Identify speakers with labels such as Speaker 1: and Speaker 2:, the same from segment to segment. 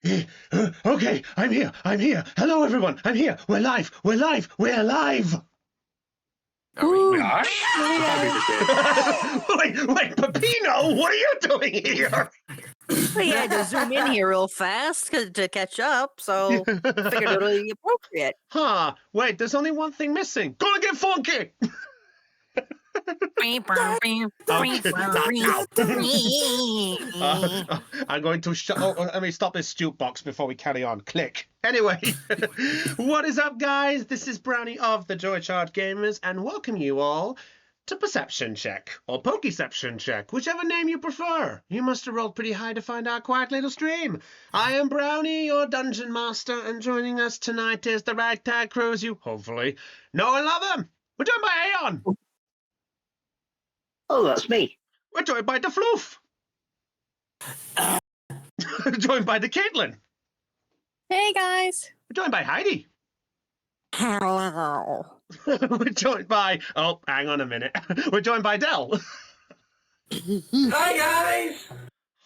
Speaker 1: Okay, I'm here. Hello, everyone. I'm here. We're live. We're live.
Speaker 2: Are we?
Speaker 3: We are?
Speaker 1: Wait, Peppino, what are you doing here?
Speaker 4: We had to zoom in here real fast to catch up, so I figured it would be appropriate.
Speaker 1: Huh, wait, there's only one thing missing. Gonna get funky! I'm going to let me stop this jukebox before we carry on. Click. Anyway, what is up, guys? This is Brownie of the Joy Charge Gamers, and welcome you all to Perception Check, or Poke-Ception Check, whichever name you prefer. You must have rolled pretty high to find our quiet little stream. I am Brownie, your Dungeon Master, and joining us tonight is the ragtag crews you, hopefully, know and love them. We're joined by Aeon.
Speaker 3: Oh, that's me.
Speaker 1: We're joined by the Floof. Joined by the Caitlin.
Speaker 5: Hey guys.
Speaker 1: We're joined by Heidi.
Speaker 4: Hello.
Speaker 1: We're joined by... Oh, hang on a minute. We're joined by Del.
Speaker 2: Hi, guys!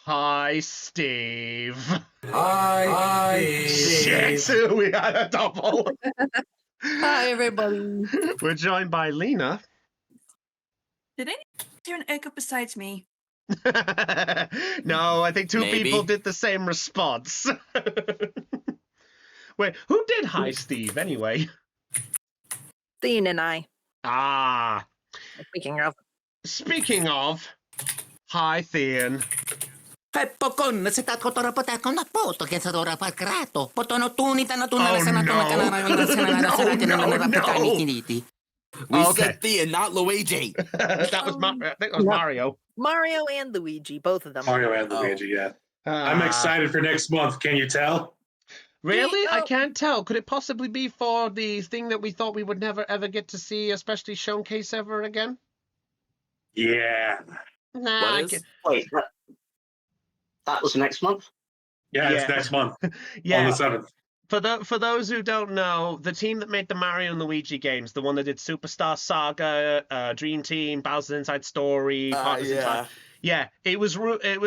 Speaker 1: Hi, Steve.
Speaker 2: Hi,
Speaker 1: Shit, we had a double.
Speaker 5: Hi everybody.
Speaker 1: We're joined by Lena.
Speaker 6: Did anyone hear an echo besides me?
Speaker 1: No, I think two
Speaker 2: Maybe.
Speaker 1: people did the same response. Wait, who did hi, Steve, anyway?
Speaker 4: Dean and I.
Speaker 1: Ah,
Speaker 4: Speaking of,
Speaker 1: hi, Thean.
Speaker 7: Hei pokon, se tatko tora potako na poto che sa tora pa grato. Potono tunita na tunala
Speaker 1: Oh,
Speaker 7: sa na
Speaker 1: no.
Speaker 7: tuna kana na na sana na sana na na
Speaker 1: No.
Speaker 7: rapitani kiniti.
Speaker 2: We
Speaker 1: Okay.
Speaker 2: said Thea, not Luigi.
Speaker 1: That was I think that was Mario.
Speaker 4: Mario and Luigi, both of them.
Speaker 3: Mario and
Speaker 2: Oh.
Speaker 3: Luigi, yeah. I'm
Speaker 1: Ah.
Speaker 3: excited for next month. Can you tell?
Speaker 1: Really? I
Speaker 4: Oh.
Speaker 1: can't tell. Could it possibly be for the thing that we thought we would never ever get to see, especially showcase ever again?
Speaker 3: Yeah.
Speaker 1: Nah,
Speaker 2: What
Speaker 1: I
Speaker 2: is?
Speaker 8: Wait, that was next month?
Speaker 3: Yeah,
Speaker 1: Yeah.
Speaker 3: it's next month on
Speaker 1: yeah.
Speaker 3: the 7th.
Speaker 1: For those who don't know, the team that made the Mario and Luigi games, the one that did Superstar Saga, Dream Team, Bowser's Inside Story, Partners in Time. Yeah, it was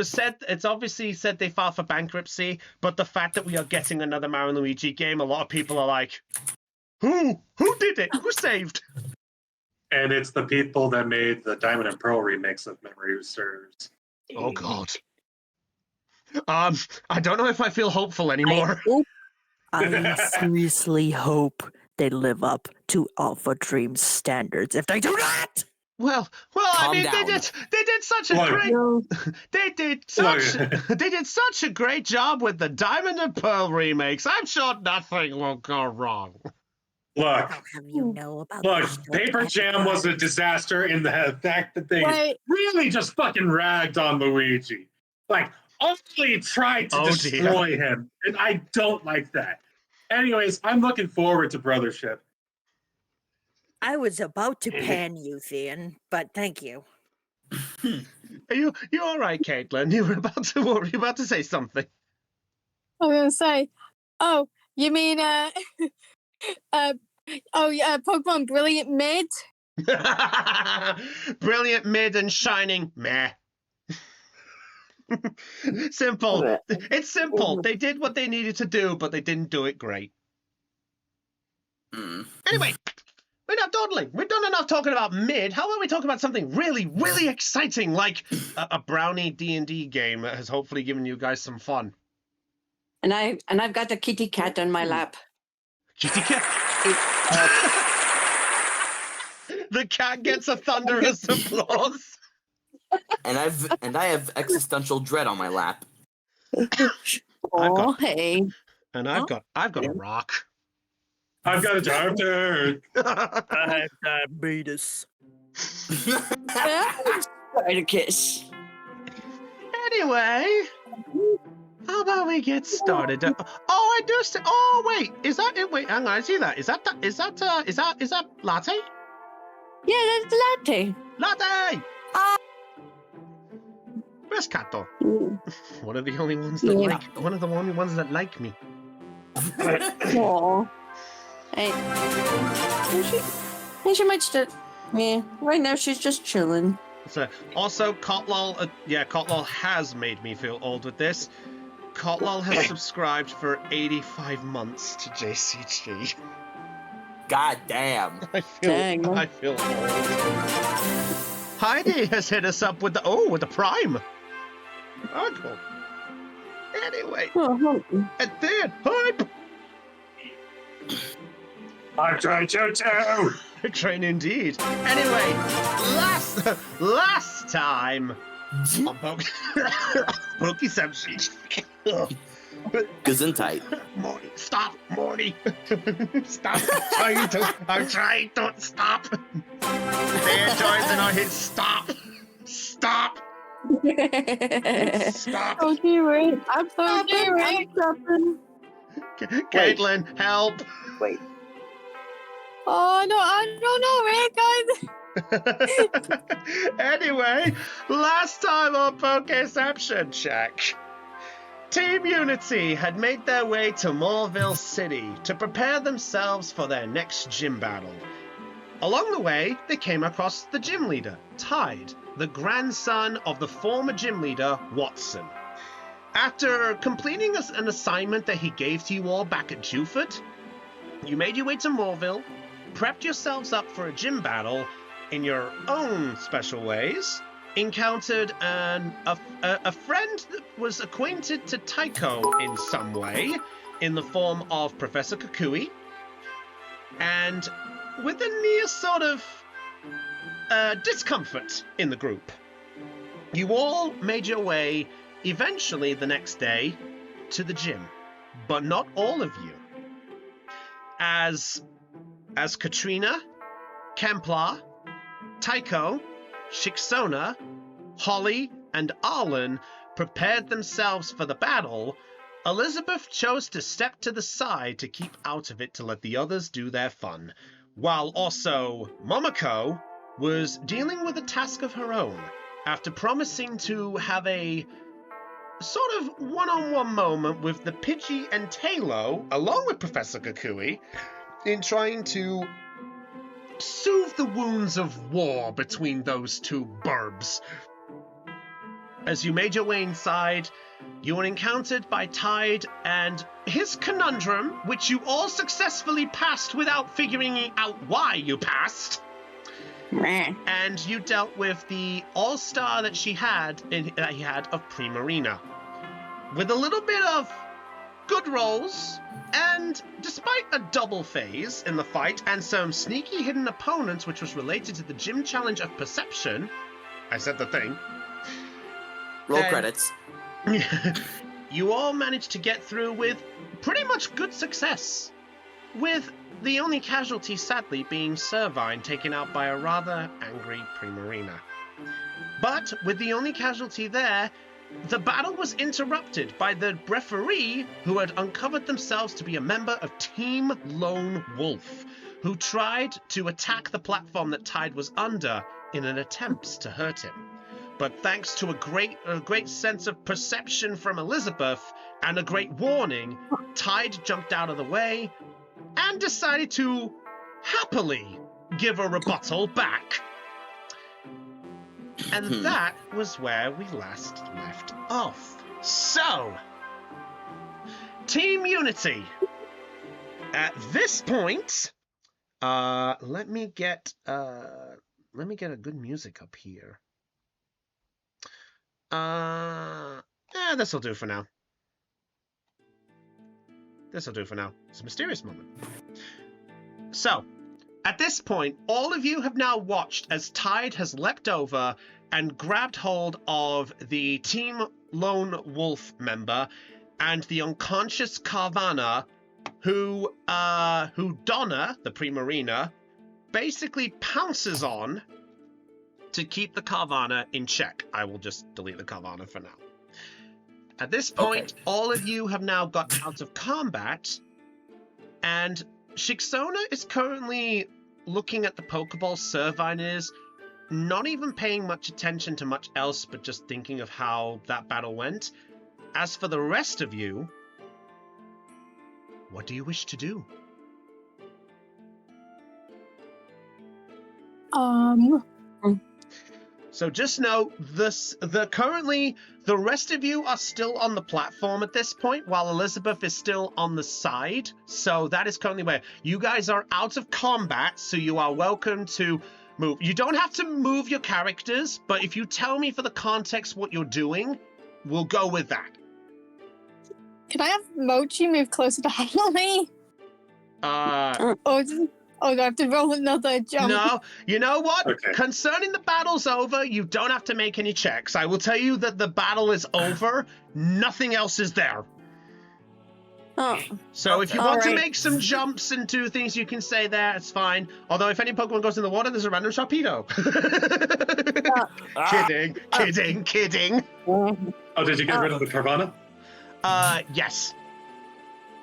Speaker 1: said, it's obviously said they filed for bankruptcy, but the fact that we are getting another Mario and Luigi game, a lot of people are like, who did it? Who saved?
Speaker 3: And it's the people that made the Diamond and Pearl remix of Memory Serves.
Speaker 1: Oh God. I don't know if I feel hopeful anymore.
Speaker 4: I seriously hope they live up to Alpha Dream's standards. If they do not,
Speaker 1: Well, I
Speaker 2: Calm
Speaker 1: mean,
Speaker 2: down.
Speaker 1: they did such a
Speaker 3: Look.
Speaker 1: great,
Speaker 3: Look.
Speaker 1: they did such a great job with the Diamond and Pearl remakes. I'm sure nothing will go wrong.
Speaker 3: Look,
Speaker 4: how have you know about
Speaker 3: look,
Speaker 4: this?
Speaker 3: Paper Jam was a disaster in the fact that they
Speaker 5: Wait.
Speaker 3: really just fucking ragged on Luigi. Like, only tried to
Speaker 1: Oh, dear.
Speaker 3: destroy him. And I don't like that. Anyways, I'm looking forward to Brothership.
Speaker 4: I was about to pan you, Thean, but thank you.
Speaker 1: Are you all right, Caitlin? You were about to say something.
Speaker 5: I was gonna say, oh, you mean Pokemon Brilliant Mid?
Speaker 1: Brilliant, mid, and shining. Meh. Simple.
Speaker 8: Okay.
Speaker 1: It's simple. They did what they needed to do, but they didn't do it great. Anyway, we're not dawdling. We've done enough talking about mid. How about we talk about something really, really exciting, like a Brownie D&D game that has hopefully given you guys some fun.
Speaker 9: And I've got a kitty cat on my lap.
Speaker 1: Kitty cat. The cat gets a thunderous applause.
Speaker 2: And I have existential dread on my lap.
Speaker 9: Oh, hey.
Speaker 1: And I've got a rock.
Speaker 3: I've got a dark turd.
Speaker 4: I have diabetes.
Speaker 9: Try to kiss.
Speaker 1: Anyway, how about we get started? Oh, I do. Oh, wait. Is that it? Wait, hang on. I see that. Is that latte?
Speaker 9: Yeah, that's latte.
Speaker 1: Latte. Where's Kato? One of the only ones that
Speaker 9: Yeah.
Speaker 1: one of the only ones that like me.
Speaker 9: Aw. Hey. She might still. Yeah, right now she's just chilling.
Speaker 1: So, also, Kotlol, Kotlol has made me feel old with this. Kotlal has subscribed for 85 months to JCG.
Speaker 2: God damn.
Speaker 1: I
Speaker 9: Dang.
Speaker 1: feel old. Heidi has hit us up with the Prime. Oh, cool. Anyway, and then hype.
Speaker 3: I'm trying to.
Speaker 1: Train indeed. Anyway, last time on Poke-Ception.
Speaker 2: Gesundheit.
Speaker 1: Morty, stop, Morty. Stop. I'm trying to stop. There joins and I hit stop. Stop. Stop.
Speaker 5: Okay, wait. I'm okay, wait.
Speaker 1: Caitlin, help.
Speaker 4: Wait.
Speaker 5: Oh no, I don't know, wait, guys.
Speaker 1: Anyway, last time on Poke-Ception check, Team Unity had made their way to Moorville City to prepare themselves for their next gym battle. Along the way, they came across the gym leader, Tide, the grandson of the former gym leader, Watson. After completing an assignment that he gave to you all back at Juford, you made your way to Moorville, prepped yourselves up for a gym battle in your own special ways, encountered a friend that was acquainted to Tycho in some way, in the form of Professor Kukui, and with a near sort of discomfort in the group. You all made your way, eventually the next day, to the gym, but not all of you. As Katrina, Kemplar, Tycho, Shiksona, Holly, and Arlen prepared themselves for the battle, Elizabeth chose to step to the side to keep out of it to let the others do their fun, while also Momoko was dealing with a task of her own, after promising to have a sort of one-on-one moment with the Pidgey and Talo, along with Professor Kukui, in trying to soothe the wounds of war between those two burbs. As you made your way inside, you were encountered by Tide and his conundrum, which you all successfully passed without figuring out why you passed. And you dealt with the all-star that he had of Primarina. With a little bit of good rolls, and despite a double phase in the fight and some sneaky hidden opponents which was related to the gym challenge of Perception, I said the thing.
Speaker 2: Roll credits.
Speaker 1: You all managed to get through with pretty much good success, with the only casualty sadly being Servine taken out by a rather angry Primarina. But with the only casualty there, the battle was interrupted by the referee who had uncovered themselves to be a member of Team Lone Wolf, who tried to attack the platform that Tide was under in an attempt to hurt him. But thanks to a great sense of perception from Elizabeth and a great warning, Tide jumped out of the way and decided to happily give a rebuttal back. And that was where we last left off. So, Team Unity. At this point, let me get a good music up here. This'll do for now. It's a mysterious moment. So, at this point, all of you have now watched as Tide has leapt over and grabbed hold of the Team Lone Wolf member and the unconscious Carvana, who Donna, the Primarina, basically pounces on to keep the Carvana in check. I will just delete the Carvana for now. At this point, all of you have now got out of combat, and Shiksona is currently looking at the Pokeball. Servine is not even paying much attention to much else, but just thinking of how that battle went. As for the rest of you, what do you wish to do? So just know currently the rest of you are still on the platform at this point, while Elizabeth is still on the side. So that is currently where you guys are out of combat. So you are welcome to move. You don't have to move your characters, but if you tell me for the context what you're doing, we'll go with that.
Speaker 5: Can I have Mochi move closer to Holly? Or do I have to roll another jump?
Speaker 1: No, you know what?
Speaker 3: Okay.
Speaker 1: Concerning the battle's over, you don't have to make any checks. I will tell you that the battle is over. Nothing else is there.
Speaker 9: Oh,
Speaker 1: So if you want to
Speaker 9: Alright.
Speaker 1: make some jumps and do things, you can say that. It's fine. Although if any Pokemon goes in the water, there's a random Sharpedo. Kidding.
Speaker 3: Oh, did you get rid of the Carvana?
Speaker 1: Yes.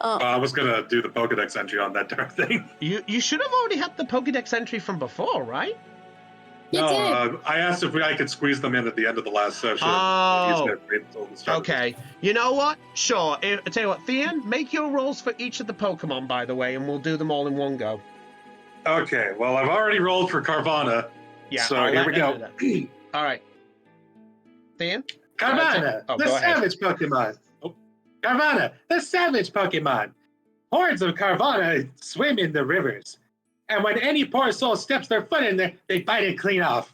Speaker 3: I was gonna do the Pokedex entry on that darn thing.
Speaker 1: You should have already had the Pokedex entry from before, right?
Speaker 5: You
Speaker 3: No,
Speaker 5: did.
Speaker 3: I asked if I could squeeze them in at the end of the last session.
Speaker 1: Oh.
Speaker 3: He's gonna wait until the start of
Speaker 1: Okay. You know what? Sure. I tell you what, Thean, make your rolls for each of the Pokemon, by the way, and we'll do them all in one go.
Speaker 3: this. Okay, well, I've already rolled for Carvana.
Speaker 1: Yeah.
Speaker 3: So
Speaker 1: I'll
Speaker 3: here
Speaker 1: let
Speaker 3: we
Speaker 1: him
Speaker 3: go.
Speaker 1: do that. All right. Thean?
Speaker 3: Carvana,
Speaker 1: Oh,
Speaker 3: the
Speaker 1: go ahead.
Speaker 3: savage Pokemon. Oh, Carvana, the savage Pokemon. Hordes of Carvana swim in the rivers. And when any poor soul steps their foot in there, they bite it clean off.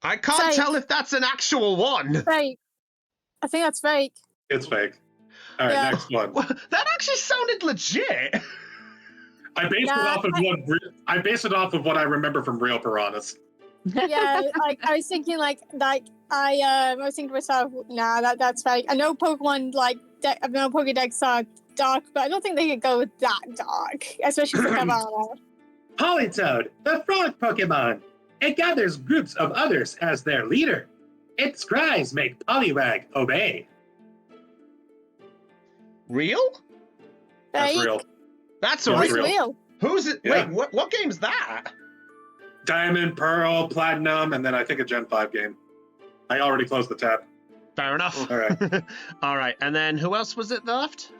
Speaker 1: I can't
Speaker 5: Fake.
Speaker 1: tell if that's an actual one.
Speaker 5: Fake. I think that's fake.
Speaker 3: It's fake. All right,
Speaker 5: Yeah.
Speaker 3: next one.
Speaker 1: That actually sounded legit.
Speaker 3: I based it off of what I remember from real piranhas.
Speaker 5: Yeah, I was thinking I was thinking to myself, nah, that's fake. I know Pokemon I know Pokedex are dark, but I don't think they could go that dark, especially for Carvana.
Speaker 3: Politoed, the frog Pokemon. It gathers groups of others as their leader. Its cries make Poliwag obey.
Speaker 1: Real?
Speaker 3: That's
Speaker 5: Fake.
Speaker 3: real.
Speaker 1: That's
Speaker 3: Yeah,
Speaker 1: a
Speaker 5: That's
Speaker 3: real.
Speaker 5: real.
Speaker 1: Who's it?
Speaker 3: Yeah.
Speaker 1: Wait, what game's that?
Speaker 3: Diamond, Pearl, Platinum, and then I think a Gen 5 game. I already closed the tab.
Speaker 1: Fair enough.
Speaker 3: All right.
Speaker 1: All right. And then who else was it left?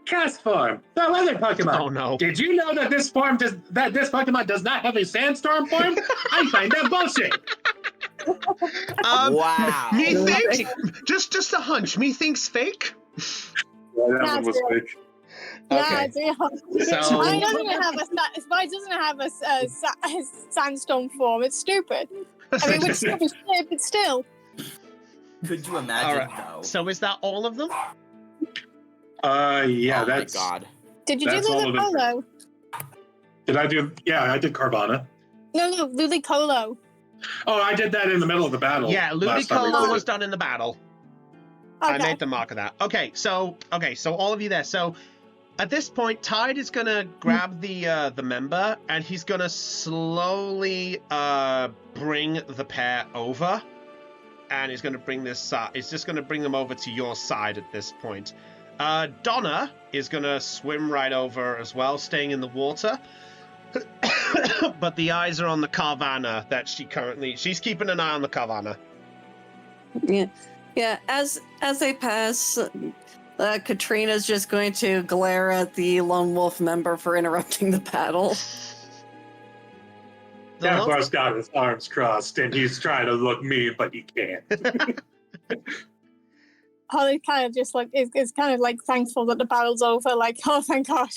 Speaker 3: Castform, the weather Pokemon.
Speaker 1: Oh no.
Speaker 3: Did you know that this Pokemon does not have a sandstorm form? I find that bullshit.
Speaker 2: Wow.
Speaker 1: Methinks, just a hunch. Methinks fake.
Speaker 3: Yeah, that one was
Speaker 5: That's
Speaker 3: fake.
Speaker 5: Yeah,
Speaker 1: Okay.
Speaker 5: it's real.
Speaker 1: So-
Speaker 5: Mine doesn't have a sandstorm form. It's stupid. I mean, it's stupid shit, but still.
Speaker 2: Could you imagine,
Speaker 1: All right.
Speaker 2: though?
Speaker 1: So is that all of them?
Speaker 3: Yeah,
Speaker 2: oh
Speaker 3: that's.
Speaker 2: my god.
Speaker 5: Did you do
Speaker 3: That's all of them.
Speaker 5: Ludicolo?
Speaker 3: Did I do? Yeah, I did Carvana.
Speaker 5: No, Ludicolo.
Speaker 3: Oh, I did that in the middle of the battle.
Speaker 1: Yeah,
Speaker 3: last time we
Speaker 1: Ludicolo
Speaker 3: did
Speaker 1: was
Speaker 3: it.
Speaker 1: done in the battle.
Speaker 5: Okay.
Speaker 1: I made the mark of that. Okay, so all of you there. So at this point, Tide is gonna grab the member and he's gonna slowly bring the pair over, and he's gonna bring this. He's just gonna bring them over to your side at this point. Donna is gonna swim right over as well, staying in the water. But the eyes are on the Carvana that she's keeping an eye on the Carvana.
Speaker 9: Yeah. As they pass, Katrina's just going to glare at the lone wolf member for interrupting the battle.
Speaker 1: The
Speaker 3: Yeah,
Speaker 1: lo-
Speaker 3: Bar's got his arms crossed and he's trying to look mean, but he can't.
Speaker 5: Holly kind of just is kind of thankful that the battle's over. Like, oh, thank God.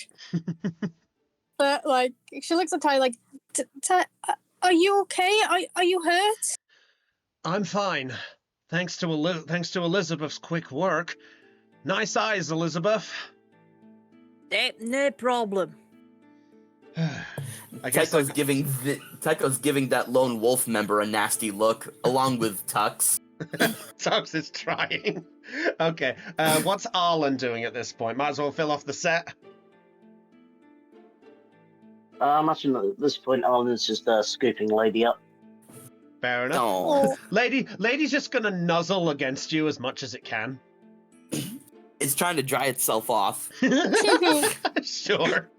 Speaker 5: But she looks at Ty like, are you okay? Are you hurt?
Speaker 1: I'm fine. Thanks to Elizabeth's quick work. Nice eyes, Elizabeth.
Speaker 4: No problem.
Speaker 1: I guess
Speaker 2: Tycho's giving that lone wolf member a nasty look, along with Tux.
Speaker 1: Tubbs is trying. Okay. What's Arlen doing at this point? Might as well fill off the set.
Speaker 8: I imagine at this point, Alan's just scooping Lady up.
Speaker 1: Fair enough.
Speaker 2: Oh,
Speaker 1: Lady's just gonna nuzzle against you as much as it can.
Speaker 2: it's trying to dry itself off.
Speaker 1: Sure.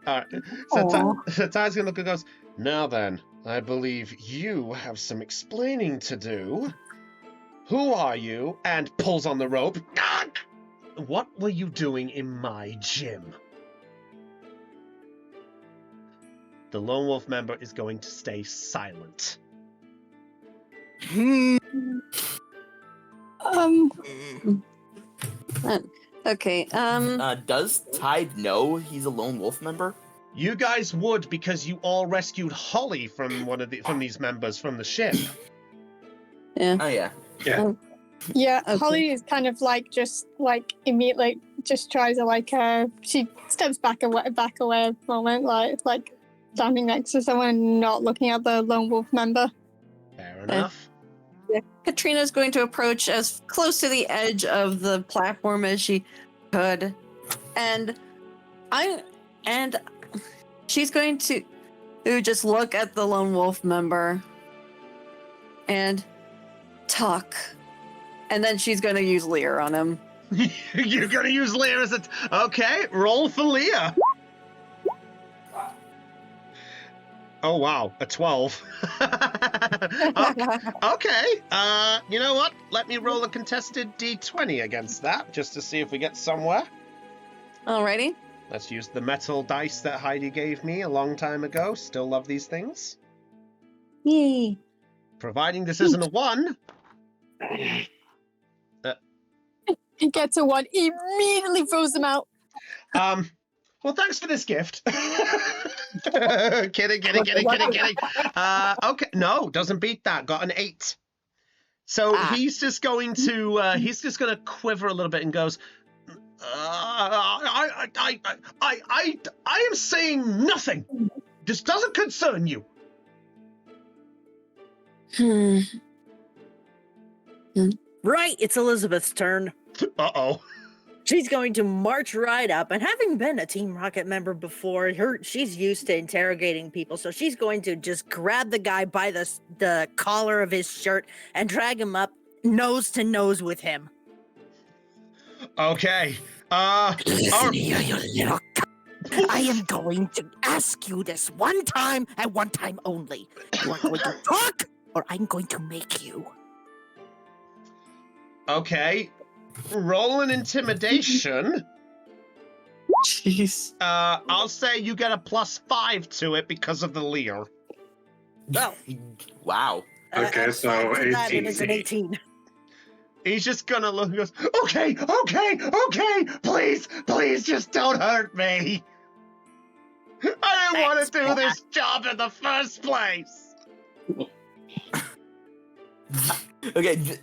Speaker 1: Alright. So Ty's gonna look and goes, now then, I believe you have some explaining to do. Who are you? And pulls on the rope. What were you doing in my gym? The lone wolf member is going to stay silent.
Speaker 5: Um,
Speaker 9: Okay.
Speaker 2: Does Tide know he's a lone wolf member?
Speaker 1: You guys would because you all rescued Holly from from these members from the ship.
Speaker 9: Yeah.
Speaker 2: Oh yeah.
Speaker 3: Yeah.
Speaker 5: yeah,
Speaker 9: Okay.
Speaker 5: Holly is kind of like just like immediately just tries to like she steps back away a moment, like standing next to someone and not looking at the lone wolf member.
Speaker 1: Fair enough.
Speaker 9: Yeah. Katrina's going to approach as close to the edge of the platform as she could, and she's going to just look at the lone wolf member and talk, and then she's going to use Lear on him.
Speaker 1: You're gonna use Lear as a... Okay, roll for Lear. Oh, wow, a 12. Okay, you know what? Let me roll a contested D20 against that, just to see if we get somewhere.
Speaker 9: Alrighty.
Speaker 1: Let's use the metal dice that Heidi gave me a long time ago. Still love these things.
Speaker 9: Yay.
Speaker 1: Providing this isn't a 1.
Speaker 5: He gets a 1, immediately throws them out.
Speaker 1: Well, thanks for this gift. Kidding. Okay, no, doesn't beat that. Got an 8. So he's just going to quiver a little bit and goes, I am saying nothing. This doesn't concern you.
Speaker 4: Right, it's Elizabeth's turn.
Speaker 1: Uh-oh.
Speaker 4: She's going to march right up, and having been a Team Rocket member before, she's used to interrogating people, so she's going to just grab the guy by the collar of his shirt and drag him up nose to nose with him.
Speaker 1: Okay.
Speaker 4: Listen here, you little I am going to ask you this one time and one time only. You are going to talk, or I'm going to make you.
Speaker 1: Okay. Roll an intimidation.
Speaker 9: Jeez.
Speaker 1: I'll say you get a +5 to it because of the Lear.
Speaker 4: Oh.
Speaker 2: Wow.
Speaker 3: Okay, so
Speaker 4: that
Speaker 3: 18.
Speaker 4: is an 18.
Speaker 1: He's just gonna look and goes, okay, please, just don't hurt me. I didn't want to do this job in the first place.
Speaker 2: Okay,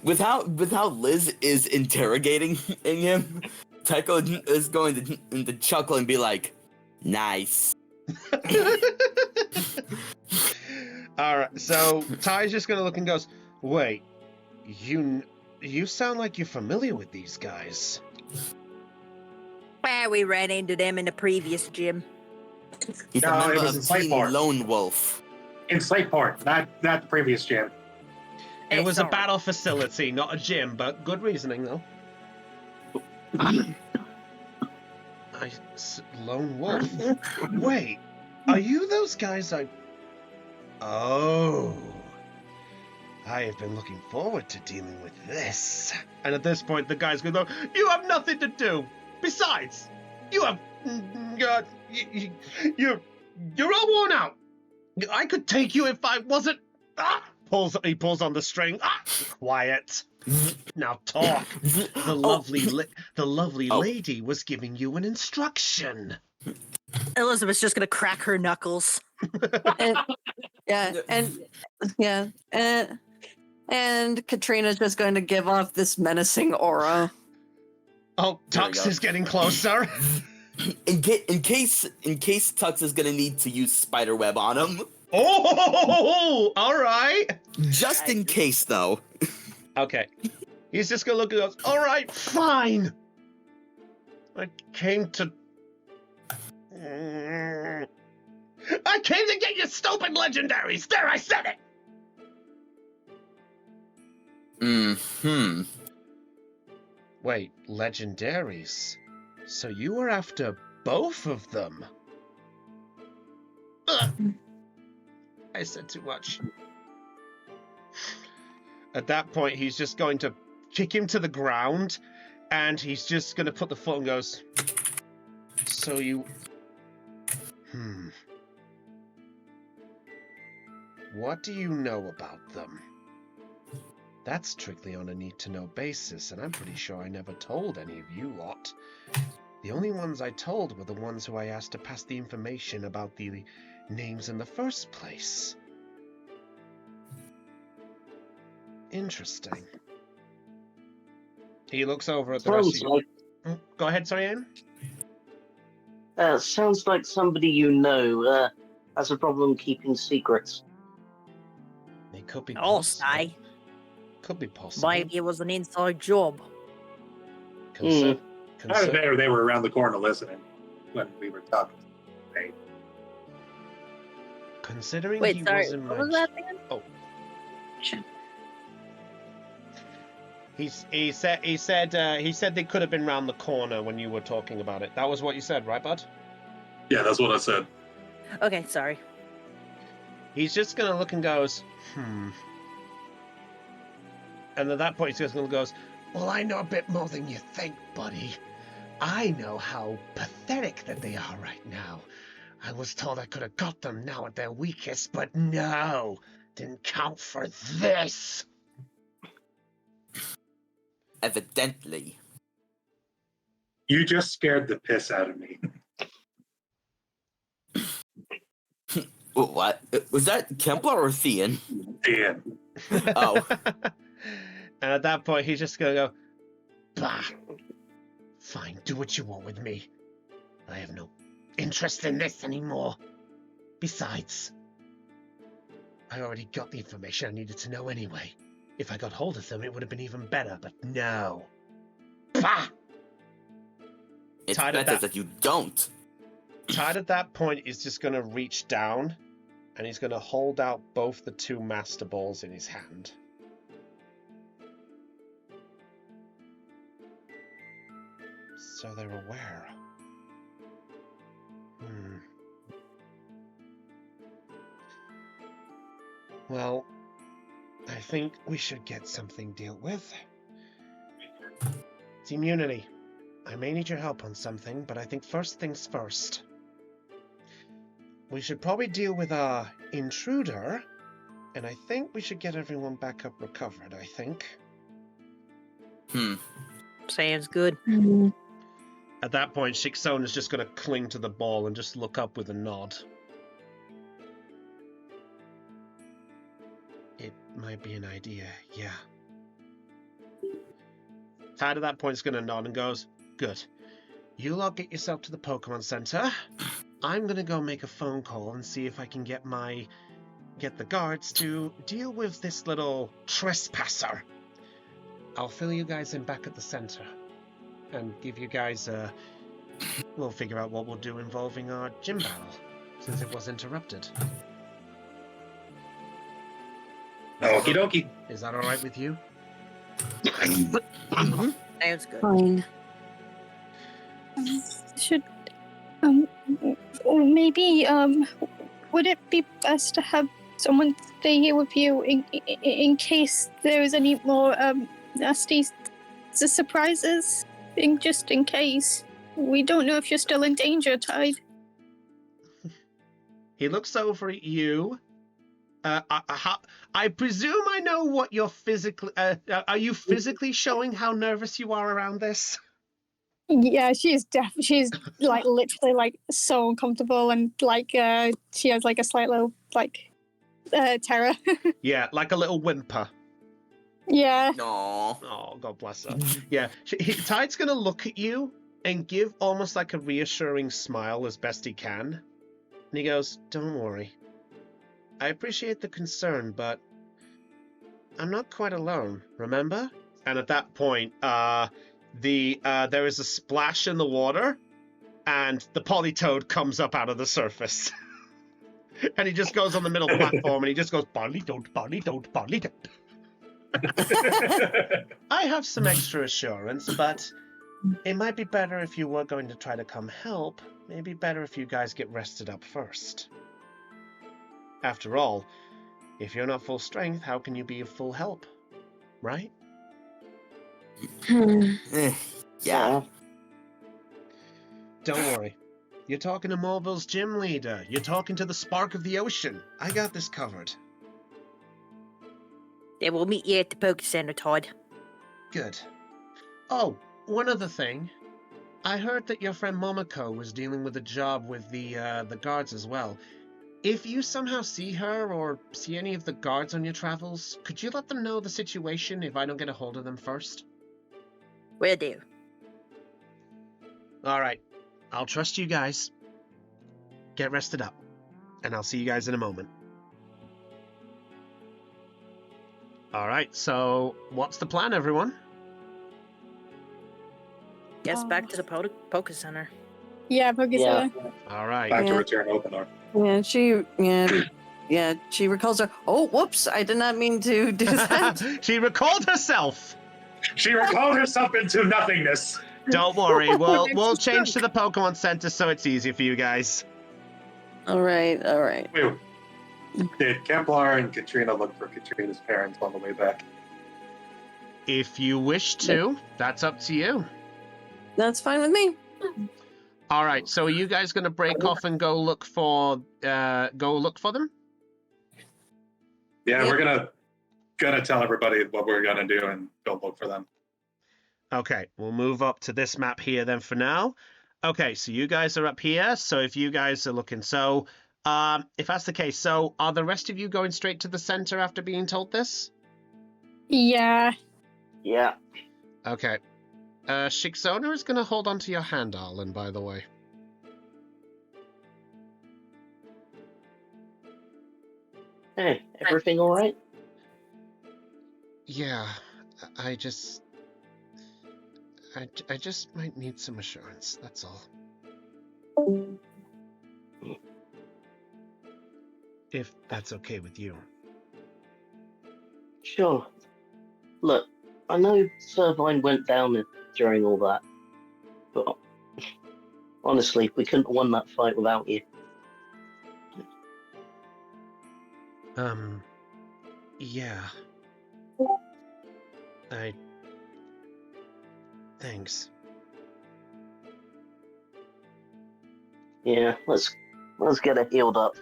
Speaker 2: with how Liz is interrogating him, Tycho is going to chuckle and be like, "Nice."
Speaker 1: All right, so Ty's just gonna look and goes, wait, you sound like you're familiar with these guys.
Speaker 4: Well, we ran into them in the previous gym.
Speaker 2: He's
Speaker 3: No,
Speaker 2: a
Speaker 3: it
Speaker 2: member
Speaker 3: was in
Speaker 2: of Team
Speaker 3: Slateport.
Speaker 2: Lone Wolf.
Speaker 3: In Slateport, not the previous gym.
Speaker 1: It was a
Speaker 4: Sorry.
Speaker 1: battle facility, not a gym, but good reasoning though. Lone Wolf. Wait, are you those guys Oh. I have been looking forward to dealing with this. And at this point, the guy's going to go, you have nothing to do. Besides, you have... you're all worn out. I could take you if I wasn't... He pulls on the string. Quiet. Now talk. The lovely lady was giving you an instruction.
Speaker 4: Elizabeth's just gonna crack her knuckles.
Speaker 9: And Katrina's just going to give off this menacing aura.
Speaker 1: Oh, Tux is getting closer.
Speaker 2: In case Tux is gonna need to use spiderweb on him.
Speaker 1: Oh, all right.
Speaker 2: Just in case, though.
Speaker 1: Okay. He's just gonna look at us. All right, fine. I came to get your stupid legendaries. There, I said it.
Speaker 2: Mm-hmm.
Speaker 1: Wait, legendaries? So you were after both of them? Ugh. I said too much. At that point, he's just going to kick him to the ground, and he's just going to put the foot and goes, so you... What do you know about them? That's strictly on a need-to-know basis, and I'm pretty sure I never told any of you lot. The only ones I told were the ones who I asked to pass the information about the names in the first place. Interesting. He looks over at the rest of you. Go ahead, sorry, Ian.
Speaker 8: Sounds like somebody you know has a problem keeping secrets.
Speaker 1: It could be
Speaker 4: I'll
Speaker 1: possible.
Speaker 4: say.
Speaker 1: Could be possible.
Speaker 4: Maybe it was an inside job.
Speaker 1: Concer-
Speaker 3: They were around the corner listening when we were talking.
Speaker 1: Considering
Speaker 4: Wait,
Speaker 1: he
Speaker 4: sorry.
Speaker 1: was in
Speaker 4: What
Speaker 1: my...
Speaker 4: was that again?
Speaker 1: Oh. He said they could have been round the corner when you were talking about it. That was what you said, right, bud?
Speaker 10: Yeah, that's what I said.
Speaker 4: Okay, sorry.
Speaker 1: He's just gonna look and goes, And at that point, he's just gonna goes, well, I know a bit more than you think, buddy. I know how pathetic that they are right now. I was told I could have got them now at their weakest, but no, didn't count for this.
Speaker 2: Evidently.
Speaker 3: You just scared the piss out of me.
Speaker 2: What? Was that Kempler or Thean?
Speaker 3: Thean.
Speaker 2: Oh.
Speaker 1: And at that point, he's just gonna go, bah. Fine, do what you want with me. I have no interest in this anymore. Besides, I already got the information I needed to know anyway. If I got hold of them, it would have been even better, but no. Bah!
Speaker 2: It's
Speaker 1: Tied at
Speaker 2: better
Speaker 1: that-
Speaker 2: that you don't.
Speaker 1: Tide at that point is just going to reach down, and he's going to hold out both the two master balls in his hand. So they're aware. Well, I think we should get something dealt with. It's immunity. I may need your help on something, but I think first things first. We should probably deal with our intruder, and I think we should get everyone back up recovered, I think.
Speaker 4: Sounds good.
Speaker 1: At that point, Shikson is just going to cling to the ball and just look up with a nod. It might be an idea, yeah. Tide at that point is going to nod and goes, good. You lot get yourself to the Pokemon Center. I'm going to go make a phone call and see if I can get the guards to deal with this little trespasser. I'll fill you guys in back at the center and give you guys we'll figure out what we'll do involving our gym battle, since it was interrupted.
Speaker 3: Okie dokie.
Speaker 1: Is that alright with you?
Speaker 4: Sounds good.
Speaker 9: Fine.
Speaker 5: Should or maybe would it be best to have someone stay here with you in case there is any more nasty surprises? Just in case. We don't know if you're still in danger, Tide.
Speaker 1: He looks over at you. I presume I know what you're physically... are you physically showing how nervous you are around this?
Speaker 5: Yeah, she's like literally like so uncomfortable, and like she has like a slight little like terror.
Speaker 1: Yeah, like a little whimper.
Speaker 5: Yeah.
Speaker 2: No.
Speaker 1: Oh, God bless her. Yeah, Tide's gonna look at you and give almost like a reassuring smile as best he can. And he goes, don't worry. I appreciate the concern, but I'm not quite alone, remember? And at that point, there is a splash in the water, and the Politoad comes up out of the surface. And he just goes on the middle platform, and he just goes, Politoad, Politoad, Politoad. I have some extra assurance, but it might be better if you were going to try to come help. Maybe better if you guys get rested up first. After all, if you're not full strength, how can you be of full help? Right?
Speaker 2: Yeah.
Speaker 1: Don't worry. You're talking to Morville's gym leader. You're talking to the spark of the ocean. I got this covered.
Speaker 4: Yeah, we'll meet you at the Poke Center, Todd.
Speaker 1: Good. Oh, one other thing. I heard that your friend Momoko was dealing with a job with the guards as well. If you somehow see her or see any of the guards on your travels, could you let them know the situation if I don't get a hold of them first?
Speaker 4: Will do.
Speaker 1: All right. I'll trust you guys. Get rested up. And I'll see you guys in a moment. All right, so what's the plan, everyone?
Speaker 4: Guess back to the Poke Center.
Speaker 5: Yeah, Poke
Speaker 8: Yeah.
Speaker 5: Center.
Speaker 1: All right.
Speaker 3: Back to
Speaker 9: Yeah.
Speaker 3: return opener.
Speaker 9: Yeah, she recalls her. Oh, whoops! I did not mean to do that.
Speaker 1: She recalled herself.
Speaker 3: She recalled herself into nothingness.
Speaker 1: Don't worry, we'll
Speaker 5: It's
Speaker 1: change to
Speaker 5: drunk.
Speaker 1: the Pokemon Center so it's easy for you guys.
Speaker 9: All right.
Speaker 3: Wait, did Kemplar and Katrina look for Katrina's parents on the way back?
Speaker 1: If you wish to, that's up to you.
Speaker 9: That's fine with me.
Speaker 1: All right, so are you guys going to break off and go look for them?
Speaker 3: Yeah,
Speaker 9: Yep.
Speaker 3: we're gonna tell everybody what we're gonna do and go look for them.
Speaker 1: Okay, we'll move up to this map here then for now. Okay, so you guys are up here. So if you guys are looking, so if that's the case, so are the rest of you going straight to the center after being told this?
Speaker 5: Yeah.
Speaker 8: Yeah.
Speaker 1: Okay. Shikzona is going to hold on to your hand, Arlen, by the way.
Speaker 8: Hey, everything all right?
Speaker 1: Yeah, I just might need some assurance, that's all. If that's okay with you.
Speaker 8: Sure. Look, I know Servine went down during all that, but honestly, we couldn't have won that fight without you.
Speaker 1: Yeah. Thanks.
Speaker 8: Yeah, let's get her healed up.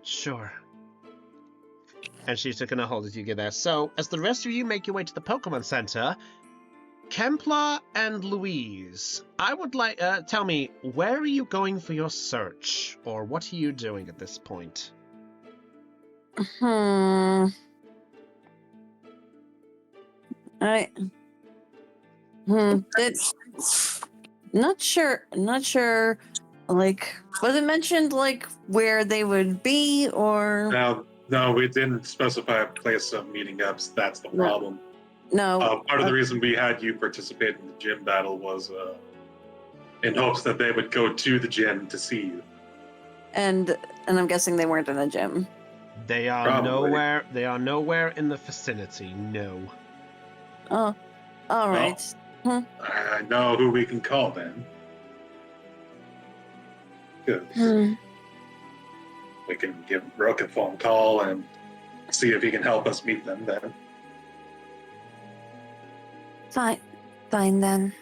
Speaker 1: Sure. And she's taking a hold as you get there. So, as the rest of you make your way to the Pokemon Center, Kemplar and Louise, I would like, tell me, where are you going for your search? Or what are you doing at this point?
Speaker 9: It's not sure. Like, was it mentioned like where they would be or
Speaker 3: No, we didn't specify a place of meeting ups. That's the
Speaker 9: No.
Speaker 3: problem.
Speaker 9: no?
Speaker 3: Part of the reason we had you participate in the gym battle was in hopes that they would go to the gym to see you.
Speaker 9: And I'm guessing they weren't in the gym.
Speaker 1: They are
Speaker 3: Probably.
Speaker 1: nowhere. They are nowhere in the vicinity. No.
Speaker 9: Oh, all right.
Speaker 3: I know who we can call then. Good. We can give Rook a phone call and see if he can help us meet them then.
Speaker 9: Fine then.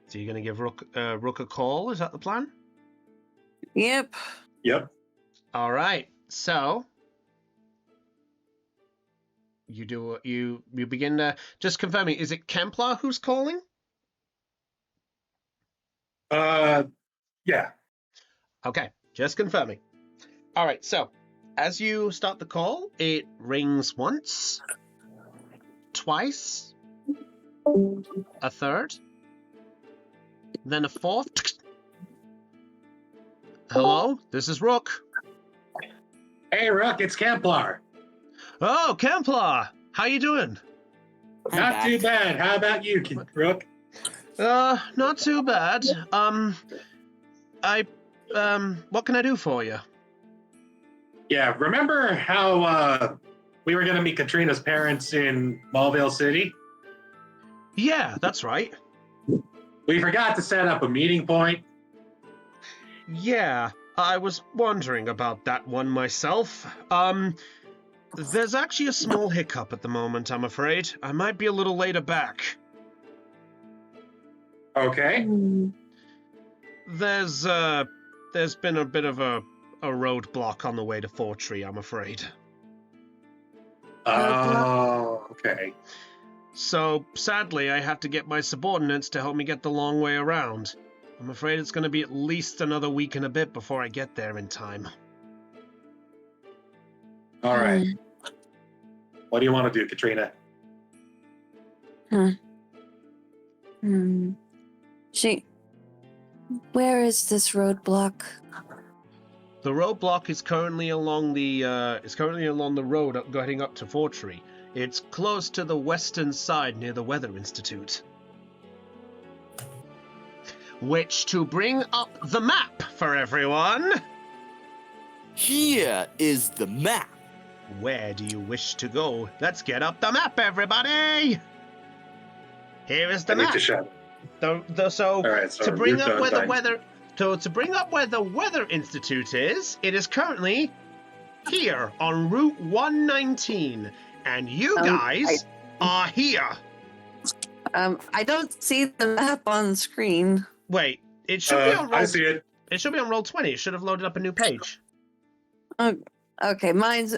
Speaker 1: So you're going to give Rook a call? Is that the plan?
Speaker 9: Yep.
Speaker 3: Yep.
Speaker 1: All right. So you begin to just confirming. Is it Kemplar who's calling?
Speaker 3: Yeah.
Speaker 1: Okay, just confirming. All right. So as you start the call, it rings once, twice, a third, then a fourth. Hello, this is Rook.
Speaker 3: Hey, Rook, it's Kemplar.
Speaker 1: Oh, Kemplar, how you doing?
Speaker 2: I'm
Speaker 3: Not
Speaker 2: back.
Speaker 3: too bad. How about you, Rook?
Speaker 1: Not too bad. What can I do for you?
Speaker 3: Yeah, remember how we were going to meet Katrina's parents in Malvale City?
Speaker 1: Yeah, that's right.
Speaker 3: We forgot to set up a meeting point.
Speaker 1: Yeah, I was wondering about that one myself. There's actually a small hiccup at the moment, I'm afraid. I might be a little later back.
Speaker 3: Okay.
Speaker 1: There's been a bit of a roadblock on the way to Fortree, I'm afraid.
Speaker 3: Oh, okay.
Speaker 1: So, sadly, I have to get my subordinates to help me get the long way around. I'm afraid it's going to be at least another week and a bit before I get there in time.
Speaker 3: All right. What do you want to do, Katrina?
Speaker 9: Where is this roadblock?
Speaker 1: The roadblock is currently along the road heading up to Fortree. It's close to the western side near the Weather Institute. Which, to bring up the map for everyone,
Speaker 2: Here is the map.
Speaker 1: where do you wish to go? Let's get up the map, everybody! Here is the
Speaker 3: I need
Speaker 1: map.
Speaker 3: to shut.
Speaker 1: So
Speaker 3: All right, so
Speaker 1: to bring up
Speaker 3: you're
Speaker 1: where the
Speaker 3: done.
Speaker 1: weather to bring up where the Weather Institute is, it is currently here on Route 119, and you guys are here.
Speaker 9: I don't see the map on screen.
Speaker 1: Wait, it should be on roll.
Speaker 3: I see it.
Speaker 1: It should be on roll 20. It should have loaded up a new page.
Speaker 9: Okay, mine's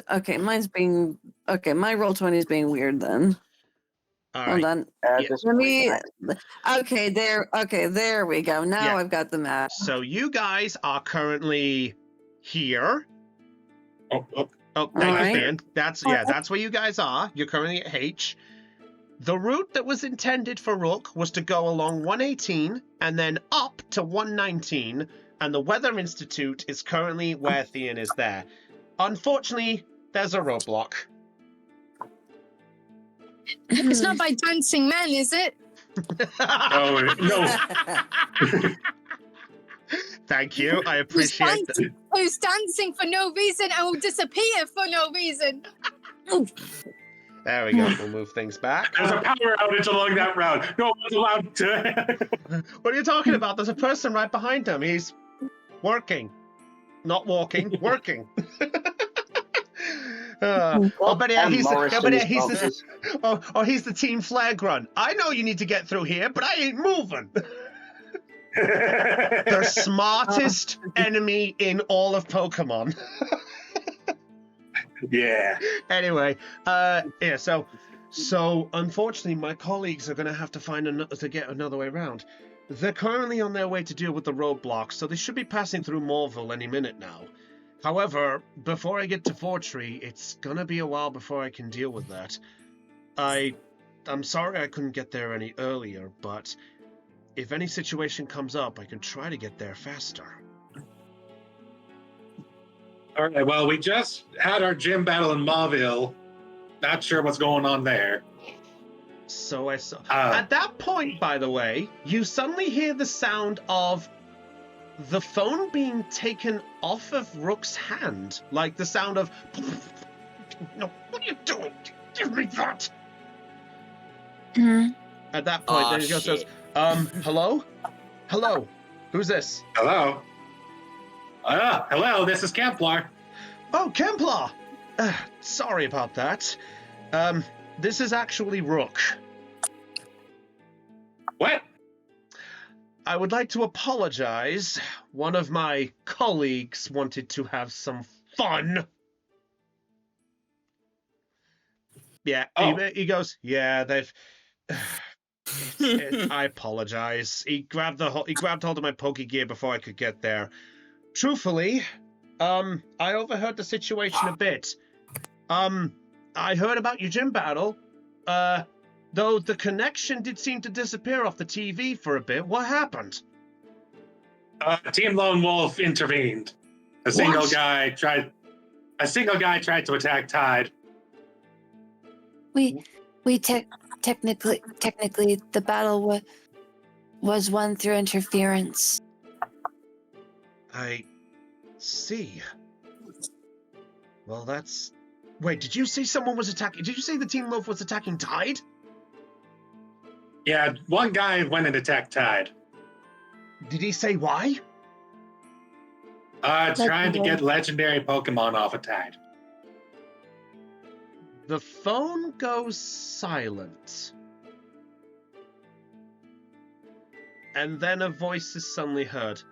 Speaker 9: being okay. My roll 20 is being weird then.
Speaker 1: All
Speaker 9: Hold
Speaker 1: right.
Speaker 9: on.
Speaker 8: Just
Speaker 9: Let me. Okay, there we go. Now
Speaker 1: Yeah.
Speaker 9: I've got the map.
Speaker 1: So you guys are currently here.
Speaker 3: Oh,
Speaker 1: Oh, thank you,
Speaker 9: Alright.
Speaker 1: Stan. That's where you guys are. You're currently at H. The route that was intended for Rook was to go along 118 and then up to 119, and the Weather Institute is currently where Thean is there. Unfortunately, there's a roadblock.
Speaker 5: It's not by dancing men, is it?
Speaker 3: oh no.
Speaker 1: Thank you. I appreciate that.
Speaker 5: Who's dancing for no reason and will disappear for no reason?
Speaker 1: There we go. We'll move things back.
Speaker 3: There's a power outage along that route. No one's allowed to.
Speaker 1: What are you talking about? There's a person right behind him. He's working. Not walking, working. But yeah, he's the Team Flag Run. I know you need to get through here, but I ain't moving. The smartest enemy in all of Pokemon.
Speaker 3: Yeah.
Speaker 1: Anyway, yeah. So unfortunately, my colleagues are going to have to get another way around. They're currently on their way to deal with the roadblocks, so they should be passing through Morville any minute now. However, before I get to Fortree, it's gonna be a while before I can deal with that. I'm sorry I couldn't get there any earlier, but if any situation comes up, I can try to get there faster.
Speaker 3: All right. Well, we just had our gym battle in Mauville. Not sure what's going on there.
Speaker 1: So I saw. At that point, by the way, you suddenly hear the sound of the phone being taken off of Rook's hand. Like the sound of... No, what are you doing? Give me that! At that point, then he goes, hello? Hello? Who's this?
Speaker 3: Hello. Hello. This is Kemplar.
Speaker 1: Oh, Kemplar! Sorry about that. This is actually Rook.
Speaker 3: What?
Speaker 1: I would like to apologize. One of my colleagues wanted to have some fun. Yeah, he goes, yeah, they've... I apologize. He grabbed hold of my Pokegear before I could get there. Truthfully, I overheard the situation a bit. I heard about your gym battle. Though the connection did seem to disappear off the TV for a bit. What happened?
Speaker 3: Team Lone Wolf intervened. A single guy tried to attack Tide.
Speaker 9: We technically the battle was won through interference.
Speaker 1: I see. Well, that's... Wait, did you say someone was attacking... Did you say the Team Wolf was attacking Tide?
Speaker 3: Yeah, one guy went and attacked Tide.
Speaker 1: Did he say why?
Speaker 3: Trying to get legendary Pokemon off of Tide.
Speaker 1: The phone goes silent. And then a voice is suddenly heard.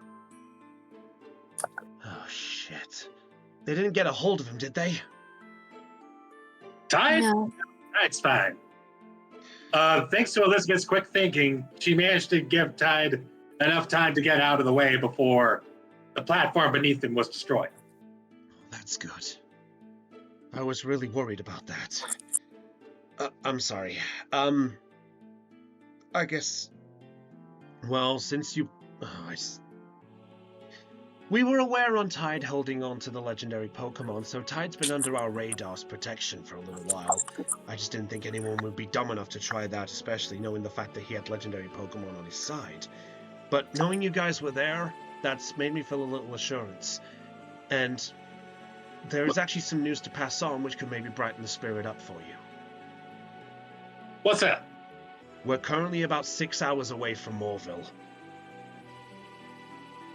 Speaker 1: Oh, shit. They didn't get a hold of him, did they?
Speaker 3: Tide?
Speaker 9: No.
Speaker 3: Tide's fine. Thanks to Elizabeth's quick thinking, she managed to give Tide enough time to get out of the way before the platform beneath him was destroyed.
Speaker 1: That's good. I was really worried about that. I'm sorry. I guess... Well, since you... We were aware on Tide holding on to the legendary Pokemon, so Tide's been under our radar's protection for a little while. I just didn't think anyone would be dumb enough to try that, especially knowing the fact that he had legendary Pokemon on his side. But knowing you guys were there, that's made me feel a little assurance. And there is actually some news to pass on which could maybe brighten the spirit up for you.
Speaker 3: What's that?
Speaker 1: We're currently about 6 hours away from Moorville.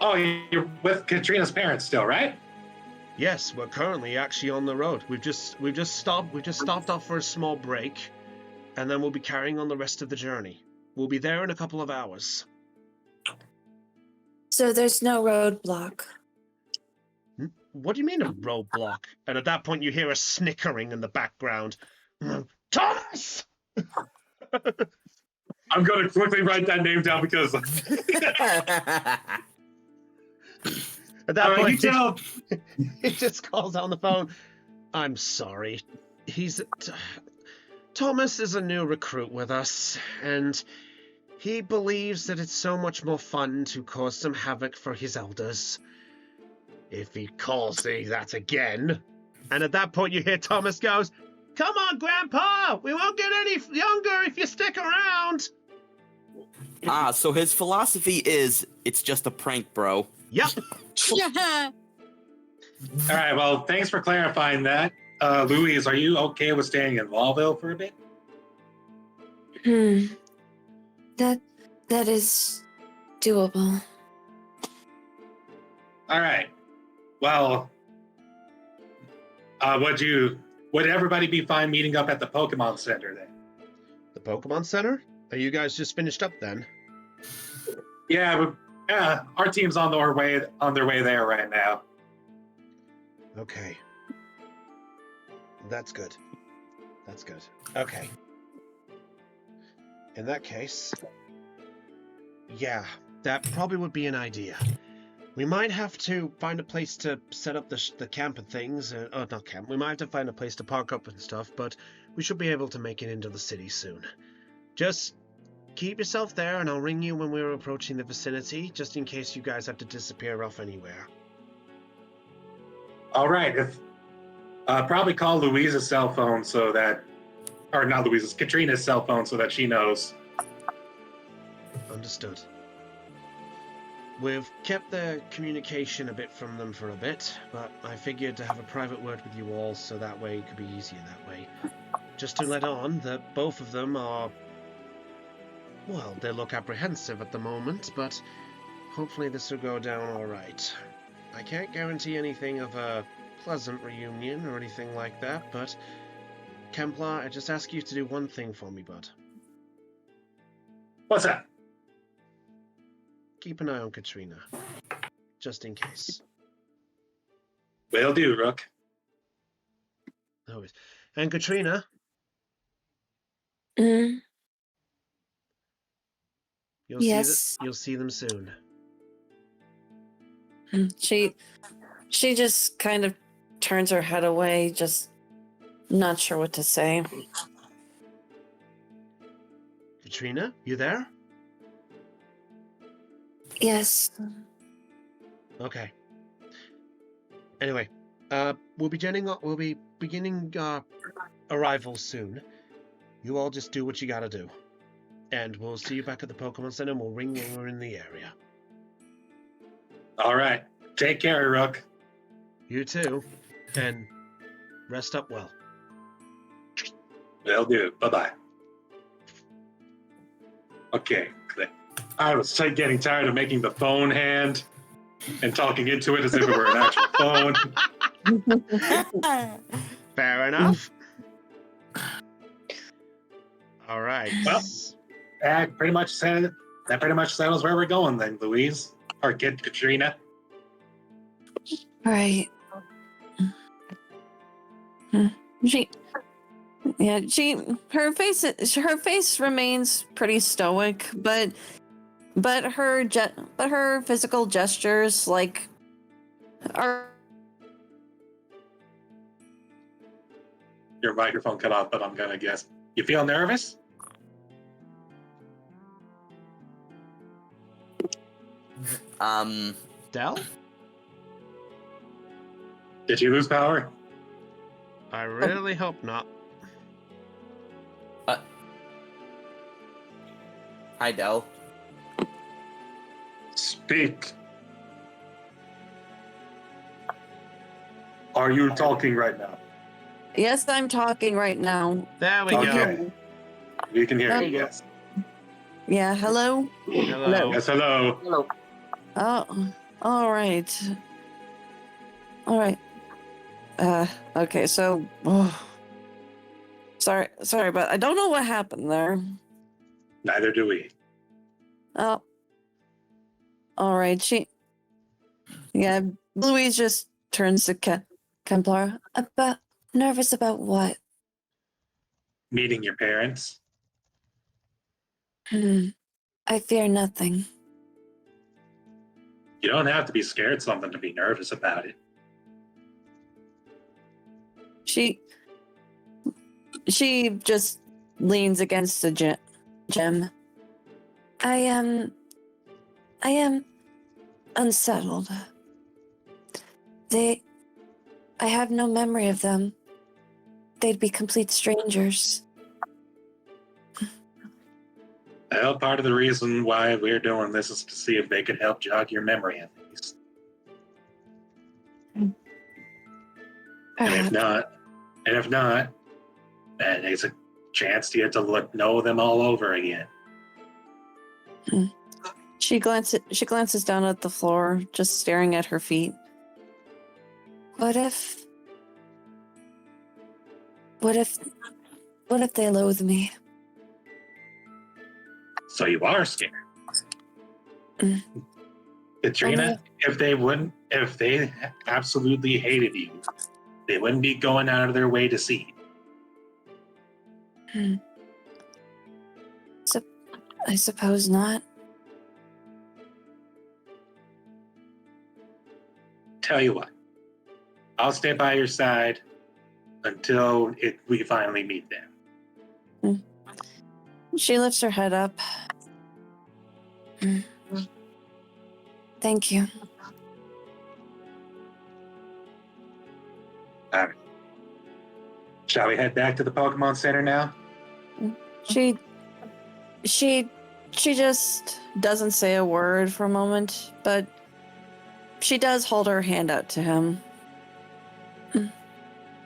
Speaker 3: Oh, you're with Katrina's parents still, right?
Speaker 1: Yes, we're currently actually on the road. We've just stopped off for a small break, and then we'll be carrying on the rest of the journey. We'll be there in a couple of hours.
Speaker 9: So there's no roadblock.
Speaker 1: What do you mean a roadblock? And at that point you hear a snickering in the background. Thomas!
Speaker 3: I'm going to quickly write that name down because...
Speaker 1: At that point,
Speaker 3: tell...
Speaker 1: he just calls out on the phone. I'm sorry. Thomas is a new recruit with us, and he believes that it's so much more fun to cause some havoc for his elders. If he calls me that again. And at that point you hear Thomas goes, "Come on, Grandpa! We won't get any younger if you stick around!"
Speaker 2: So his philosophy is, it's just a prank, bro.
Speaker 1: Yep.
Speaker 5: Yeah.
Speaker 3: All right, well, thanks for clarifying that. Louise, are you okay with staying in Lawville for a bit?
Speaker 9: That is doable.
Speaker 3: All right. Well, would everybody be fine meeting up at the Pokemon Center then?
Speaker 1: The Pokemon Center? Are you guys just finished up then?
Speaker 3: Yeah, our team's on their way there right now.
Speaker 1: Okay. That's good. That's good. Okay. In that case, yeah, that probably would be an idea. We might have to find a place to set up the camp and things. Not camp. We might have to find a place to park up and stuff, but we should be able to make it into the city soon. Just keep yourself there, and I'll ring you when we're approaching the vicinity, just in case you guys have to disappear off anywhere.
Speaker 3: All right. Probably call Louise's cell phone so that... Or not Louise's, Katrina's cell phone so that she knows.
Speaker 1: Understood. We've kept the communication a bit from them for a bit, but I figured to have a private word with you all so that way it could be easier that way. Just to let on that both of them are... Well, they look apprehensive at the moment, but hopefully this will go down all right. I can't guarantee anything of a pleasant reunion or anything like that, but Kemplar, I just ask you to do one thing for me, bud.
Speaker 3: What's that?
Speaker 1: Keep an eye on Katrina, just in case.
Speaker 3: Will do, Rook.
Speaker 1: No worries. And Katrina?
Speaker 9: Yes.
Speaker 1: You'll see them soon.
Speaker 9: She just kind of turns her head away, just not sure what to say.
Speaker 1: Katrina, you there?
Speaker 9: Yes.
Speaker 1: Okay. Anyway, we'll be beginning arrival soon. You all just do what you gotta do. And we'll see you back at the Pokemon Center, and we'll ring when we're in the area.
Speaker 3: All right. Take care, Rook.
Speaker 1: You too. And rest up well.
Speaker 3: Will do. Bye-bye. Okay. I was getting tired of making the phone hand and talking into it as if it were an actual phone.
Speaker 1: Fair enough. All right.
Speaker 3: Well, that pretty much settles where we're going then, Louise. Or get Katrina.
Speaker 9: Right. Yeah, her face remains pretty stoic, but her physical gestures like are.
Speaker 3: Your microphone cut off, but I'm gonna guess. You feel nervous?
Speaker 1: Del?
Speaker 3: Did you lose power?
Speaker 1: I really hope not.
Speaker 2: Hi, Del.
Speaker 3: Speak. Are you talking right now?
Speaker 9: Yes, I'm talking right now.
Speaker 1: There we
Speaker 3: Okay.
Speaker 1: go.
Speaker 3: We can hear
Speaker 9: Okay.
Speaker 3: you, yes.
Speaker 9: Yeah, hello?
Speaker 1: Hello.
Speaker 3: Yes, hello.
Speaker 8: Hello.
Speaker 9: Oh, all right. All right. Okay, so sorry, but I don't know what happened there.
Speaker 3: Neither do we.
Speaker 9: Oh. All right, yeah, Louise just turns to Kemplar. Nervous about what?
Speaker 3: Meeting your parents.
Speaker 9: I fear nothing.
Speaker 3: You don't have to be scared something to be nervous about it.
Speaker 9: She just leans against the gem. I am unsettled. I have no memory of them. They'd be complete strangers.
Speaker 3: Well, part of the reason why we're doing this is to see if they could help jog your memory at least. And if not, then it's a chance to get to know them all over again.
Speaker 9: She glances down at the floor, just staring at her feet. What if they loathe me?
Speaker 3: So you are scared. Katrina, if they absolutely hated you, they wouldn't be going out of their way to see you.
Speaker 9: I suppose not.
Speaker 3: Tell you what, I'll stay by your side until we finally meet them.
Speaker 9: She lifts her head up. Thank you.
Speaker 3: All right. Shall we head back to the Pokemon Center now?
Speaker 9: She just doesn't say a word for a moment, but she does hold her hand out to him.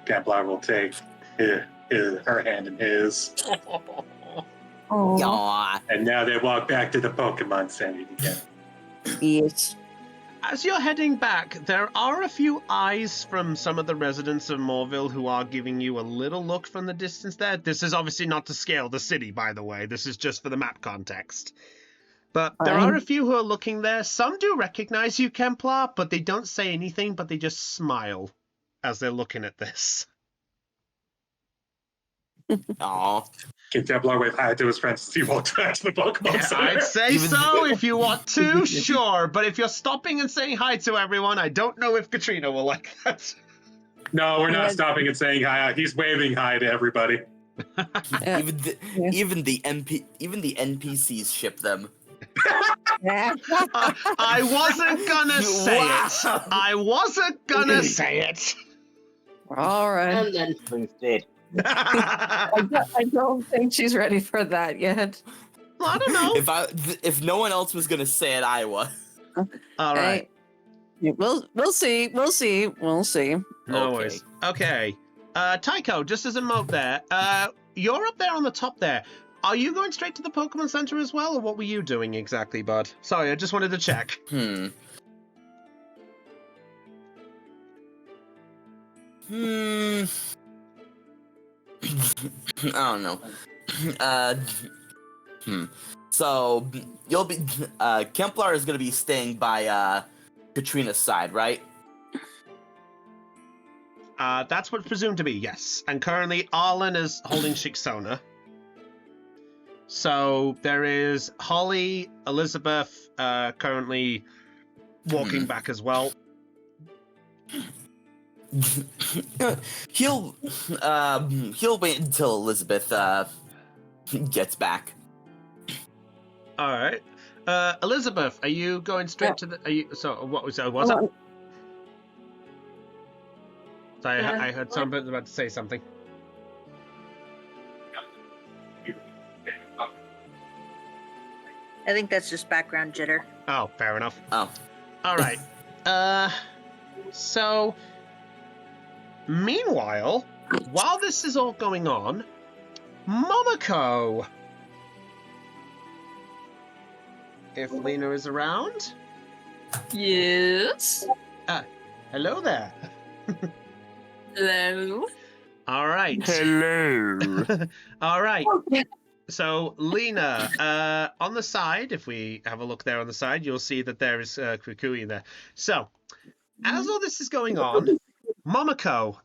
Speaker 3: Templar will take her hand in his.
Speaker 9: Oh.
Speaker 2: Yaw.
Speaker 3: And now they walk back to the Pokemon Center together.
Speaker 9: Yes.
Speaker 1: As you're heading back, there are a few eyes from some of the residents of Moorville who are giving you a little look from the distance there. This is obviously not to scale the city, by the way. This is just for the map context. But there are a few who are looking there. Some do recognize you, Kemplar, but they don't say anything, but they just smile as they're looking at this.
Speaker 2: Aw.
Speaker 3: Can Templar wave hi to his friends as he walks back to the Pokemon Center?
Speaker 1: I'd say so if you want to, sure. But if you're stopping and saying hi to everyone, I don't know if Katrina will like that.
Speaker 3: No, we're not stopping and saying hi. He's waving hi to everybody.
Speaker 2: Even the NPCs ship them.
Speaker 1: I wasn't gonna say it. I wasn't gonna say it.
Speaker 9: All right.
Speaker 8: And then Sleuth did.
Speaker 9: I don't think she's ready for that yet.
Speaker 1: I don't know.
Speaker 2: If no one else was gonna say it, I was.
Speaker 1: All right.
Speaker 9: Hey, we'll see.
Speaker 1: No
Speaker 2: Okay.
Speaker 1: worries. Okay. Tycho, just as a note there, you're up there on the top there. Are you going straight to the Pokemon Center as well, or what were you doing exactly, bud? Sorry, I just wanted to check.
Speaker 2: I don't know. So you'll be Kemplar is gonna be staying by Katrina's side, right?
Speaker 1: That's what's presumed to be, yes. And currently, Arlen is holding Shixona. So there is Holly, Elizabeth, currently walking back as well.
Speaker 2: He'll wait until Elizabeth gets back.
Speaker 1: All right. Elizabeth, are you going straight to the? Are you? So what was that? What's up? So I heard somebody about to say something.
Speaker 4: I think that's just background jitter.
Speaker 1: Oh, fair enough.
Speaker 2: Oh.
Speaker 1: All right. So, meanwhile, while this is all going on, Momoko. If Lena is around.
Speaker 6: Yes.
Speaker 1: Hello there.
Speaker 6: Hello.
Speaker 1: All right.
Speaker 2: Hello.
Speaker 1: All right. So, Lena, on the side, if we have a look there on the side, you'll see that there is Kukui in there. So, as all this is going on, Momoko,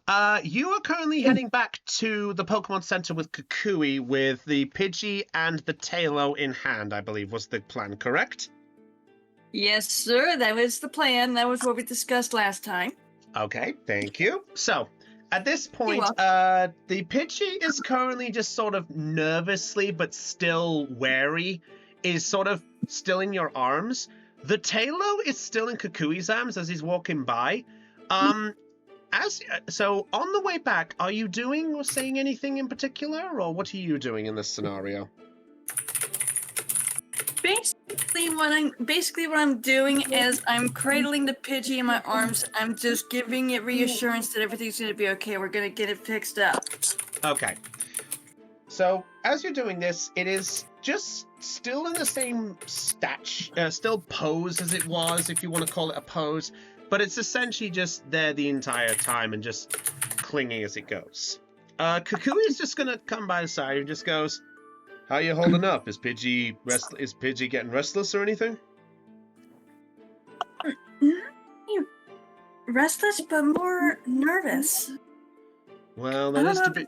Speaker 1: you are currently heading back to the Pokemon Center with Kukui with the Pidgey and the Tailo in hand, I believe was the plan, correct?
Speaker 6: Yes, sir. That was the plan. That was what we discussed last time.
Speaker 1: Okay, thank you. So, at this point,
Speaker 6: welcome.
Speaker 1: the Pidgey is currently just sort of nervously but still wary, is sort of still in your arms. The Tailo is still in Kukui's arms as he's walking by. So on the way back, are you doing or saying anything in particular, or what are you doing in this scenario?
Speaker 6: Basically what I'm doing is I'm cradling the Pidgey in my arms. I'm just giving it reassurance that everything's going to be okay. We're going to get it fixed up.
Speaker 1: Okay. So as you're doing this, it is just still in the same still pose as it was, if you want to call it a pose, but it's essentially just there the entire time and just clinging as it goes. Kukui is just going to come by the side and just goes, "How you holding up? Is Pidgey getting restless or anything?"
Speaker 6: Restless, but more nervous.
Speaker 1: Well, that is to be...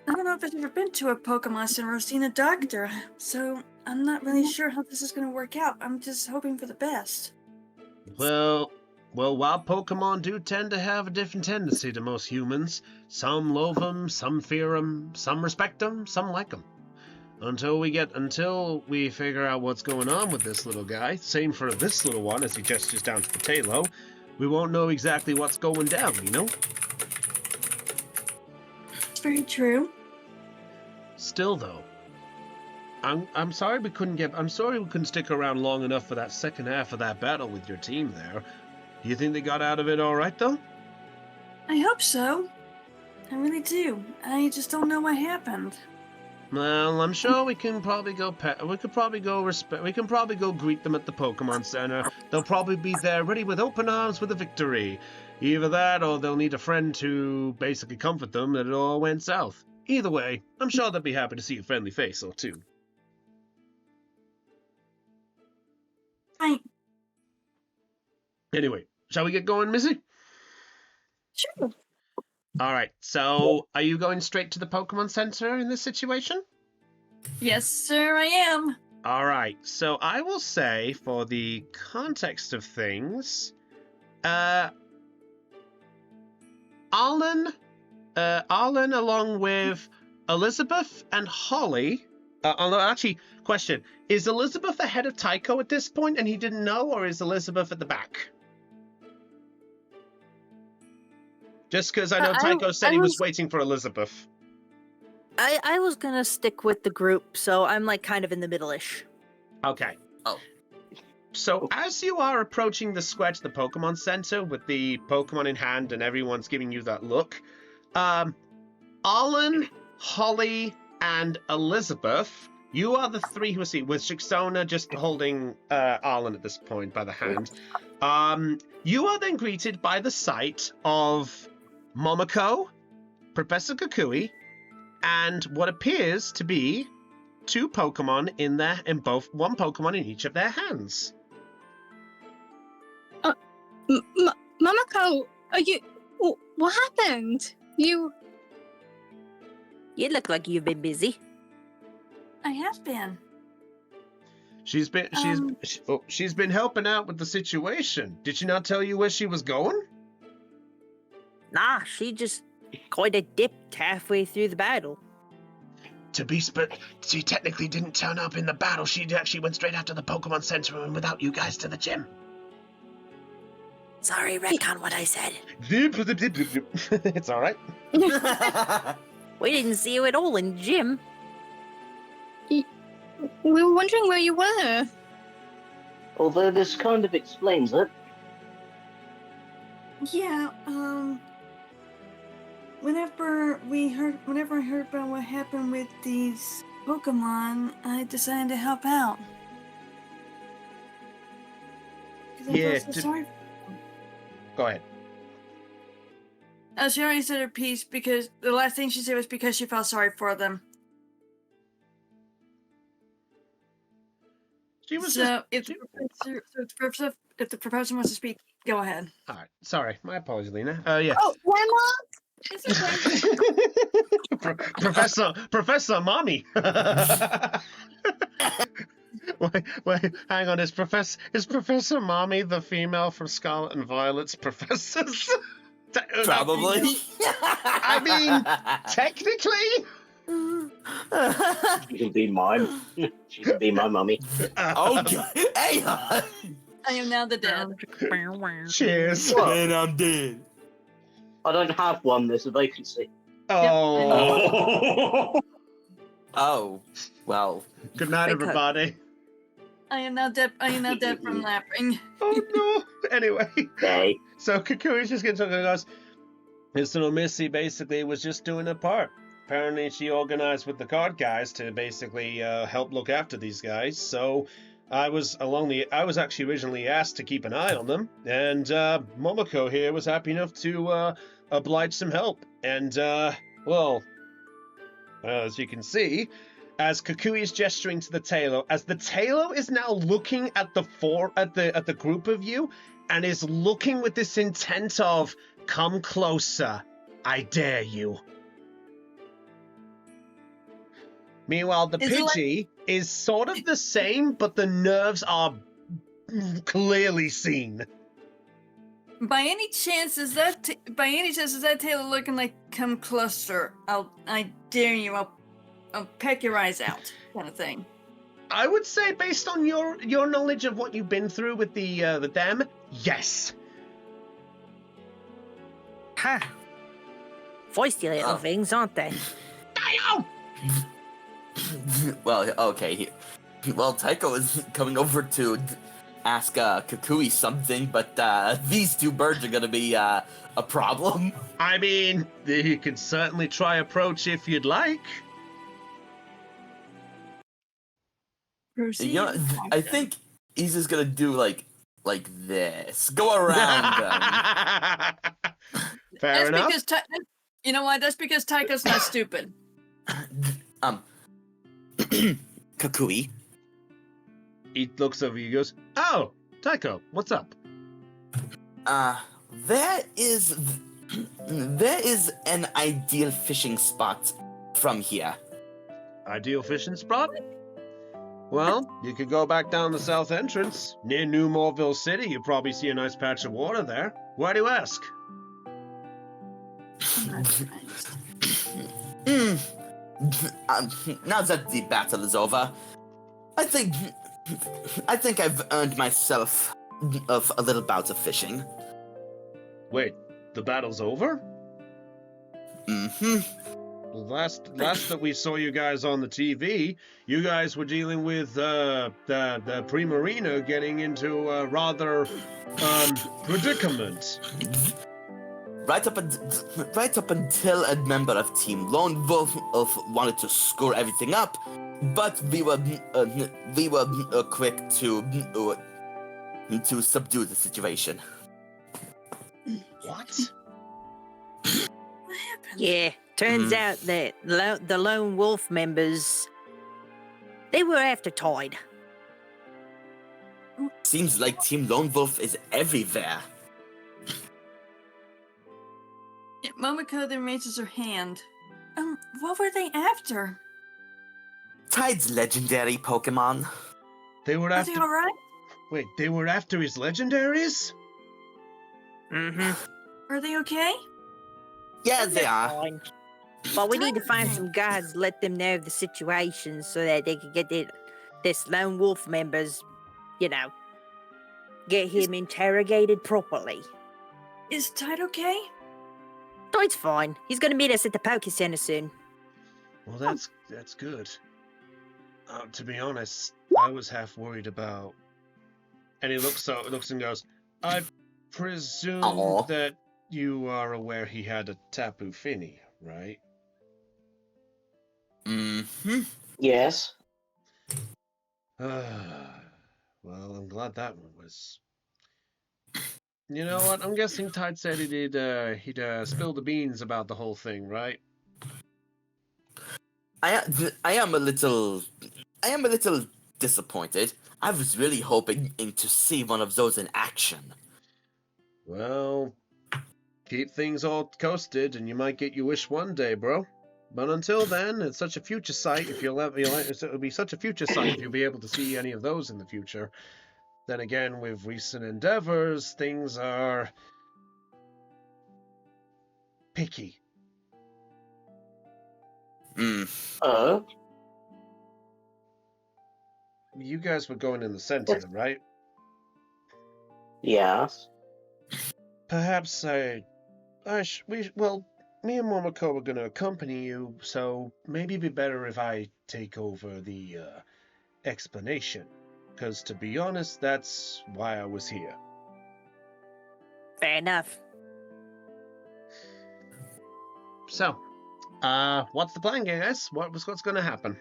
Speaker 6: I don't know if I've ever been to a Pokemon Center or seen a doctor, so I'm not really sure how this is going to work out. I'm just hoping for the best.
Speaker 1: Well, while Pokemon do tend to have a different tendency to most humans, some loathe them, some fear them, some respect them, some like them. Until we figure out what's going on with this little guy, same for this little one as he gestures down to the Tailo, we won't know exactly what's going down, you know?
Speaker 6: It's very true.
Speaker 1: Still though, I'm sorry we couldn't stick around long enough for that second half of that battle with your team there. Do you think they got out of it all right though?
Speaker 6: I hope so. I really do. I just don't know what happened.
Speaker 1: Well, I'm sure we can probably go greet them at the Pokemon Center. They'll probably be there ready with open arms with a victory. Either that or they'll need a friend to basically comfort them that it all went south. Either way, I'm sure they'll be happy to see a friendly face or two.
Speaker 6: Fine.
Speaker 1: Anyway, shall we get going, Missy?
Speaker 6: Sure.
Speaker 1: Alright, so are you going straight to the Pokemon Center in this situation?
Speaker 6: Yes, sir, I am.
Speaker 1: Alright, so I will say, for the context of things, Arlen along with Elizabeth and Holly, actually, question, is Elizabeth ahead of Tycho at this point and he didn't know, or is Elizabeth at the back? Just because I know Tycho said he was waiting for Elizabeth.
Speaker 4: I was gonna stick with the group, so I'm like kind of in the middle-ish.
Speaker 1: Okay.
Speaker 2: Oh.
Speaker 1: So as you are approaching the square to the Pokemon Center with the Pokemon in hand and everyone's giving you that look, Arlen, Holly, and Elizabeth, you are the three who see, with Shixona just holding Arlen at this point by the hand. You are then greeted by the sight of Momoko, Professor Kukui, and what appears to be two Pokemon one Pokemon in each of their hands.
Speaker 5: Momoko, are you What happened? You
Speaker 4: look like you've been busy.
Speaker 6: I have been.
Speaker 1: She's been helping out with the situation. Did she not tell you where she was going?
Speaker 4: Nah, she just kind of dipped halfway through the battle.
Speaker 1: She technically didn't turn up in the battle. She actually went straight after the Pokemon Center and without you guys to the gym.
Speaker 4: Sorry, retcon what I said.
Speaker 1: It's all right.
Speaker 4: We didn't see you at all in gym.
Speaker 5: we were wondering where you were.
Speaker 8: Although this kind of explains it.
Speaker 6: Yeah, whenever I heard about what happened with these Pokemon, I decided to help out. 'Cause I
Speaker 1: Yeah,
Speaker 6: felt so sorry.
Speaker 1: Go ahead.
Speaker 6: She already said her piece because the last thing she said was because she felt sorry for them.
Speaker 1: She was
Speaker 6: So if the professor wants to speak, go ahead.
Speaker 1: All right. Sorry. My apologies, Lena. Yeah.
Speaker 5: Oh, Grandma?
Speaker 1: Professor Mommy. wait, hang on. Is Professor Mommy the female from Scarlet and Violet's professors?
Speaker 2: Probably.
Speaker 1: I mean, technically.
Speaker 8: She can be mine. She can be my mummy.
Speaker 2: Okay. Hey.
Speaker 6: I am now the dead.
Speaker 1: Cheers.
Speaker 2: And I'm dead.
Speaker 8: I don't have one. There's a vacancy.
Speaker 1: Oh.
Speaker 2: Oh. Well.
Speaker 1: Good night, everybody.
Speaker 6: I am now dead. From laughing.
Speaker 1: Oh no. Anyway.
Speaker 8: Okay.
Speaker 1: So Kukui's just getting talking and goes, His little Missy basically was just doing her part. Apparently she organized with the card guys to basically help look after these guys. So I was actually originally asked to keep an eye on them, and Momoko here was happy enough to oblige some help. And well, as you can see, as Kukui is gesturing to the Tailo, as the Tailo is now looking at the group of you, and is looking with this intent of, come closer, I dare you. Meanwhile, the Pidgey is sort of the same, but the nerves are clearly seen.
Speaker 6: By any chance is that Taylor looking like come closer? I dare you. I'll peck your eyes out, kind of thing.
Speaker 1: I would say, based on your knowledge of what you've been through with the them, yes.
Speaker 4: Ha! Feisty little things, aren't they?
Speaker 1: Damn!
Speaker 2: Well, okay. Well, Taiko is coming over to ask Kukui something, but these two birds are gonna be a problem.
Speaker 1: I mean, you can certainly try approach if you'd like.
Speaker 6: Proceed.
Speaker 2: You know, I think he's just gonna do like this. Go around them.
Speaker 1: Fair enough.
Speaker 6: Because you know what? That's because Taiko's not stupid.
Speaker 2: Kukui.
Speaker 1: He looks over you and goes, oh, Taiko, what's up?
Speaker 2: There is an ideal fishing spot from here.
Speaker 1: Ideal fishing spot? Well, you could go back down the south entrance. Near New Morville City, you'll probably see a nice patch of water there. Why do you ask?
Speaker 2: Now that the battle is over, I think I've earned myself of a little bout of fishing.
Speaker 1: Wait, the battle's over?
Speaker 2: Mm-hmm.
Speaker 1: Last that we saw you guys on the TV, you guys were dealing with the Primarina getting into a rather predicament.
Speaker 2: Right up until a member of Team Lone Wolf wanted to score everything up, but we were quick to subdue the situation.
Speaker 1: What?
Speaker 6: What happened?
Speaker 4: Yeah, turns out that the Lone Wolf members, they were after Tide.
Speaker 2: Seems like Team Lone Wolf is everywhere.
Speaker 6: Momoko then raises her hand. What were they after?
Speaker 2: Tide's legendary Pokemon.
Speaker 1: They were
Speaker 6: Are they
Speaker 1: after.
Speaker 6: alright?
Speaker 1: Wait, they were after his legendaries?
Speaker 4: Mm-hmm.
Speaker 6: Are they okay?
Speaker 2: Yeah, they are.
Speaker 4: Fine. But we need to find some guys, let them know the situation so that they can get this lone wolf members, get him interrogated properly.
Speaker 6: Is Tide okay?
Speaker 4: Tide's fine. He's gonna meet us at the Poke Center soon.
Speaker 1: Well, that's good. To be honest, I was half worried about. And he looks and goes, I presume
Speaker 2: Aw.
Speaker 1: that you are aware he had a Tapu Fini, right?
Speaker 2: Mm-hmm.
Speaker 8: Yes.
Speaker 1: Well, I'm glad that one was. You know what? I'm guessing Tide said he'd spill the beans about the whole thing, right?
Speaker 2: I am a little disappointed. I was really hoping to see one of those in action.
Speaker 1: Well, keep things all coasted, and you might get your wish one day, bro. But until then, it's such a future sight. It'll be such a future sight if you'll be able to see any of those in the future. Then again, with recent endeavors, things are picky.
Speaker 8: Oh,
Speaker 1: You guys were going in the center, right?
Speaker 8: yes.
Speaker 1: Perhaps me and Momoko were going to accompany you, so maybe it'd be better if I take over the explanation. Because to be honest, that's why I was here.
Speaker 4: Fair enough.
Speaker 1: So, what's the plan, guys? What's going to happen?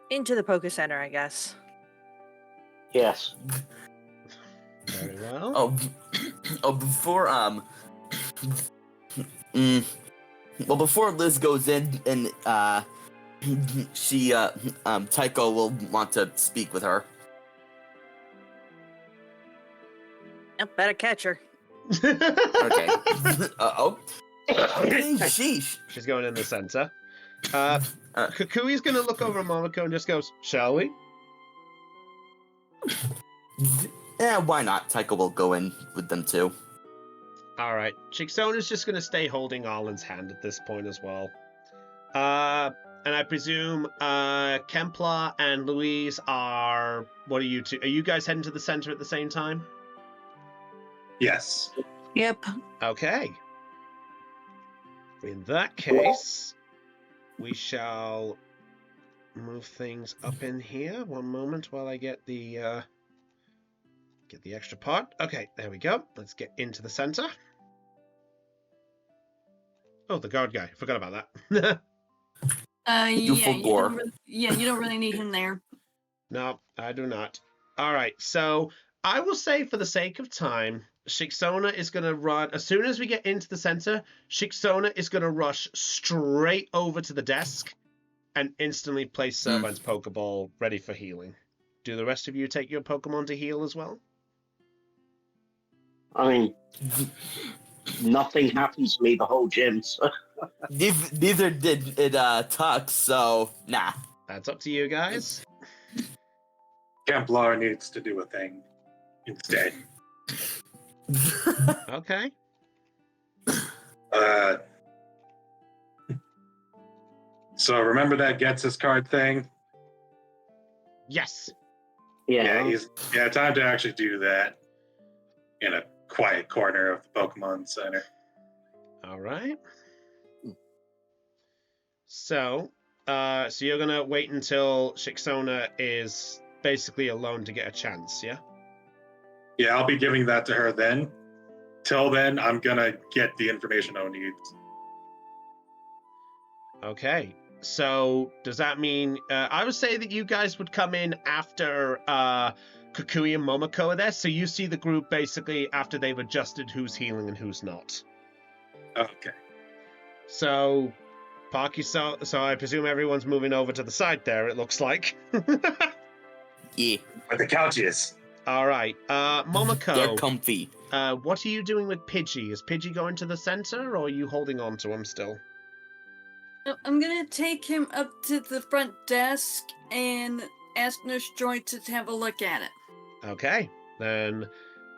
Speaker 4: Into the Poke Center, I guess.
Speaker 8: Yes.
Speaker 1: Very well.
Speaker 2: Before Liz goes in and Tycho will want to speak with her.
Speaker 4: Better catch her.
Speaker 2: Okay. Sheesh.
Speaker 1: She's going in the center. Kukui's going to look over at Momoko and just goes, shall we?
Speaker 2: Yeah, why not? Tycho will go in with them too.
Speaker 1: Alright. Shiksona's just going to stay holding Arlen's hand at this point as well. And I presume Kempla and Louise are... What are you two? Are you guys heading to the center at the same time?
Speaker 3: Yes.
Speaker 9: Yep.
Speaker 1: Okay. In that case, we shall move things up in here. One moment while I get the extra part. Okay, there we go. Let's get into the center. Oh, the guard guy. Forgot about that.
Speaker 6: You don't really need him there.
Speaker 1: No, I do not. All right, so I will say for the sake of time, Shiksona is going to run. As soon as we get into the center, Shiksona is going to rush straight over to the desk and instantly place Servant's Pokeball ready for healing. Do the rest of you take your Pokemon to heal as well?
Speaker 8: I mean, nothing happens to me the whole gym, so...
Speaker 2: Neither did it Tux, so nah.
Speaker 1: That's up to you guys.
Speaker 3: Templar needs to do a thing instead.
Speaker 1: Okay.
Speaker 3: So remember that gets his card thing?
Speaker 1: Yes.
Speaker 8: Yeah.
Speaker 3: Time to actually do that in a quiet corner of the Pokemon Center.
Speaker 1: All right. So you're gonna wait until Shiksona is basically alone to get a chance, yeah?
Speaker 3: Yeah, I'll be giving that to her then. Till then, I'm gonna get the information O needs.
Speaker 1: Okay. So does that mean I would say that you guys would come in after Kukui and Momoko are there, so you see the group basically after they've adjusted who's healing and who's not.
Speaker 3: Okay.
Speaker 1: So Parky, so I presume everyone's moving over to the side there, it looks like.
Speaker 2: Yeah.
Speaker 3: Where the couch is.
Speaker 1: All right. Momoko.
Speaker 2: They're comfy.
Speaker 1: What are you doing with Pidgey? Is Pidgey going to the center, or are you holding on to him still?
Speaker 6: I'm gonna take him up to the front desk and ask Nurse Joy to have a look at it.
Speaker 1: Okay, then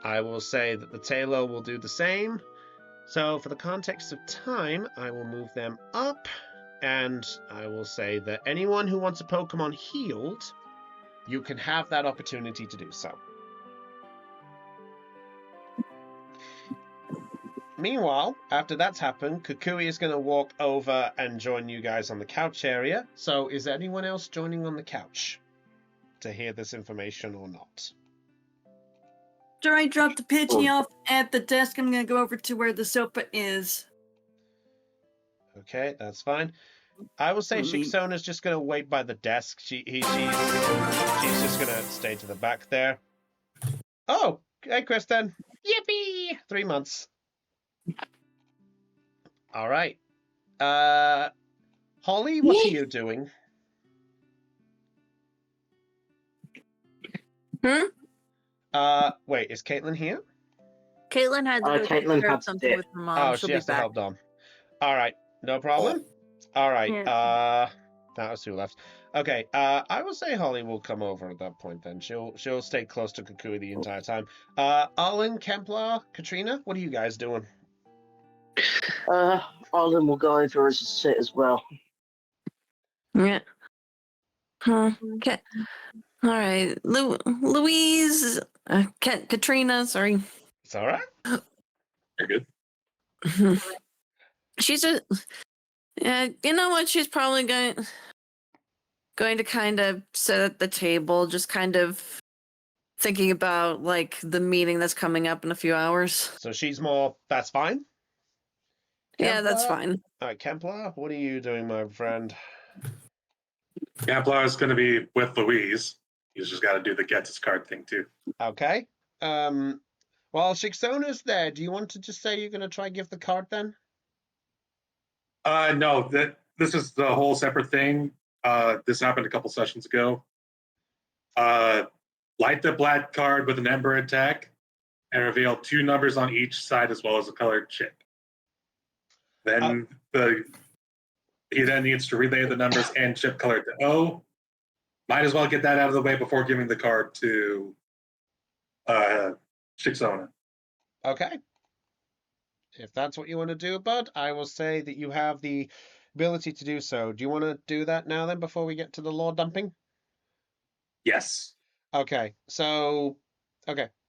Speaker 1: I will say that the tailor will do the same. So for the context of time, I will move them up, and I will say that anyone who wants a Pokemon healed, you can have that opportunity to do so. Meanwhile, after that's happened, Kukui is going to walk over and join you guys on the couch area. So is anyone else joining on the couch to hear this information or not?
Speaker 6: After I drop the Pidgey off at the desk, I'm gonna go over to where the sofa is.
Speaker 1: Okay, that's fine. I will say Shiksona's just going to wait by the desk. She's just going to stay to the back there. Oh, hey, Kristen. Yippee! 3 months. All right. Holly, what are you doing? Wait, is Caitlin here?
Speaker 4: Caitlin had to go take
Speaker 8: Caitlin
Speaker 4: care
Speaker 8: had
Speaker 4: of
Speaker 8: to
Speaker 4: something
Speaker 8: dip.
Speaker 4: with her mom.
Speaker 1: Oh,
Speaker 4: She'll
Speaker 1: she
Speaker 4: be
Speaker 1: has to
Speaker 4: back.
Speaker 1: help Dom. All right, no problem. All right,
Speaker 4: Yeah.
Speaker 1: that was 2 left. Okay, I will say Holly will come over at that point then. She'll stay close to Kukui the entire time. Arlen, Kemplar, Katrina, what are you guys doing?
Speaker 8: Arlen will go over as a sit as well.
Speaker 9: Yeah. Okay. All right. Louise. Katrina. Sorry.
Speaker 1: It's all right.
Speaker 10: You're good.
Speaker 9: She's a. You know what? She's probably going to kind of sit at the table, just kind of thinking about like the meeting that's coming up in a few hours.
Speaker 1: So she's more. That's fine.
Speaker 9: Yeah, that's
Speaker 1: Kemplar?
Speaker 9: fine.
Speaker 1: All right, Kemplar, what are you doing, my friend?
Speaker 3: Gamplar is going to be with Louise. He's just got to do the gets his card thing too.
Speaker 1: Okay. While Shiksona's there, do you want to just say you're going to try give the card then?
Speaker 3: No, this is the whole separate thing. This happened a couple sessions ago. Light the black card with an Ember attack and reveal 2 numbers on each side as well as a colored chip. Then he then needs to relay the numbers and chip colored to O. Might as well get that out of the way before giving the card to Shikzona.
Speaker 1: Okay. If that's what you want to do, bud, I will say that you have the ability to do so. Do you want to do that now then before we get to the lore dumping?
Speaker 3: Yes.
Speaker 1: Okay. So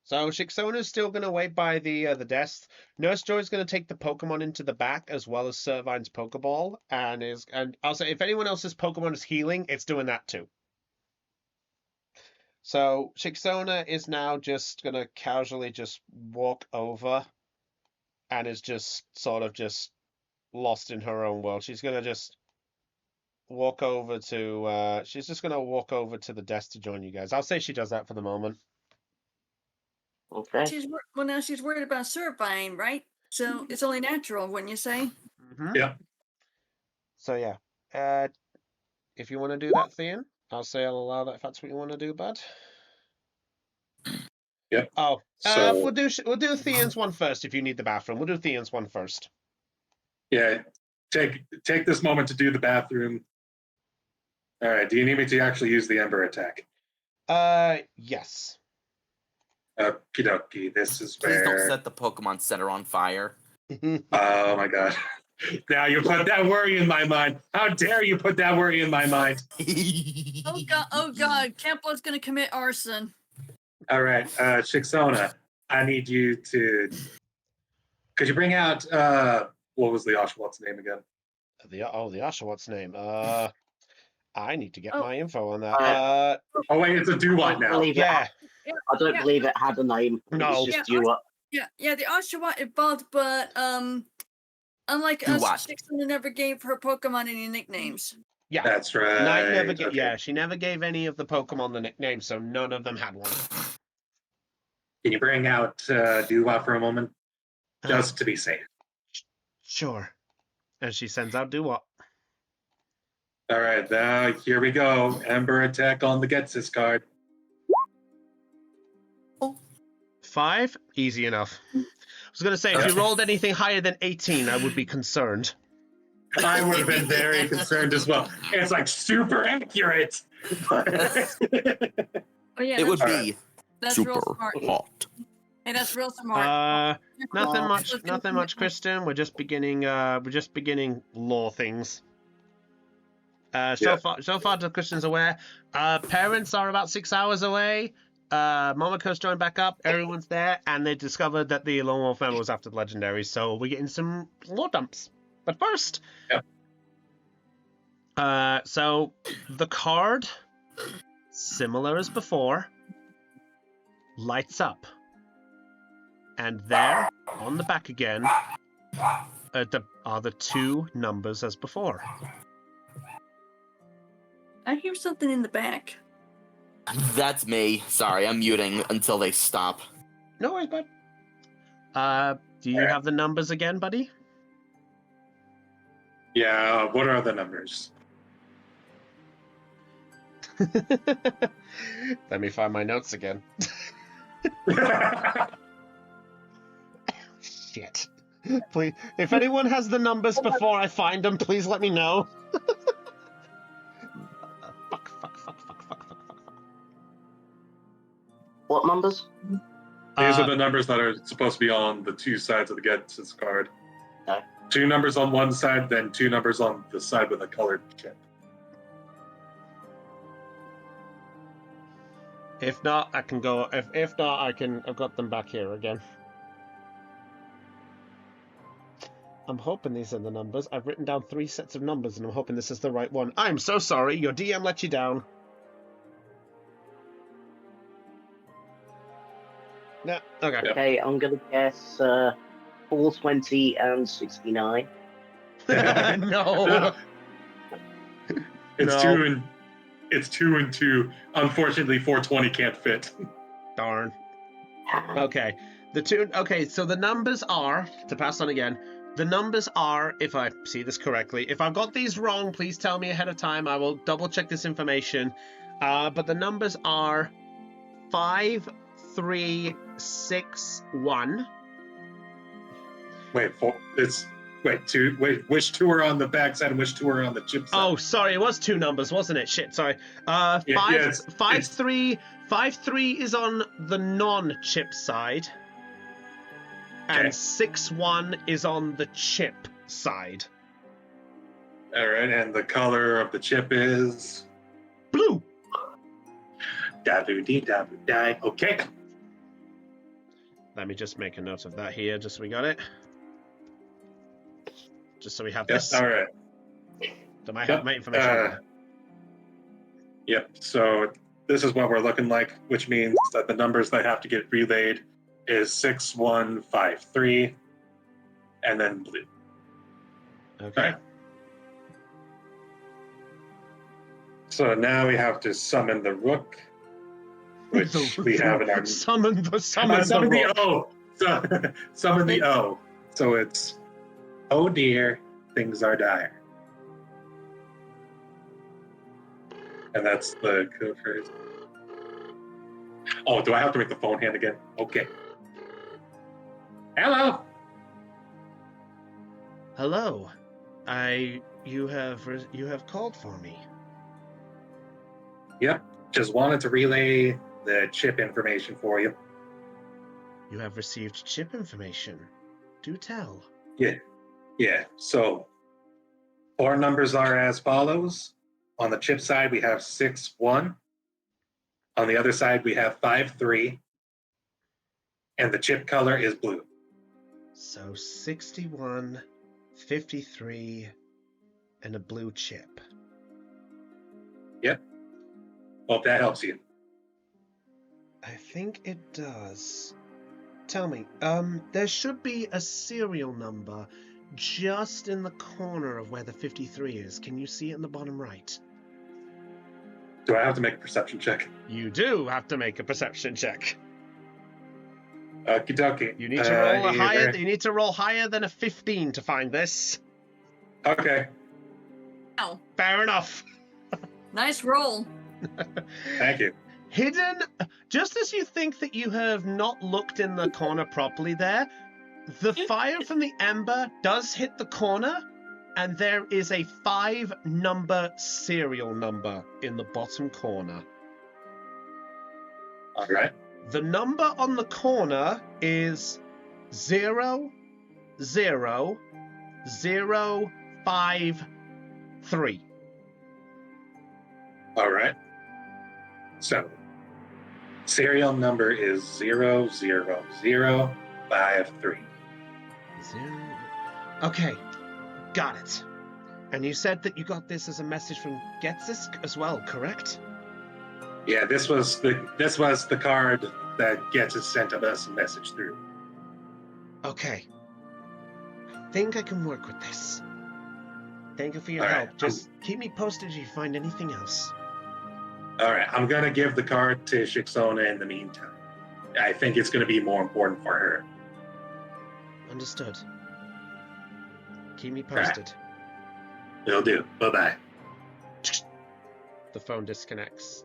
Speaker 1: Shiksona's still going to wait by the desk. Nurse Joy's going to take the Pokemon into the back as well as Servine's Pokeball, and I'll say if anyone else's Pokemon is healing, it's doing that too. So Shikzona is now just going to casually just walk over and is just sort of just lost in her own world. She's going to just walk over to she's just going to walk over to the desk to join you guys. I'll say she does that for the moment.
Speaker 8: Okay.
Speaker 6: Now she's worried about Servine, right? So it's only natural, wouldn't you say?
Speaker 1: Mm-hmm.
Speaker 3: Yeah.
Speaker 1: So yeah, if you want to do that, Thean, I'll say I'll allow that if that's what you want to do, bud.
Speaker 3: Yep.
Speaker 1: Oh,
Speaker 3: So-
Speaker 1: we'll do Thean's one first if you need the bathroom. We'll do Thean's one first.
Speaker 3: Yeah. Take this moment to do the bathroom. All right. Do you need me to actually use the Ember attack?
Speaker 1: Yes.
Speaker 3: Okie dokie. This is
Speaker 2: Please don't
Speaker 3: where.
Speaker 2: set the Pokemon Center on fire.
Speaker 3: Oh my god. Now you put that worry in my mind. How dare you put that worry in my mind?
Speaker 6: Oh god, Kempler's gonna commit arson.
Speaker 3: All right, Shikzona, I need you to. Could you bring out what was the Oshawot's name again?
Speaker 1: The Oshawot's name. I need to get
Speaker 6: Oh.
Speaker 1: my info on that.
Speaker 3: Oh wait, it's a do-what now.
Speaker 1: Yeah.
Speaker 8: I don't believe it had a name. It
Speaker 1: No.
Speaker 8: was just you.
Speaker 6: Yeah, the Oshawott evolved, but unlike us,
Speaker 2: Duat.
Speaker 6: Shikzona never gave her Pokemon any nicknames.
Speaker 1: Yeah.
Speaker 3: That's right.
Speaker 1: Knight never
Speaker 3: okay.
Speaker 1: Yeah, she never gave any of the Pokemon the nickname, so none of them had one.
Speaker 3: Can you bring out do-what for a moment? Just to be safe.
Speaker 1: Sure. And she sends out Duwop.
Speaker 3: All right, now here we go. Ember attack on the Getsis card.
Speaker 1: 5? Easy enough. I was going to say, if you rolled anything higher than 18, I would be concerned.
Speaker 3: I would have been very concerned as well. It's like super accurate.
Speaker 6: Oh yeah,
Speaker 2: It would
Speaker 6: that's-
Speaker 2: be
Speaker 6: that's
Speaker 2: super
Speaker 6: real smart.
Speaker 2: hot.
Speaker 6: Hey, that's real smart.
Speaker 1: Nothing much.
Speaker 6: Let's
Speaker 1: Nothing much, Kristen. We're just beginning. Law things. So far, to Kristen's aware, parents are about 6 hours away. Momoko's joined back up. Everyone's there, and they discovered that the Lone Wolf member was after the legendaries. So we're getting some lore dumps. But first, so the card, similar as before, lights up. And there, on the back again, are the 2 numbers as before.
Speaker 6: I hear something in the back.
Speaker 2: That's me. Sorry, I'm muting until they stop.
Speaker 1: No worries, bud. Do you have the numbers again, buddy?
Speaker 3: Yeah, what are the numbers?
Speaker 1: Let me find my notes again. Shit. Please, if anyone has the numbers before I find them, please let me know. Fuck.
Speaker 8: What numbers?
Speaker 3: These are the numbers that are supposed to be on the 2 sides of the Gets card.
Speaker 8: Okay.
Speaker 3: 2 numbers on one side, then 2 numbers on the side with a colored chip.
Speaker 1: If not, I can go. If not, I've got them back here again. I'm hoping these are the numbers. I've written down 3 sets of numbers, and I'm hoping this is the right one. I'm so sorry. Your DM let you down. No. Okay.
Speaker 8: Okay, I'm gonna guess 420 and 69.
Speaker 1: No.
Speaker 3: It's
Speaker 1: No.
Speaker 3: It's 2 and 2. Unfortunately, 420 can't fit.
Speaker 1: Darn. Okay. So the numbers are, to pass on again, the numbers are, if I see this correctly, if I've got these wrong, please tell me ahead of time. I will double check this information. But the numbers are 5, 3, 6, 1.
Speaker 3: Wait, which 2 are on the back side and which 2 are on the chip side?
Speaker 1: Oh, sorry, it was 2 numbers, wasn't it? Shit, sorry. 5, 3 is on the non-chip side.
Speaker 3: Okay.
Speaker 1: And 6, 1 is on the chip side.
Speaker 3: Alright, and the color of the chip is
Speaker 1: Blue.
Speaker 3: Dabu-dee-dabu-die. Okay.
Speaker 1: Let me just make a note of that here, just so we got it. Just so we have
Speaker 3: Yes,
Speaker 1: this.
Speaker 3: alright.
Speaker 1: So I have my information.
Speaker 3: Yep, so this is what we're looking like, which means that the numbers that have to get relayed is 6, 1, 5, 3, and then blue.
Speaker 1: Okay.
Speaker 3: Right. So now we have to summon the rook, which we have in our...
Speaker 1: Summon the rook.
Speaker 3: the O! Summon the O. So it's, oh dear, things are dire. And that's the code phrase. Oh, do I have to make the phone hand again? Okay. Hello.
Speaker 1: Hello. You have called for me.
Speaker 3: Yep. Just wanted to relay the chip information for you.
Speaker 1: You have received chip information. Do tell.
Speaker 3: Yeah. So 4 numbers are as follows. On the chip side, we have 6, 1. On the other side, we have 5, 3. And the chip color is blue.
Speaker 1: So 61, 53, and a blue chip.
Speaker 3: Yep. Hope that helps you.
Speaker 1: I think it does. Tell me, there should be a serial number just in the corner of where the 53 is. Can you see it in the bottom right?
Speaker 3: Do I have to make a perception check?
Speaker 1: You do have to make a perception check.
Speaker 3: Okie dokie.
Speaker 1: You need to roll a higher. You need to roll higher than a 15 to find this.
Speaker 3: Okay.
Speaker 6: Ow.
Speaker 1: Fair enough.
Speaker 6: Nice roll.
Speaker 3: Thank you.
Speaker 1: Hidden, just as you think that you have not looked in the corner properly there, the fire from the ember does hit the corner, and there is a 5-number serial number in the bottom corner.
Speaker 3: All right.
Speaker 1: The number on the corner is 00053.
Speaker 3: All right. So, serial number is 00053.
Speaker 1: Okay, got it. And you said that you got this as a message from Getzisk as well, correct?
Speaker 3: Yeah, this was the card that Getzisk sent us a message through.
Speaker 1: Okay. I think I can work with this. Thank you for your
Speaker 3: All
Speaker 1: help.
Speaker 3: right,
Speaker 1: Just keep me posted if you find anything else.
Speaker 3: All right, I'm gonna give the card to Shixona in the meantime. I think it's gonna be more important for her.
Speaker 1: Understood. Keep me posted.
Speaker 3: Will do. Bye-bye.
Speaker 1: The phone disconnects.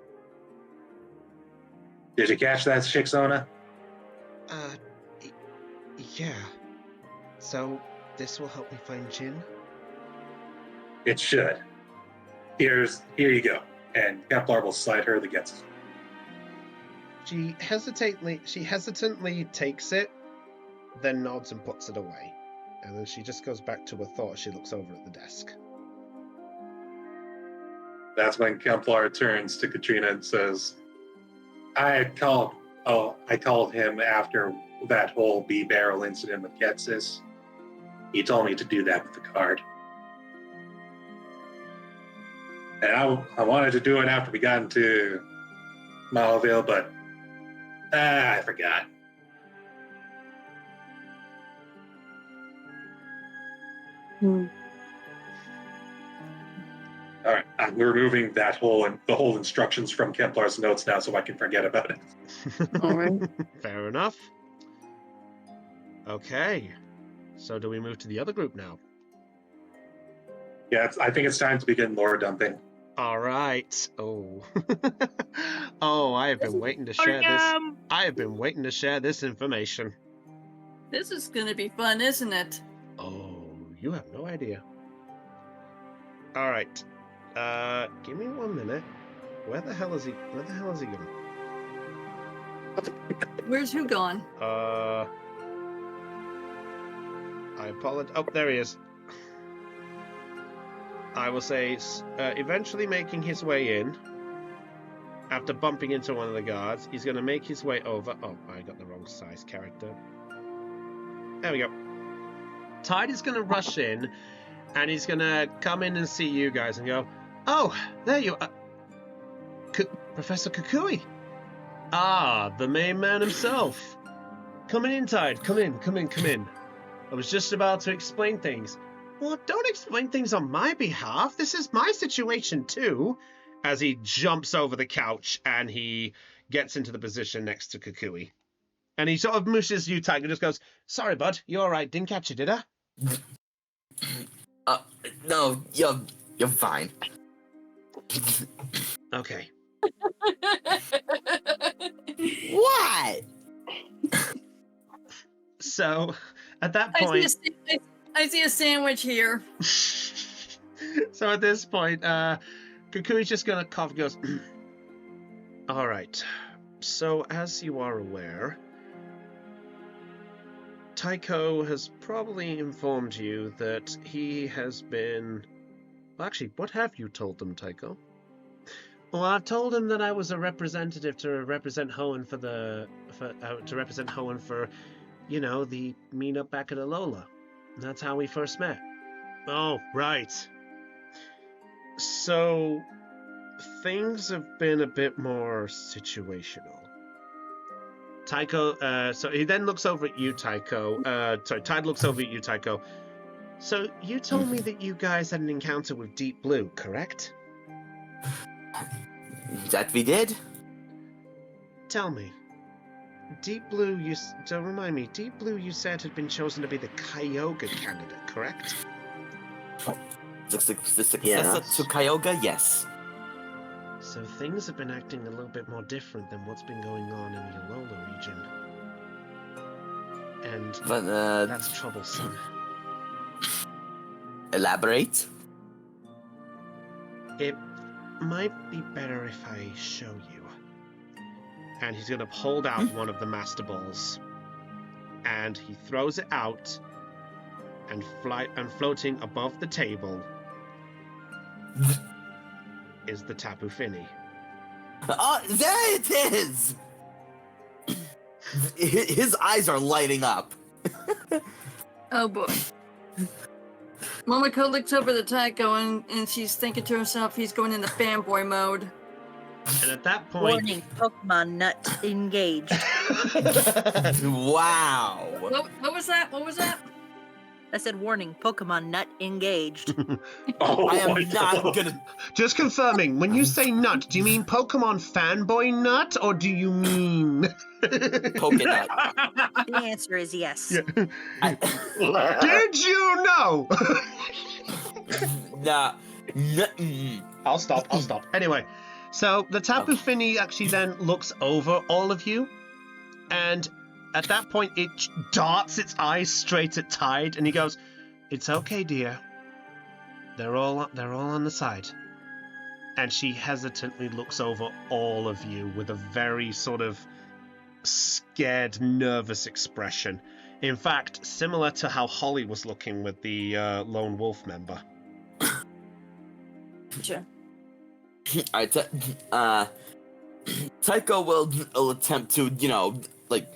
Speaker 3: Did you catch that, Shixona?
Speaker 1: Yeah. So, this will help me find Jin?
Speaker 3: It should. Here you go. And Kepler will slide her the Getzisk.
Speaker 1: She hesitantly takes it, then nods and puts it away. And then she just goes back to her thought as she looks over at the desk.
Speaker 3: That's when Kemplar turns to Katrina and says, I called him after that whole bee barrel incident with Getsis. He told me to do that with the card. And I wanted to do it after we got into Malaville, but I forgot. All right, I'm removing the whole instructions from Kemplar's notes now, so I can forget about it.
Speaker 9: All right.
Speaker 1: Fair enough. Okay. So do we move to the other group now?
Speaker 3: Yeah, I think it's time to begin lore dumping.
Speaker 1: All right. Oh. Oh, I have been waiting to share this. I have been waiting to share this information.
Speaker 6: This is gonna be fun, isn't it?
Speaker 1: Oh, you have no idea. All right. Give me 1 minute. Where the hell is he going?
Speaker 6: Where's who gone?
Speaker 1: I apologize. Oh, there he is. I will say, eventually making his way in, after bumping into one of the guards, he's going to make his way over. Oh, I got the wrong size character. There we go. Tide is going to rush in, and he's going to come in and see you guys and go, oh, there you are. Professor Kukui. Ah, the main man himself. Come in, Tide. Come in. I was just about to explain things. Well, don't explain things on my behalf. This is my situation too. As he jumps over the couch and he gets into the position next to Kukui. And he sort of mushes you, Tiger, and just goes, sorry, bud. You all right? Didn't catch you, did I?
Speaker 2: No, you're fine.
Speaker 1: Okay.
Speaker 2: What?
Speaker 1: So, at that point...
Speaker 6: I see a sandwich here.
Speaker 1: So at this point, Kukui's just gonna cough and goes, all right. So as you are aware, Tycho has probably informed you that he has been... Well, actually, what have you told them, Tycho? Well, I've told him that I was a representative to represent Hoenn for the meetup back at Alola. That's how we first met. Oh, right. So, things have been a bit more situational. Tycho, so he then looks over at you, Tycho. Tide looks over at you, Tycho. So, you told me that you guys had an encounter with Deep Blue, correct?
Speaker 2: That we did?
Speaker 1: Tell me. Deep Blue, don't remind me, Deep Blue you said had been chosen to be the Kyogre candidate, correct?
Speaker 2: The successor to Kyogre, yes.
Speaker 1: So things have been acting a little bit more different than what's been going on in the Alola region. And
Speaker 2: But
Speaker 1: that's troublesome.
Speaker 2: Elaborate.
Speaker 1: It might be better if I show you. And he's going to hold out one of the Master Balls. And he throws it out, and floating above the table is the Tapu Fini.
Speaker 2: Oh, there it is! His eyes are lighting up.
Speaker 6: Oh boy. Momoko looks over the Tycho and she's thinking to herself, he's going into fanboy mode.
Speaker 1: And at that point...
Speaker 4: Warning, Pokemon nut engaged.
Speaker 2: Wow.
Speaker 6: What was that? What was that?
Speaker 4: I said warning, Pokemon nut engaged.
Speaker 3: Oh,
Speaker 2: I am
Speaker 3: my
Speaker 2: not
Speaker 3: God.
Speaker 2: gonna.
Speaker 1: Just confirming, when you say nut, do you mean Pokemon fanboy nut, or do you mean...
Speaker 2: Poke-nut.
Speaker 4: The answer is yes.
Speaker 1: Yeah. Did you know?
Speaker 2: Nah.
Speaker 1: I'll stop. Anyway, so the Tapu Fini actually then looks over all of you, and at that point it darts its eyes straight at Tide, and he goes, "It's okay, dear. They're all on the side." And she hesitantly looks over all of you with a very sort of scared, nervous expression. In fact, similar to how Holly was looking with the lone wolf member.
Speaker 6: Sure.
Speaker 2: Alright, Tycho will attempt to, like,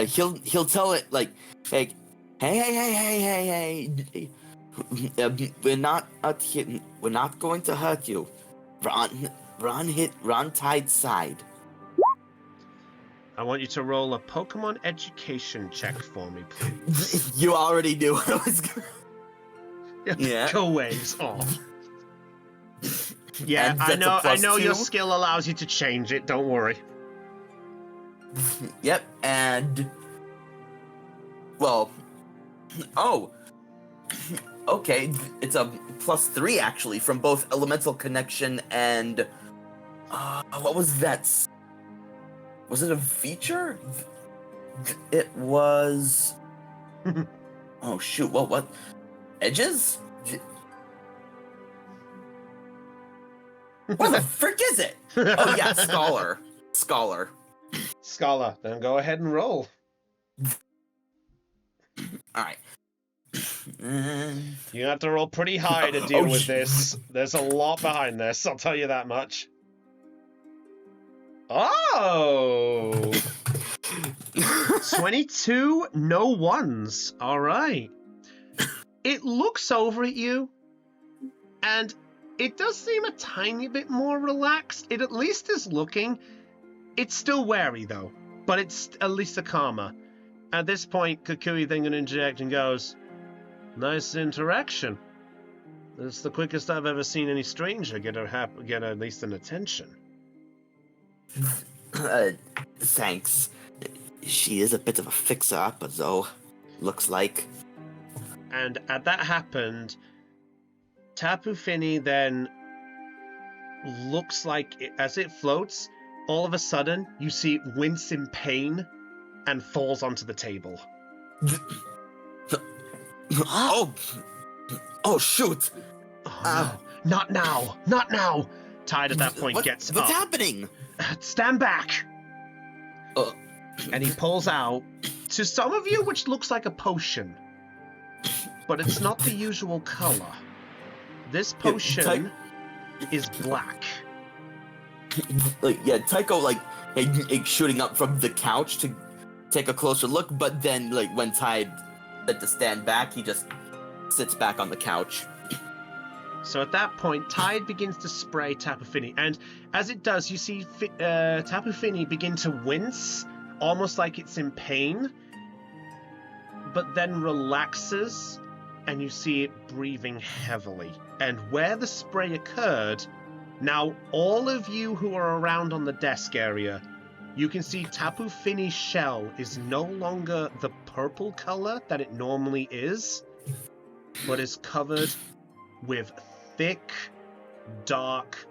Speaker 2: he'll tell it, like, hey, we're not going to hurt you. We're on Tide's side.
Speaker 1: I want you to roll a Pokemon education check for me, please.
Speaker 2: You already knew what I was going to... Yeah.
Speaker 1: Go waves off. Yeah,
Speaker 2: And
Speaker 1: I
Speaker 2: that's a
Speaker 1: know your
Speaker 2: +2.
Speaker 1: skill allows you to change it, don't worry.
Speaker 2: Yep, and... Well... Oh! Okay, it's a +3 actually from both Elemental Connection and... what was that? Was it a feature? It was... Oh shoot, what? Edges? What the frick is it? Oh yeah, Scholar.
Speaker 1: Scholar, then go ahead and roll.
Speaker 2: Alright.
Speaker 1: You have to roll pretty high to deal with this. There's a lot behind this, I'll tell you that much. Oh! 22, no ones. All right. It looks over at you, and it does seem a tiny bit more relaxed. It at least is looking. It's still wary, though, but it's at least a calmer. At this point, Kukui then gonna interject and goes, "Nice interaction. That's the quickest I've ever seen any stranger get at least an attention."
Speaker 2: Thanks. She is a bit of a fixer-upper, though. Looks like.
Speaker 1: And at that happened, Tapu Fini then looks like, as it floats, all of a sudden, you see it wince in pain and falls onto the table.
Speaker 2: Oh shoot!
Speaker 1: Oh, no. Not now! Not now! Tide at that point gets
Speaker 2: What's
Speaker 1: up.
Speaker 2: happening?
Speaker 1: Stand back! And he pulls out, to some of you, which looks like a potion. But it's not the usual color. This potion is black.
Speaker 2: Tycho, shooting up from the couch to take a closer look, but then, when Tide said to stand back, he just sits back on the couch.
Speaker 1: So at that point, Tide begins to spray Tapu Fini, and as it does, you see Tapu Fini begin to wince, almost like it's in pain, but then relaxes, and you see it breathing heavily. And where the spray occurred, now all of you who are around on the desk area, you can see Tapu Fini's shell is no longer the purple color that it normally is, but is covered with thick, dark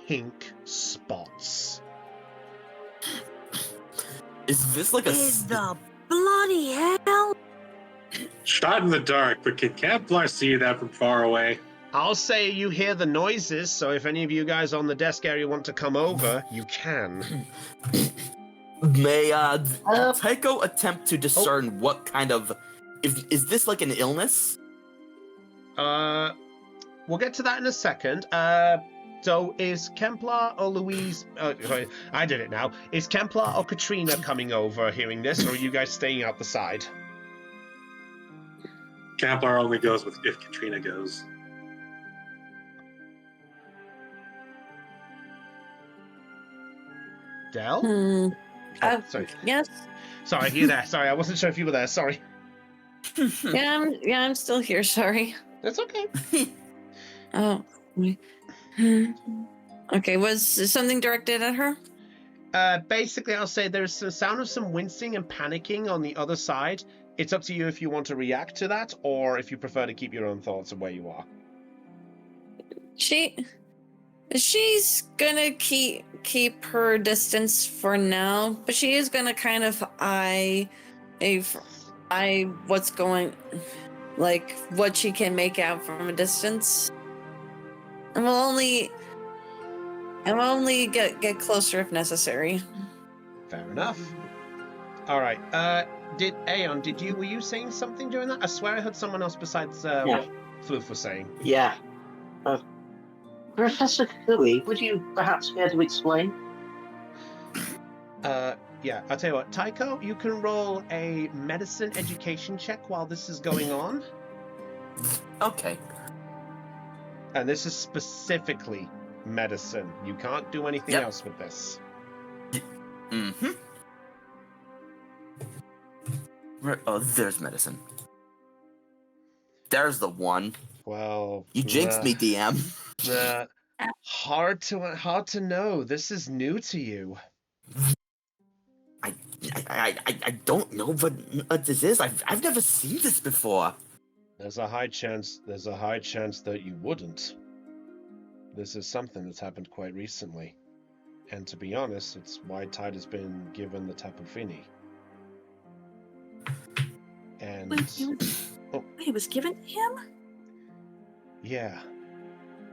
Speaker 1: pink spots.
Speaker 2: Is this like a...
Speaker 4: Is the bloody hell?
Speaker 3: Shot in the dark, but can Kevlar see that from far away?
Speaker 1: I'll say you hear the noises, so if any of you guys on the desk area want to come over, you can.
Speaker 2: May Tycho attempt to discern what kind of... Is this like an illness?
Speaker 1: We'll get to that in a second. So is Kemplar or Louise... sorry, I did it now. Is Kemplar or Katrina coming over hearing this, or are you guys staying out the side?
Speaker 3: Kevlar only goes with if Katrina goes.
Speaker 1: Del? Sorry.
Speaker 9: Yes.
Speaker 1: Sorry, you there. Sorry, I wasn't sure if you were there. Sorry.
Speaker 9: I'm still here. Sorry.
Speaker 1: That's okay.
Speaker 9: Oh. Okay. Was something directed at her?
Speaker 1: Basically, I'll say there's the sound of some wincing and panicking on the other side. It's up to you if you want to react to that, or if you prefer to keep your own thoughts of where you are.
Speaker 9: She's gonna keep her distance for now, but she is gonna kind of eye what's going, like what she can make out from a distance. And we'll only get closer if necessary.
Speaker 1: Fair enough. All right. Aeon, were you saying something during that? I swear I heard someone else besides what Floof was saying.
Speaker 8: Yeah. Professor Kui, would you perhaps care to explain?
Speaker 1: Yeah, I'll tell you what. Tycho, you can roll a medicine education check while this is going on.
Speaker 2: Okay.
Speaker 1: And this is specifically medicine. You can't do anything else with this.
Speaker 2: Mm-hmm. Oh, there's medicine. There's the one.
Speaker 1: Well,
Speaker 2: you jinxed me, DM.
Speaker 1: Hard to know. This is new to you.
Speaker 2: I don't know what this is. I've never seen this before.
Speaker 1: There's a high chance that you wouldn't. This is something that's happened quite recently. And to be honest, it's why Tide has been given the Tapu Fini. And
Speaker 6: It was given to him?
Speaker 1: Yeah.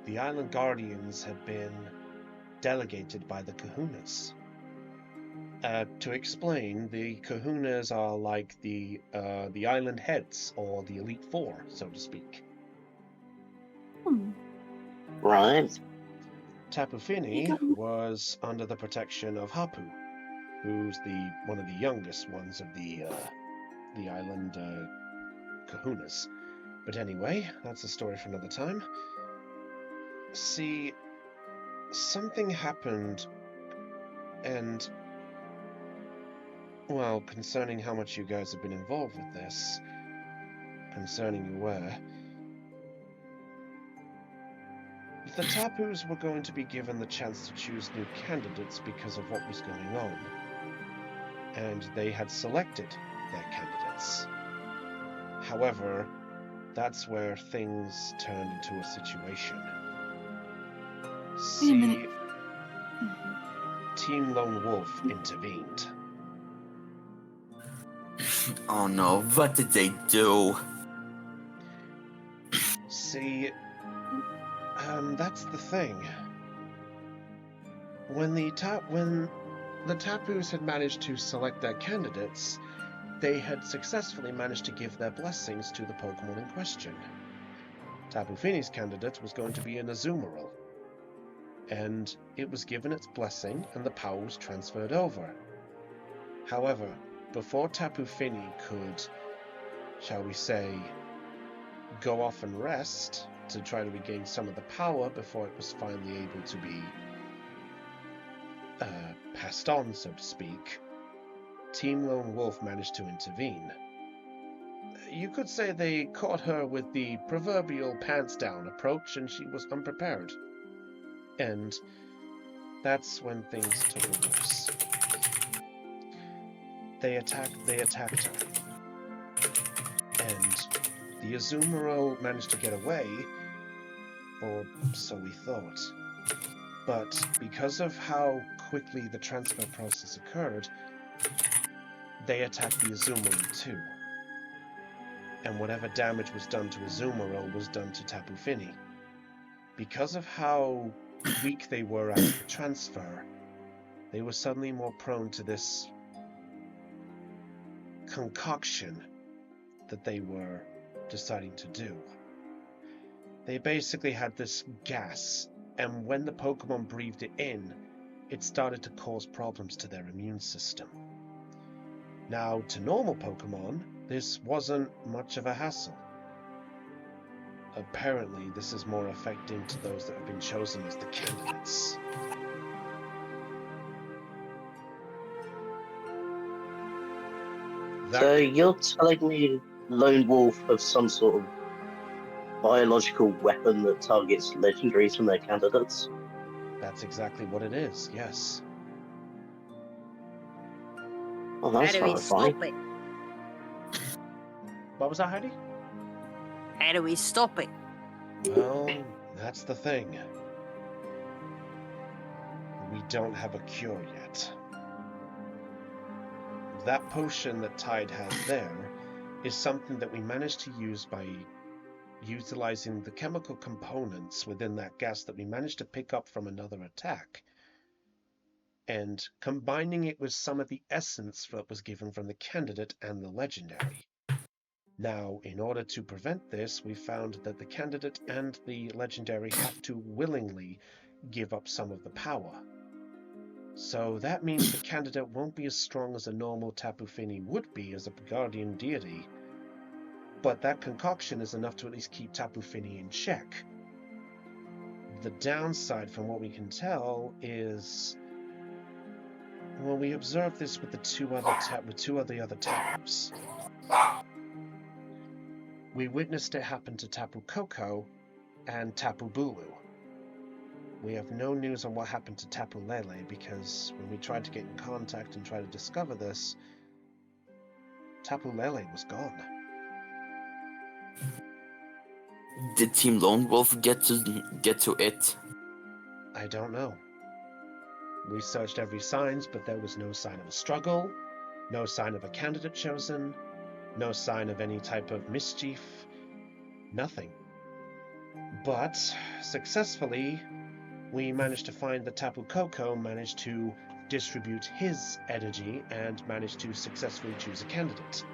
Speaker 1: The Island Guardians have been delegated by the Kahunas. To explain, the Kahunas are like the island heads, or the Elite Four, so to speak.
Speaker 8: Right.
Speaker 1: Tapu Fini was under the protection of Hapu, who's one of the youngest ones of the island Kahunas. But anyway, that's a story for another time. See, something happened, and, well, concerning how much you guys have been involved with this, concerning you where, the Tapus were going to be given the chance to choose new candidates because of what was going on, and they had selected their candidates. However, that's where things turned into a situation.
Speaker 6: Wait a minute.
Speaker 1: Team Lone Wolf intervened.
Speaker 2: Oh no, what did they do?
Speaker 1: See, that's the thing. When the Tapus had managed to select their candidates, they had successfully managed to give their blessings to the Pokemon in question. Tapu Fini's candidate was going to be an Azumarill, and it was given its blessing and the power was transferred over. However, before Tapu Fini could, shall we say, go off and rest to try to regain some of the power before it was finally able to be passed on, so to speak, Team Lone Wolf managed to intervene. You could say they caught her with the proverbial pants-down approach, and she was unprepared. And that's when things took a worse. They attacked her. And the Azumarill managed to get away, or so we thought. But because of how quickly the transfer process occurred, they attacked the Azumarill too. And whatever damage was done to Azumarill was done to Tapu Fini. Because of how weak they were after the transfer, they were suddenly more prone to this concoction that they were deciding to do. They basically had this gas, and when the Pokemon breathed it in, it started to cause problems to their immune system. Now, to normal Pokemon, this wasn't much of a hassle. Apparently, this is more affecting to those that have been chosen as the candidates.
Speaker 8: So you're telling me Lone Wolf have some sort of biological weapon that targets legendaries from their candidates?
Speaker 1: That's exactly what it is, yes.
Speaker 8: Oh,
Speaker 4: How
Speaker 8: that's
Speaker 4: do we
Speaker 8: horrifying.
Speaker 4: stop it?
Speaker 1: What was that, Heidi?
Speaker 4: How do we stop it?
Speaker 1: Well, that's the thing. We don't have a cure yet. That potion that Tide has there is something that we managed to use by utilizing the chemical components within that gas that we managed to pick up from another attack and combining it with some of the essence that was given from the candidate and the legendary. Now, in order to prevent this, we found that the candidate and the legendary have to willingly give up some of the power. So that means the candidate won't be as strong as a normal Tapu Fini would be as a guardian deity, but that concoction is enough to at least keep Tapu Fini in check. The downside, from what we can tell, is, well, we observed this with the two of the other Tapus. We witnessed it happen to Tapu Koko and Tapu Bulu. We have no news on what happened to Tapu Lele because when we tried to get in contact and try to discover this, Tapu Lele was gone.
Speaker 2: Did Team Lone Wolf get to it?
Speaker 1: I don't know. We searched every signs, but there was no sign of a struggle, no sign of a candidate chosen, no sign of any type of mischief, nothing. But successfully, we managed to find that Tapu Koko managed to distribute his energy and managed to successfully choose a candidate.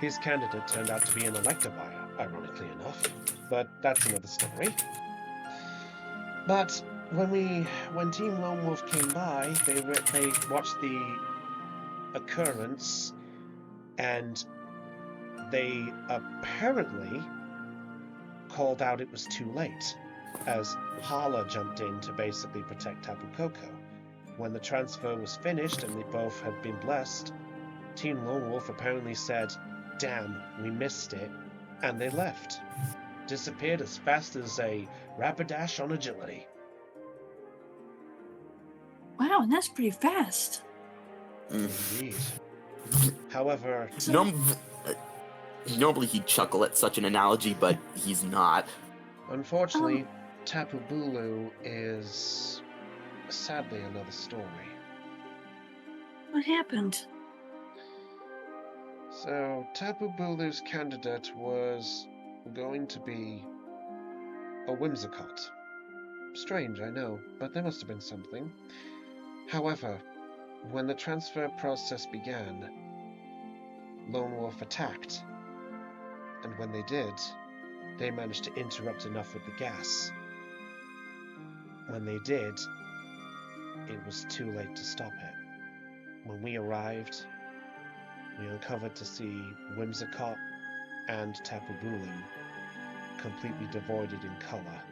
Speaker 1: His candidate turned out to be an Electivire, ironically enough, but that's another story. But when Team Lone Wolf came by, they watched the occurrence, and they apparently called out it was too late, as Hala jumped in to basically protect Tapu Koko. When the transfer was finished and they both had been blessed, Team Lone Wolf apparently said, "Damn, we missed it," and they left. Disappeared as fast as a Rapidash on agility.
Speaker 6: Wow, and that's pretty fast.
Speaker 1: Indeed. However,
Speaker 2: Normally he'd chuckle at such an analogy, but he's not.
Speaker 1: unfortunately, Tapu Bulu is sadly another story.
Speaker 6: What happened?
Speaker 1: So, Tapu Bulu's candidate was going to be a Whimsicott. Strange, I know, but there must have been something. However, when the transfer process began, Lone Wolf attacked, and when they did, they managed to interrupt enough with the gas. When they did, it was too late to stop it. When we arrived, we uncovered to see Whimsicott and Tapu Bulu completely devoided in color.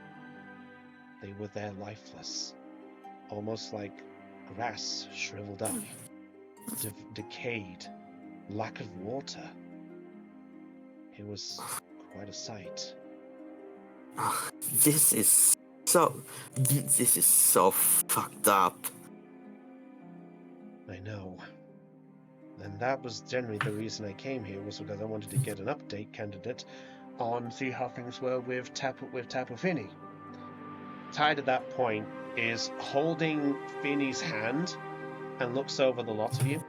Speaker 1: They were there lifeless, almost like grass shriveled up, decayed, lack of water. It was quite a sight.
Speaker 2: This is so fucked up.
Speaker 1: I know. And that was generally the reason I came here, was because I wanted to get an update candidate on see how things were with Tapu Fini. Tide at that point is holding Fini's hand and looks over the lot of you.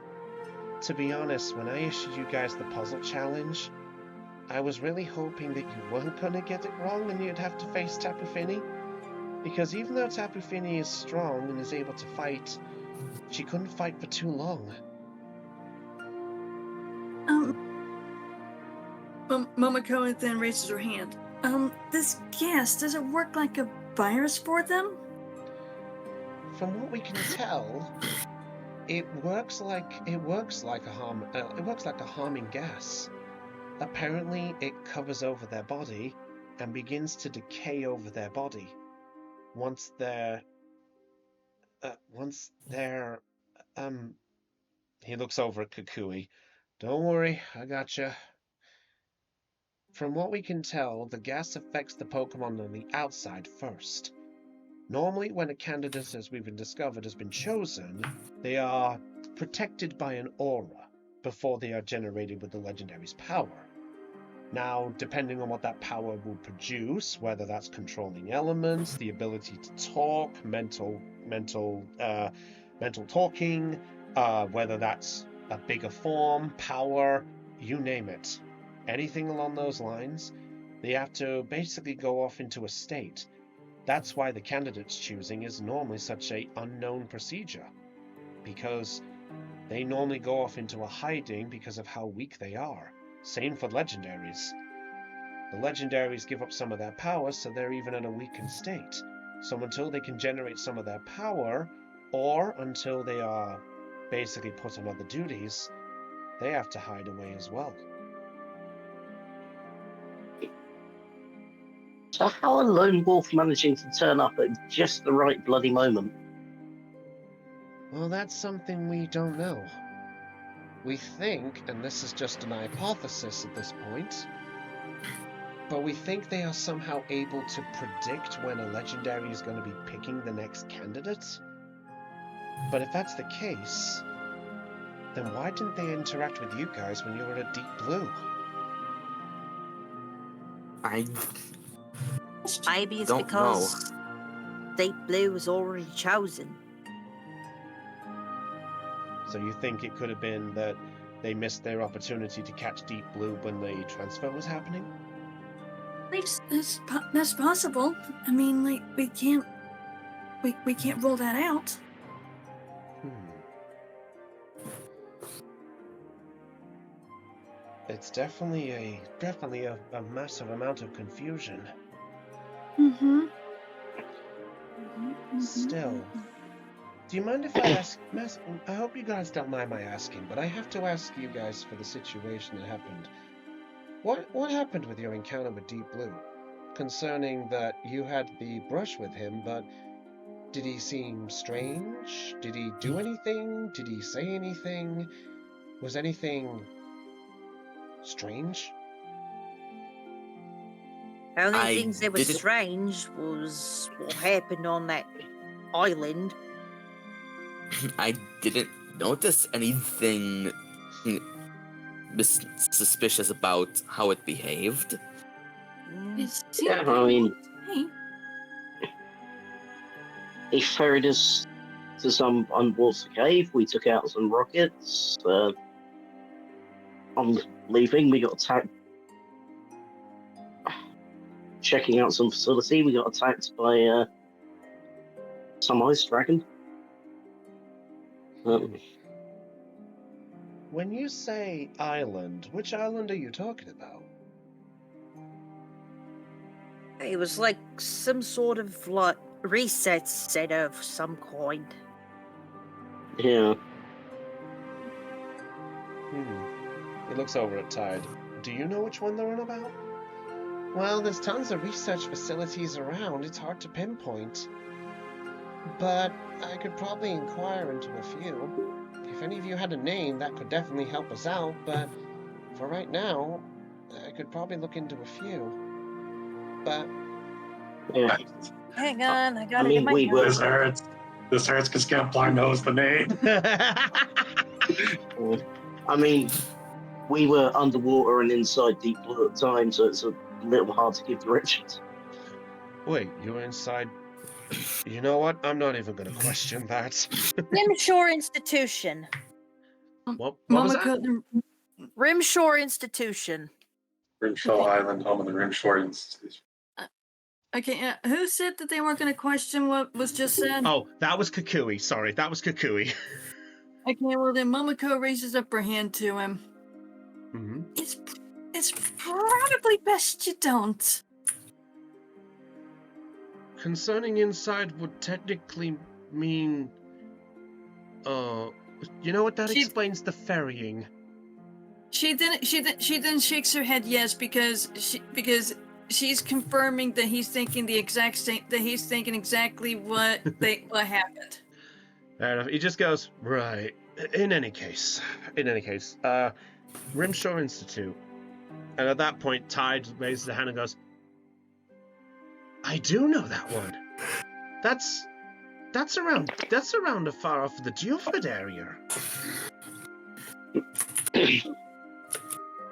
Speaker 1: To be honest, when I issued you guys the puzzle challenge, I was really hoping that you weren't going to get it wrong and you'd have to face Tapu Fini. Because even though Tapu Fini is strong and is able to fight, she couldn't fight for too long.
Speaker 6: Momoko then raises her hand. This gas, does it work like a virus for them?
Speaker 1: From what we can tell, it works like a harming gas. Apparently, it covers over their body and begins to decay over their body once they're he looks over at Kukui. Don't worry, I gotcha. From what we can tell, the gas affects the Pokemon on the outside first. Normally, when a candidate, as we've discovered, has been chosen, they are protected by an aura before they are generated with the legendary's power. Now, depending on what that power will produce, whether that's controlling elements, the ability to talk, mental talking, whether that's a bigger form, power, you name it. Anything along those lines, they have to basically go off into a state. That's why the candidate's choosing is normally such an unknown procedure, because they normally go off into a hiding because of how weak they are. Same for legendaries. The legendaries give up some of their power, so they're even in a weakened state. So until they can generate some of their power, or until they are basically put on other duties, they have to hide away as well.
Speaker 8: So how are lone wolf managing to turn up at just the right bloody moment?
Speaker 1: Well, that's something we don't know. We think, and this is just an hypothesis at this point, but we think they are somehow able to predict when a legendary is going to be picking the next candidate. But if that's the case, then why didn't they interact with you guys when you were at Deep Blue?
Speaker 4: Maybe it's
Speaker 2: Don't
Speaker 4: because Deep Blue was already chosen.
Speaker 1: So you think it could have been that they missed their opportunity to catch Deep Blue when the transfer was happening?
Speaker 6: That's possible. I mean, like, we can't rule that out.
Speaker 1: It's definitely a massive amount of confusion. Still, do you mind if I ask? I hope you guys don't mind my asking, but I have to ask you guys for the situation that happened. What happened with your encounter with Deep Blue? Concerning that you had the brush with him, but did he seem strange? Did he do anything? Did he say anything? Was anything strange?
Speaker 4: The only
Speaker 2: I
Speaker 4: things that were
Speaker 2: didn't-
Speaker 4: strange was what happened on that island.
Speaker 2: I didn't notice anything suspicious about how it behaved.
Speaker 8: Yeah, I mean,
Speaker 6: Hey,
Speaker 8: he ferried us to some underwater cave. We took out some rockets. On leaving, we got attacked. Checking out some facility, we got attacked by some ice dragon.
Speaker 1: When you say island, which island are you talking about?
Speaker 4: It was like some sort of like reset set of some kind.
Speaker 8: Yeah.
Speaker 1: He looks over at Tide. Do you know which one they're on about? Well, there's tons of research facilities around. It's hard to pinpoint. But I could probably inquire into a few. If any of you had a name, that could definitely help us out, but for right now, I could probably look into a few. But
Speaker 8: Yeah.
Speaker 4: Hang on, I gotta
Speaker 8: I mean,
Speaker 4: get my
Speaker 8: we were-
Speaker 3: This hurts. This hurts because Campline knows the name.
Speaker 8: I mean, we were underwater and inside Deep Blue at the time, so it's a a little hard to give to Richard.
Speaker 1: Wait, you were inside. You know what? I'm not even going to question that.
Speaker 4: Rimshore Institution.
Speaker 1: What was that?
Speaker 6: Momoko,
Speaker 4: Rimshore Institution.
Speaker 3: Rimshore Island, home of the Rimshore Institute.
Speaker 6: okay, who said that they weren't going to question what was just said?
Speaker 1: Oh, that was Kukui. Sorry, that was Kukui.
Speaker 6: Okay, well then Momoko raises up her hand to him.
Speaker 1: Mm-hmm.
Speaker 6: It's probably best you don't.
Speaker 1: Concerning inside would technically mean... you know what? That explains the ferrying.
Speaker 6: She then shakes her head yes because she's confirming that he's thinking the exact same, that he's thinking exactly what happened.
Speaker 1: Fair enough. He just goes, right. In any case, Rimshore Institute. And at that point, Tide raises a hand and goes, I do know that one. That's around far off the Geoford area.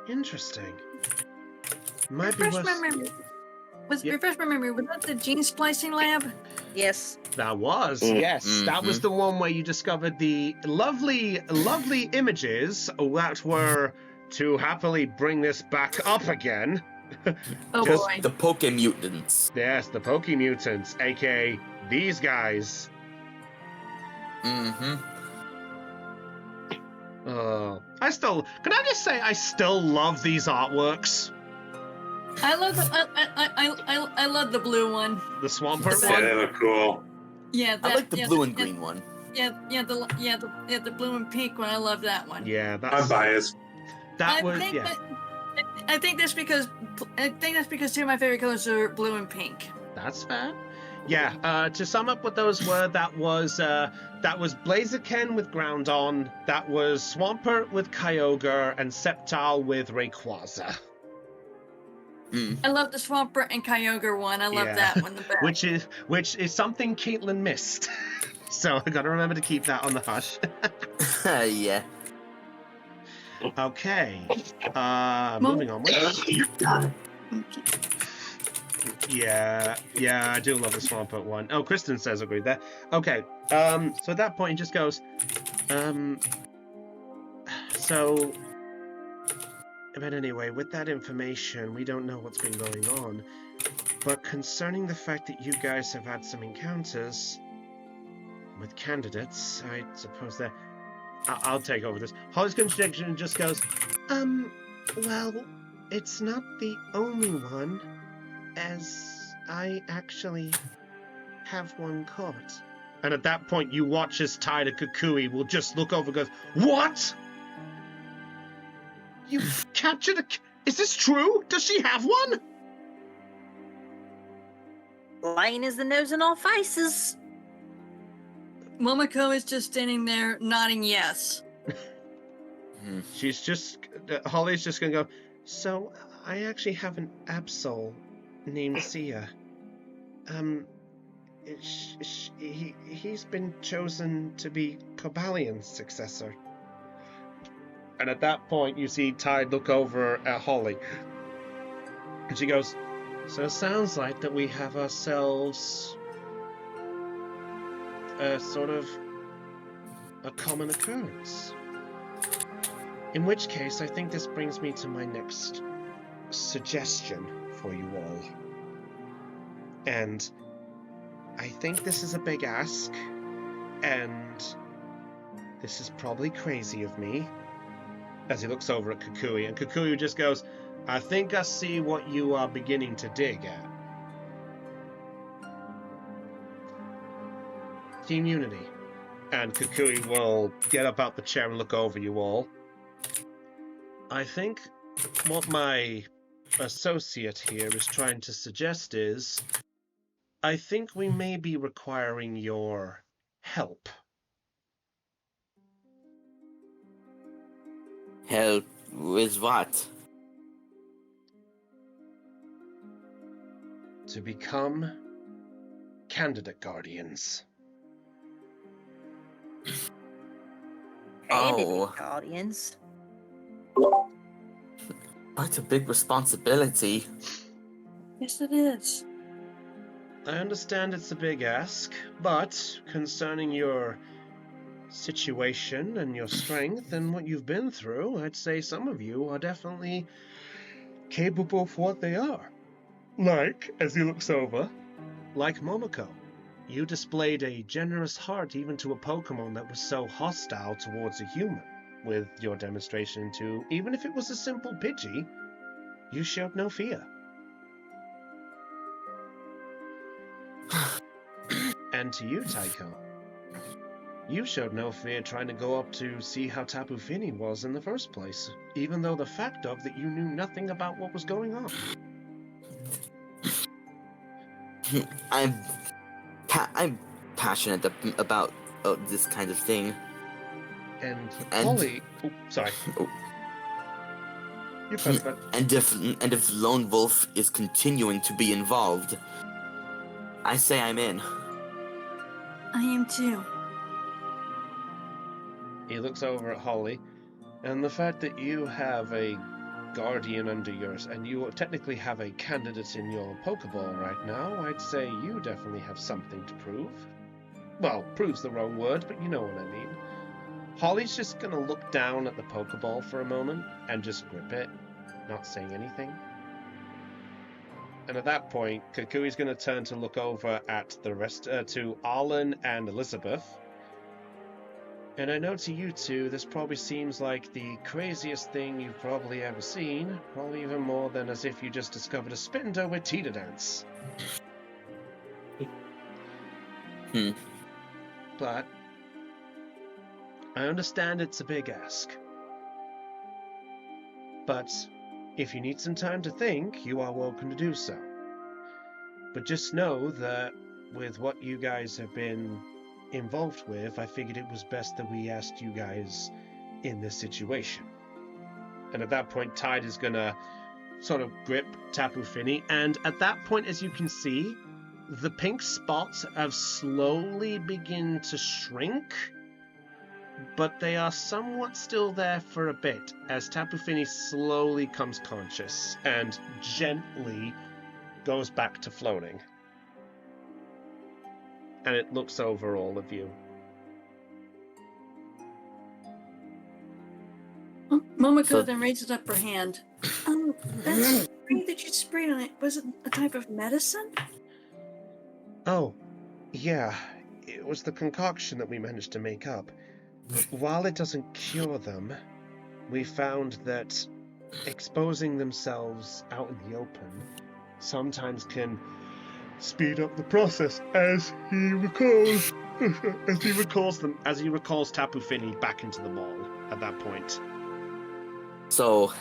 Speaker 1: Interesting. Might be
Speaker 6: Refresh
Speaker 1: worth...
Speaker 6: my memory.
Speaker 1: Yeah.
Speaker 6: Refresh my memory. Was that the gene splicing lab?
Speaker 4: Yes.
Speaker 1: That was, yes. That was the one where you discovered the lovely images that were to happily bring this back up again.
Speaker 6: Oh boy.
Speaker 2: The Poke-Mutants.
Speaker 1: Yes, the Poke-Mutants, aka these guys.
Speaker 2: Mm-hmm.
Speaker 1: Can I just say I still love these artworks?
Speaker 6: I love I love the blue one.
Speaker 1: The Swampert
Speaker 3: Yeah,
Speaker 1: one?
Speaker 3: they look cool.
Speaker 6: Yeah,
Speaker 2: I like the blue and green one.
Speaker 6: The blue and pink one. I love that one.
Speaker 1: Yeah,
Speaker 3: I'm biased.
Speaker 6: I think that's because two of my favorite colors are blue and pink.
Speaker 1: That's fair. Yeah, to sum up what those were, that was Blaziken with Groundon, that was Swampert with Kyogre, and Sceptile with Rayquaza.
Speaker 6: I love the Swampert and Kyogre one. I love that one the best.
Speaker 1: Which is something Caitlin missed. So I gotta remember to keep that on the hush.
Speaker 2: Yeah.
Speaker 1: Okay. Moving on. Yeah, I do love the Swampert one. Oh, Kristen says agreed there. Okay, so at that point he just goes, but anyway, with that information, we don't know what's been going on. But concerning the fact that you guys have had some encounters with candidates, I suppose that... I'll take over this. Holly's contradiction just goes, well, it's not the only one, as I actually have one caught. And at that point, you watch as Tide and Kukui will just look over and goes, what? You captured a... Is this true? Does she have one?
Speaker 4: Lying is the nose in all faces.
Speaker 6: Momoko is just standing there nodding yes.
Speaker 1: She's just... Holly's just gonna go, so I actually have an Absol named Sia. He's been chosen to be Cobalian's successor. And at that point, you see Tide look over at Holly. And she goes, so it sounds like that we have ourselves a sort of a common occurrence. In which case, I think this brings me to my next suggestion for you all. And I think this is a big ask, and this is probably crazy of me, as he looks over at Kukui, and Kukui just goes, I think I see what you are beginning to dig at. Team Unity. And Kukui will get up out the chair and look over you all. I think what my associate here is trying to suggest is, I think we may be requiring your help.
Speaker 2: Help with what?
Speaker 1: To become candidate guardians.
Speaker 2: Oh.
Speaker 4: Guardians.
Speaker 2: That's a big responsibility.
Speaker 6: Yes, it is.
Speaker 1: I understand it's a big ask, but concerning your situation and your strength and what you've been through, I'd say some of you are definitely capable of what they are. Like, as he looks over, like Momoko. You displayed a generous heart even to a Pokemon that was so hostile towards a human. With your demonstration to, even if it was a simple Pidgey, you showed no fear. And to you, Tycho, you showed no fear trying to go up to see how Tapu Fini was in the first place, even though the fact of that you knew nothing about what was going on.
Speaker 2: I'm passionate about this kind of thing.
Speaker 1: And
Speaker 2: And-
Speaker 1: Holly... Oh, sorry.
Speaker 2: Oh.
Speaker 1: You first, bud.
Speaker 2: And if Lone Wolf is continuing to be involved, I say I'm in.
Speaker 6: I am too.
Speaker 1: He looks over at Holly, and the fact that you have a guardian under yours, and you technically have a candidate in your Pokeball right now, I'd say you definitely have something to prove. Well, prove's the wrong word, but you know what I mean. Holly's just gonna look down at the Pokeball for a moment and just grip it, not saying anything. And at that point, Kukui's gonna turn to look over at the rest, to Arlen and Elizabeth. And I know to you two, this probably seems like the craziest thing you've probably ever seen, probably even more than as if you just discovered a Spinda with Tita Dance. But I understand it's a big ask. But if you need some time to think, you are welcome to do so. But just know that with what you guys have been involved with, I figured it was best that we asked you guys in this situation. And at that point, Tide is gonna sort of grip Tapu Fini, and at that point, as you can see, the pink spots have slowly begin to shrink, but they are somewhat still there for a bit as Tapu Fini slowly comes conscious and gently goes back to floating. And it looks over all of you.
Speaker 6: Momoko then raises up her hand. That spray that you sprayed on it, was it a type of medicine?
Speaker 1: Oh, yeah. It was the concoction that we managed to make up. While it doesn't cure them, we found that exposing themselves out in the open sometimes can speed up the process, as he recalls Tapu Fini back into the ball at that point.
Speaker 2: So,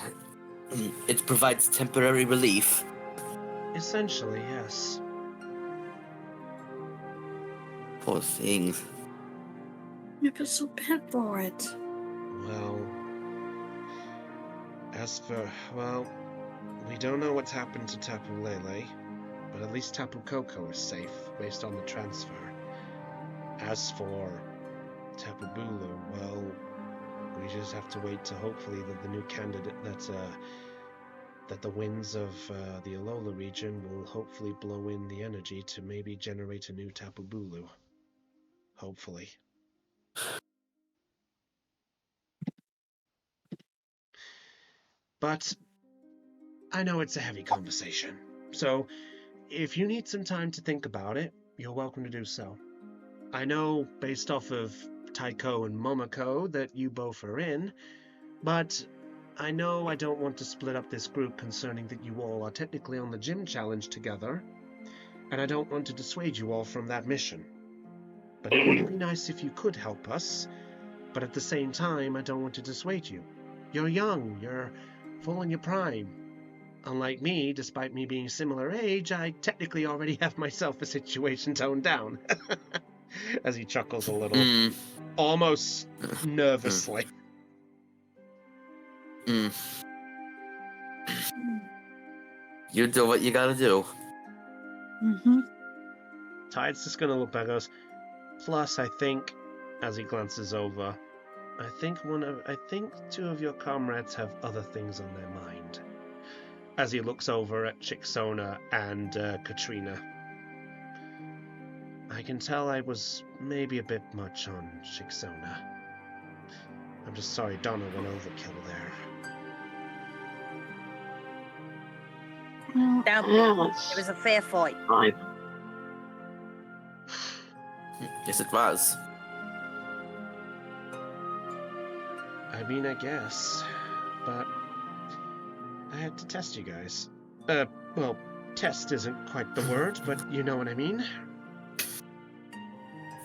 Speaker 2: it provides temporary relief.
Speaker 1: Essentially, yes.
Speaker 2: Poor things.
Speaker 6: I feel so bad for it.
Speaker 1: Well, we don't know what's happened to Tapu Lele, but at least Tapu Koko is safe based on the transfer. As for Tapu Bulu, well, we just have to wait to hopefully that the new candidate that the winds of the Alola region will hopefully blow in the energy to maybe generate a new Tapu Bulu. Hopefully. But I know it's a heavy conversation, so if you need some time to think about it, you're welcome to do so. I know, based off of Tycho and Momoko, that you both are in, but I know I don't want to split up this group concerning that you all are technically on the gym challenge together, and I don't want to dissuade you all from that mission. But it would be nice if you could help us, but at the same time, I don't want to dissuade you. You're young, you're full in your prime. Unlike me, despite me being similar age, I technically already have myself a situation toned down. As he chuckles a little, almost nervously.
Speaker 2: You do what you gotta do.
Speaker 1: Tide's just gonna look back and goes, plus I think, as he glances over, I think two of your comrades have other things on their mind. as he looks over at Chixona and Katrina. I can tell I was maybe a bit much on Chixona. I'm just sorry Donna went overkill there.
Speaker 6: Well,
Speaker 4: It was a fair fight.
Speaker 8: Fine.
Speaker 2: Yes, it was.
Speaker 1: I mean, I guess. But I had to test you guys. Well, test isn't quite the word, but you know what I mean.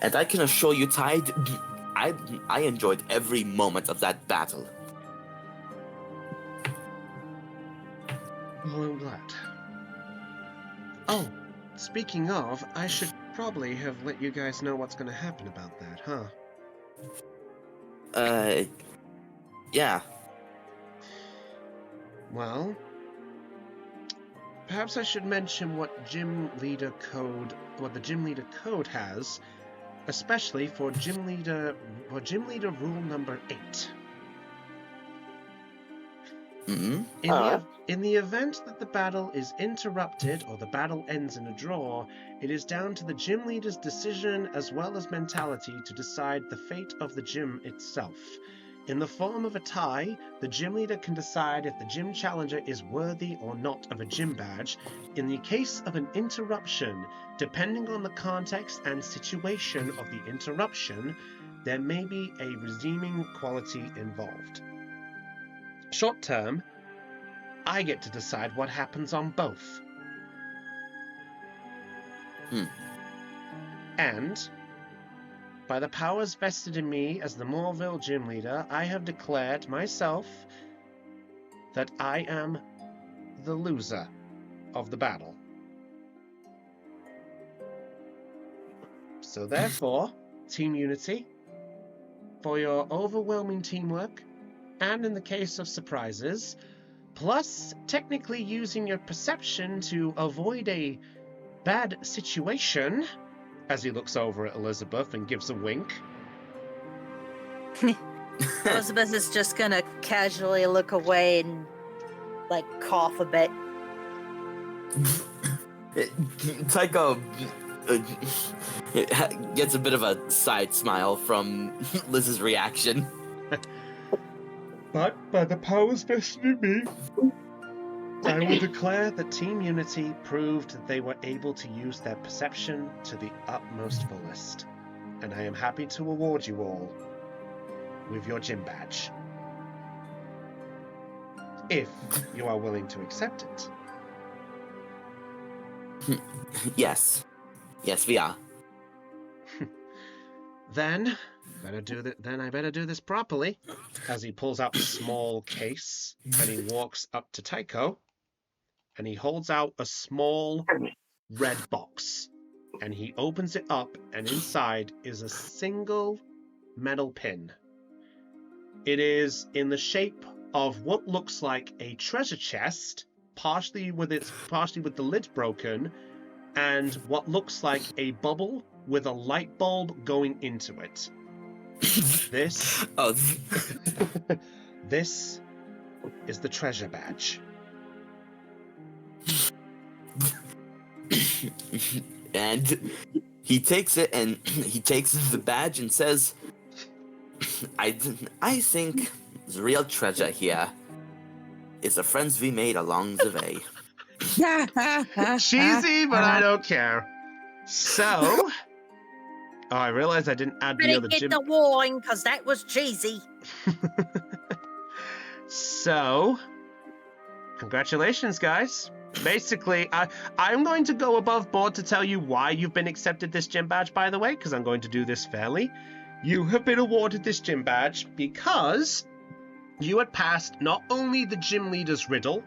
Speaker 2: And I can assure you, Tide, I enjoyed every moment of that battle.
Speaker 1: Well, I'm glad. Oh, speaking of, I should probably have let you guys know what's gonna happen about that, huh?
Speaker 2: Yeah.
Speaker 1: Well, perhaps I should mention what the Gym Leader Code has, especially for Gym Leader Rule number 8.
Speaker 2: Mm-hmm.
Speaker 1: In the event that the battle is interrupted or the battle ends in a draw, it is down to the gym leader's decision as well as mentality to decide the fate of the gym itself. In the form of a tie, the gym leader can decide if the gym challenger is worthy or not of a gym badge. In the case of an interruption, depending on the context and situation of the interruption, there may be a redeeming quality involved. Short term, I get to decide what happens on both. And, by the powers vested in me as the Moorville gym leader, I have declared myself that I am the loser of the battle. So therefore, Team Unity, for your overwhelming teamwork, and in the case of surprises, plus technically using your perception to avoid a bad situation, as he looks over at Elizabeth and gives a wink.
Speaker 4: Elizabeth is just gonna casually look away and, like, cough a bit.
Speaker 2: Tycho gets a bit of a side smile from Liz's reaction.
Speaker 1: But by the powers vested in me, I will declare that Team Unity proved that they were able to use their perception to the utmost fullest, and I am happy to award you all with your gym badge. If you are willing to accept it.
Speaker 2: Yes. Yes, we are.
Speaker 1: Then I better do this properly. As he pulls out a small case and he walks up to Tycho and he holds out a small red box and he opens it up and inside is a single metal pin. It is in the shape of what looks like a treasure chest, partially with the lid broken, and what looks like a bubble with a light bulb going into it. This this is the treasure badge.
Speaker 2: And he takes it and he takes the badge and says, I think the real treasure here is the friends we made along the way.
Speaker 1: Cheesy, but I don't care. So, I realized I didn't add the other
Speaker 4: Get
Speaker 1: gym.
Speaker 4: the wine, because that was cheesy.
Speaker 1: So, congratulations, guys. Basically, I'm going to go above board to tell you why you've been accepted this gym badge, by the way, because I'm going to do this fairly. You have been awarded this gym badge because you had passed not only the gym leader's riddle,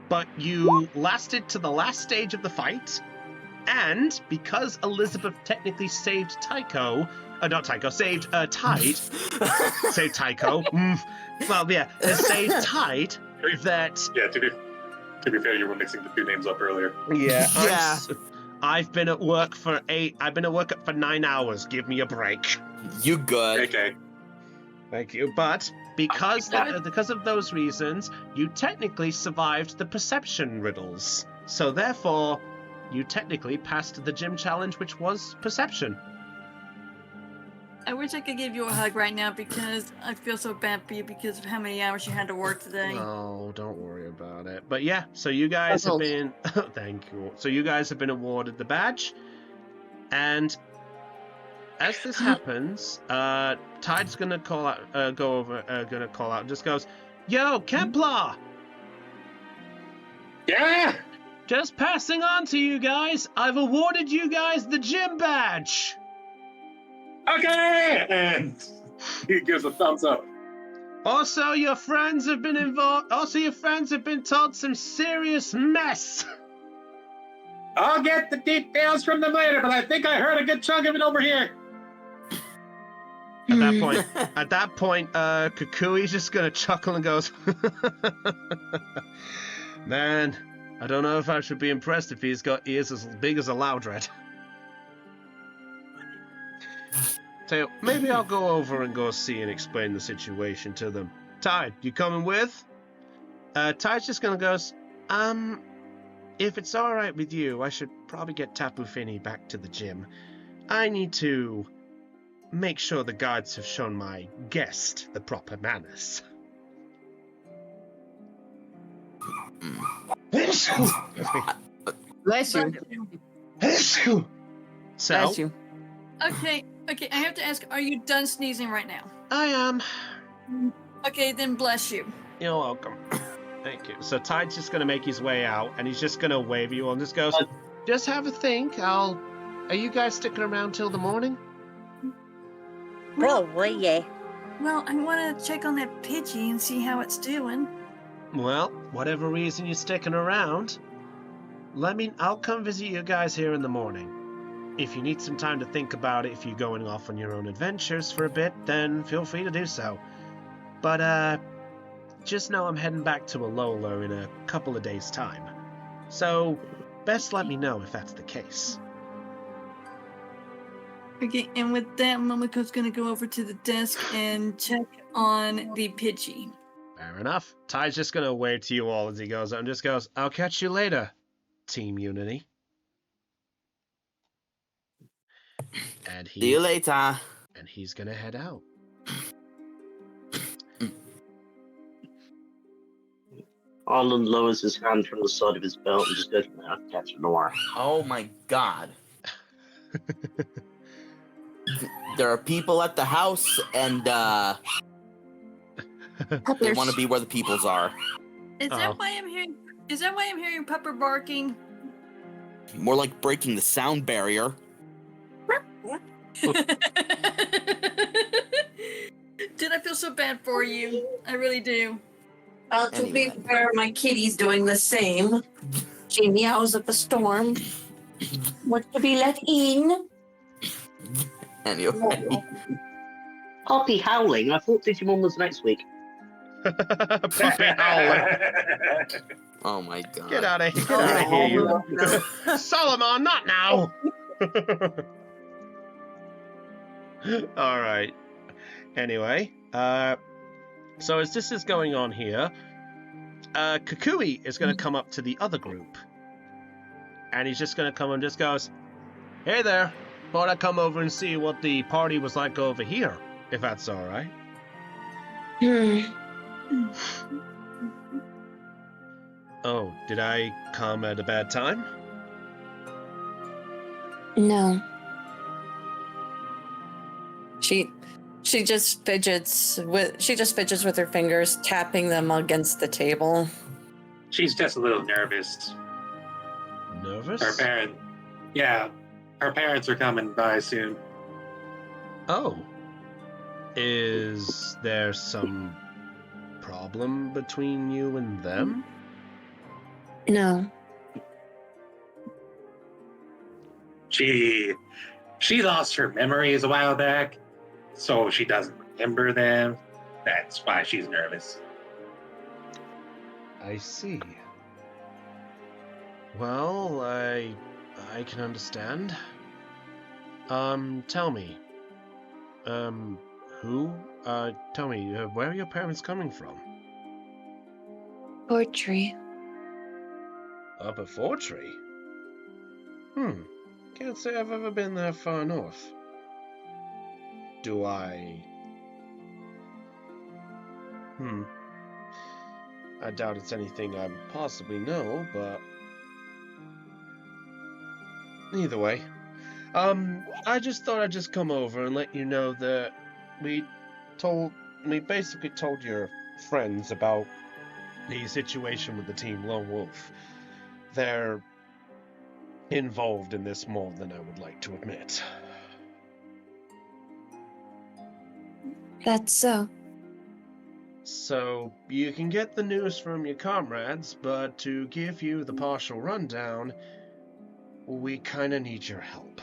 Speaker 1: but you lasted to the last stage of the fight, and because Elizabeth technically saved Tycho, saved Tide, saved Tycho, well, yeah, saved Tide, that...
Speaker 3: Yeah, to be fair, you were mixing the two names up earlier.
Speaker 1: Yeah,
Speaker 2: Yeah.
Speaker 1: I've been at work for 9 hours, give me a break.
Speaker 2: You good.
Speaker 3: Okay.
Speaker 1: Thank you. But because of those reasons, you technically survived the perception riddles. So therefore, you technically passed the gym challenge, which was perception.
Speaker 6: I wish I could give you a hug right now because I feel so bad for you because of how many hours you had to work today.
Speaker 1: Oh, don't worry about it. But yeah, so you guys have been... Thank you. So you guys have been awarded the badge. And as this happens, Tide's gonna call out, and just goes, "Yo, Kemplar!
Speaker 3: Yeah.
Speaker 1: Just passing on to you guys, I've awarded you guys the gym badge."
Speaker 3: Okay. And he gives a thumbs up.
Speaker 1: Also, your friends have been involved. Also, your friends have been told some serious mess.
Speaker 3: I'll get the details from them later, but I think I heard a good chunk of it over here.
Speaker 1: At that point, Kukui's just gonna chuckle and goes, "Man, I don't know if I should be impressed if he's got ears as big as a Loudred." So maybe I'll go over and go see and explain the situation to them. Tide, you coming with? Tide's just gonna go, if it's alright with you, I should probably get Tapu Fini back to the gym. I need to make sure the guards have shown my guest the proper manners.
Speaker 9: Bless you.
Speaker 1: So,
Speaker 9: Bless you.
Speaker 6: Okay, I have to ask, are you done sneezing right now?
Speaker 1: I am.
Speaker 6: Okay, then bless you.
Speaker 1: You're welcome. Thank you. So Tide's just gonna make his way out, and he's just gonna wave you on. Just goes, just have a think. Are you guys sticking around till the morning?
Speaker 4: Probably, yeah.
Speaker 6: Well, I want to check on that Pidgey and see how it's doing.
Speaker 1: Well, whatever reason you're sticking around, I'll come visit you guys here in the morning. If you need some time to think about it, if you're going off on your own adventures for a bit, then feel free to do so. But, just know I'm heading back to Alola in a couple of days' time. So, best let me know if that's the case.
Speaker 6: Okay, and with that, Momoko's gonna go over to the desk and check on the Pidgey.
Speaker 1: Fair enough. Ty's just gonna wave to you all as he goes out and just goes, "I'll catch you later, Team Unity." And
Speaker 2: See you later.
Speaker 1: And he's gonna head out.
Speaker 8: Arlen lowers his hand from the side of his belt and just goes, "I'll catch you tomorrow."
Speaker 2: Oh my god. There are people at the house, and they want to be where the peoples are.
Speaker 6: Is that why I'm hearing? Is that why I'm hearing Pupper barking?
Speaker 2: More like breaking the sound barrier.
Speaker 6: Did I feel so bad for you? I really do.
Speaker 9: Well, to be fair, my kitty's doing the same. She meows at the storm. What to be let in?
Speaker 2: Anyway.
Speaker 8: Poppy howling. I thought Digimon was next week.
Speaker 1: Puppy howling.
Speaker 2: Oh my god.
Speaker 1: Get out of here, you. Solomon, not now. All right. Anyway, so as this is going on here, Kukui is going to come up to the other group. And he's just going to come and just goes, "Hey there. Thought I'd come over and see what the party was like over here, if that's all right." Oh, did I come at a bad time?
Speaker 9: No. She just fidgets with her fingers, tapping them against the table.
Speaker 3: She's just a little nervous.
Speaker 1: Nervous?
Speaker 3: Her parents are coming by soon.
Speaker 1: Oh. Is there some problem between you and them?
Speaker 9: No.
Speaker 3: She lost her memories a while back, so she doesn't remember them. That's why she's nervous.
Speaker 1: I see. Well, I can understand. Tell me, Who? Tell me, where are your parents coming from?
Speaker 9: Poetry.
Speaker 1: Up at Fortree? Can't say I've ever been that far north. Do I? I doubt it's anything I possibly know, but either way. I just thought I'd just come over and let you know that we basically told your friends about the situation with the Team Lone Wolf. They're involved in this more than I would like to admit.
Speaker 9: That's so.
Speaker 1: So, you can get the news from your comrades, but to give you the partial rundown, we kinda need your help.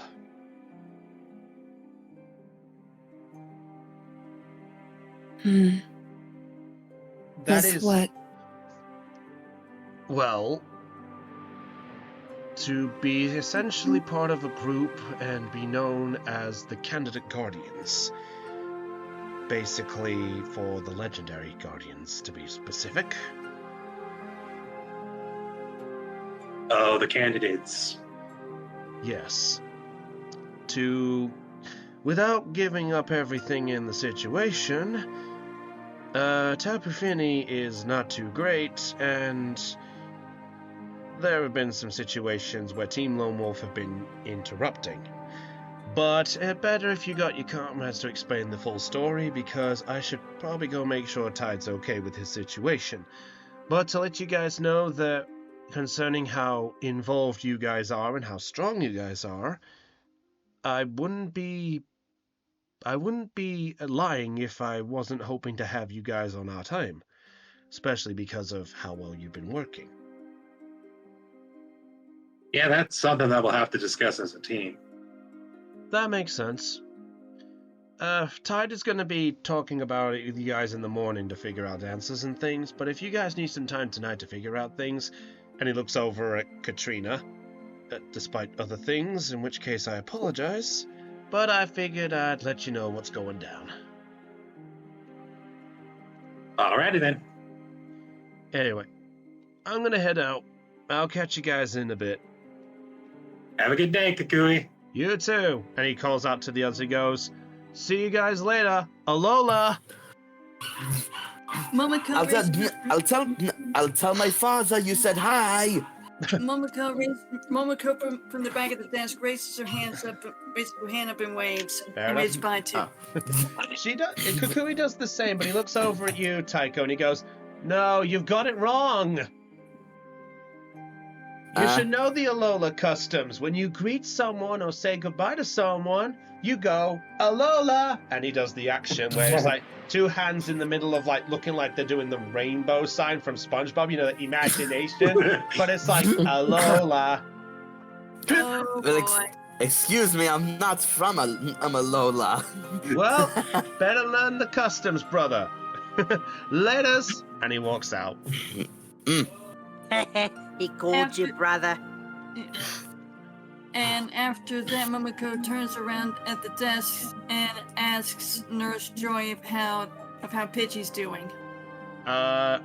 Speaker 1: That is
Speaker 9: what?
Speaker 1: Well, to be essentially part of a group and be known as the Candidate Guardians. Basically, for the Legendary Guardians, to be specific.
Speaker 3: Oh, the candidates.
Speaker 1: Yes. Without giving up everything in the situation, Tapu Fini is not too great, and there have been some situations where Team Lone Wolf have been interrupting. But better if you got your comrades to explain the full story, because I should probably go make sure Tide's okay with his situation. But to let you guys know that concerning how involved you guys are and how strong you guys are, I wouldn't be lying if I wasn't hoping to have you guys on our team, especially because of how well you've been working.
Speaker 3: Yeah, that's something that we'll have to discuss as a team.
Speaker 1: That makes sense. Tide is going to be talking about it with you guys in the morning to figure out answers and things, but if you guys need some time tonight to figure out things, and he looks over at Katrina, despite other things, in which case I apologize, but I figured I'd let you know what's going down.
Speaker 3: Alrighty then.
Speaker 1: Anyway, I'm going to head out. I'll catch you guys in a bit.
Speaker 3: Have a good day, Kukui.
Speaker 1: You too. And he calls out to the others. He goes, "See you guys later. Alola."
Speaker 6: Momoko
Speaker 2: I'll tell my father you said hi.
Speaker 6: Momoko from the back of the desk raises her hands up, raises her hand up and waves. And waves bye too.
Speaker 1: She does. Kukui does the same, but he looks over at you, Taiko, and he goes, "No, you've got it wrong. You should know the Alola customs. When you greet someone or say goodbye to someone, you go, Alola!" And he does the action where it's like two hands in the middle of like looking like they're doing the rainbow sign from SpongeBob, you know, the imagination. But it's like, Alola.
Speaker 6: Oh boy.
Speaker 2: Excuse me, I'm not from Alola.
Speaker 1: Well, better learn the customs, brother. Laters. And he walks out.
Speaker 4: He called you, brother.
Speaker 6: And after that, Momoko turns around at the desk and asks Nurse Joy of how Pidgey's doing.
Speaker 1: There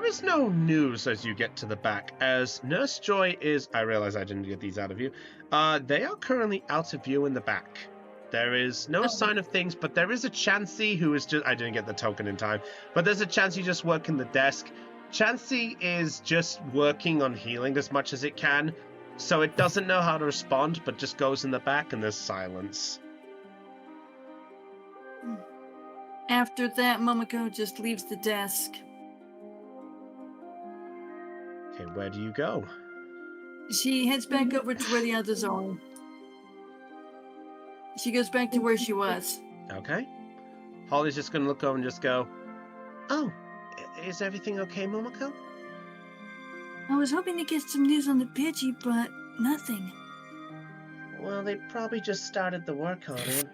Speaker 1: is no news as you get to the back, as Nurse Joy is, I realize I didn't get these out of you, they are currently out of view in the back. There is no sign of things, but there is a Chansey who is just, I didn't get the token in time, but there's a Chansey just working the desk. Chansey is just working on healing as much as it can, so it doesn't know how to respond, but just goes in the back and there's silence.
Speaker 6: After that, Momoko just leaves the desk.
Speaker 1: Okay, where do you go?
Speaker 6: She heads back over to where the others are. She goes back to where she was.
Speaker 1: Okay. Holly's just gonna look over and just go, "Oh, is everything okay, Momoko?"
Speaker 6: I was hoping to get some news on the Pidgey, but nothing.
Speaker 1: Well, they probably just started the work on it.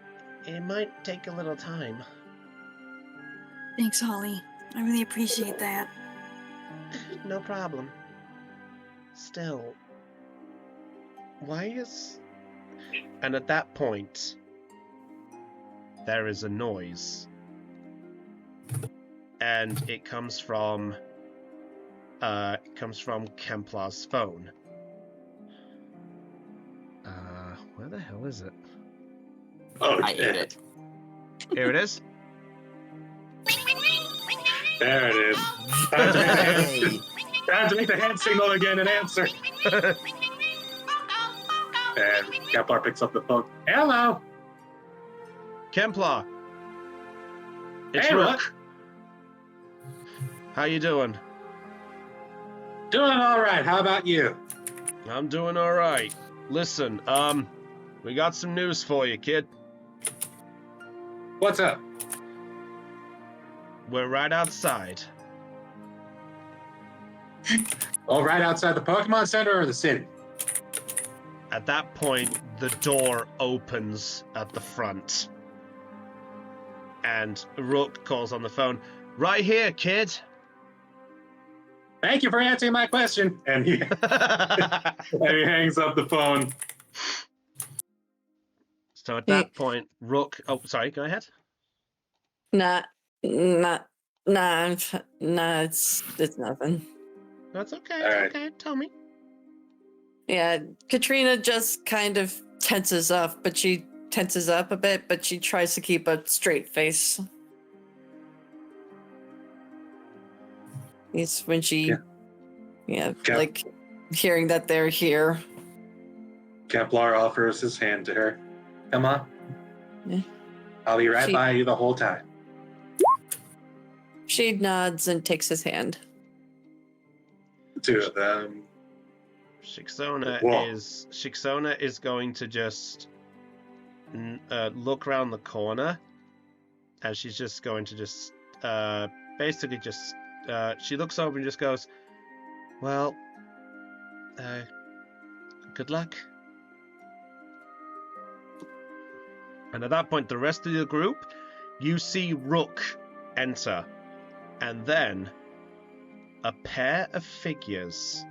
Speaker 1: It might take a little time.
Speaker 6: Thanks, Holly. I really appreciate that.
Speaker 1: No problem. Still, why is And at that point, there is a noise. And it comes from Kemplar's phone. Where the hell is it?
Speaker 3: Oh,
Speaker 2: I ate it.
Speaker 1: Here it is.
Speaker 3: There it is.
Speaker 2: Hey.
Speaker 3: Time to make the hand signal again and answer. And Kepler picks up the phone. Hello.
Speaker 1: Kemplar. It's
Speaker 3: Hey,
Speaker 1: Rook.
Speaker 3: Rook.
Speaker 1: How you doing?
Speaker 3: Doing all right. How about you?
Speaker 1: I'm doing all right. Listen, we got some news for you, kid.
Speaker 3: What's up?
Speaker 1: We're right outside.
Speaker 3: Oh, right outside the Pokemon Center or the city?
Speaker 1: At that point, the door opens at the front. And Rook calls on the phone. Right here, kid.
Speaker 3: Thank you for answering my question. And he, and he hangs up the phone.
Speaker 1: So at that point, Rook... Oh, sorry, go ahead.
Speaker 9: Nah, it's nothing.
Speaker 1: That's okay,
Speaker 3: All
Speaker 1: it's
Speaker 3: right.
Speaker 1: okay. Tell me.
Speaker 9: Yeah, Katrina just kind of tenses up a bit, but she tries to keep a straight face. It's when she,
Speaker 3: Okay.
Speaker 9: like hearing that they're here.
Speaker 3: Kepler offers his hand to her. Come on.
Speaker 9: Yeah.
Speaker 3: I'll be right
Speaker 9: She-
Speaker 3: by you the whole time.
Speaker 9: She nods and takes his hand.
Speaker 3: The two of them.
Speaker 1: Shixona
Speaker 3: Whoa.
Speaker 1: is going to just look around the corner, and she's just going to just basically just she looks over and just goes, well, good luck. And at that point, the rest of the group, you see Rook enter, and then a pair of figures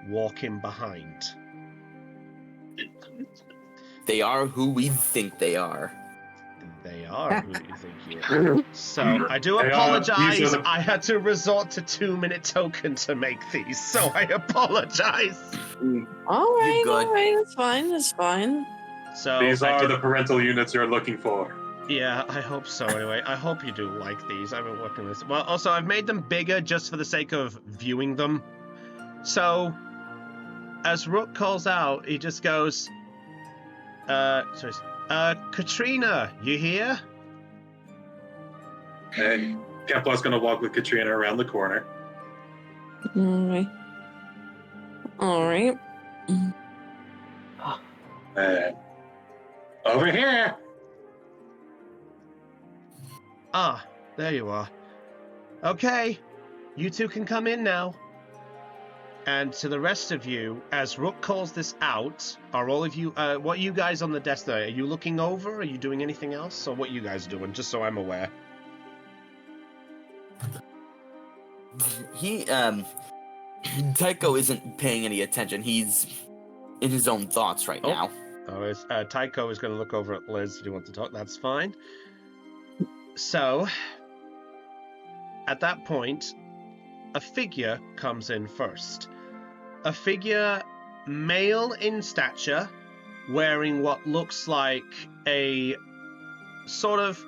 Speaker 1: walking behind.
Speaker 2: They are who we think they are.
Speaker 1: They are who you think you are. So I do
Speaker 3: They are-
Speaker 1: apologize.
Speaker 3: these are the-
Speaker 1: I had to resort to 2-minute token to make these, so I apologize.
Speaker 9: All right,
Speaker 2: good.
Speaker 9: all right, that's fine, that's fine.
Speaker 1: So
Speaker 3: These
Speaker 1: I
Speaker 3: are
Speaker 1: did-
Speaker 3: the parental units you're looking for.
Speaker 1: Yeah, I hope so. Anyway, I hope you do like these. I've been working this. Well, also I've made them bigger just for the sake of viewing them. So as Rook calls out, he just goes, Katrina, you here?
Speaker 3: And Kepler's going to walk with Katrina around the corner.
Speaker 9: All right.
Speaker 3: And over here.
Speaker 1: Ah, there you are. Okay, you two can come in now. And to the rest of you, as Rook calls this out, are all of you, what are you guys on the desk there? Are you looking over? Are you doing anything else? Or what are you guys doing, just so I'm aware?
Speaker 2: He, Tycho isn't paying any attention. He's in his own thoughts right now.
Speaker 1: Oh, Tycho is going to look over at Liz. Do you want to talk? That's fine. So, at that point, a figure comes in first. A figure male in stature, wearing what looks like a sort of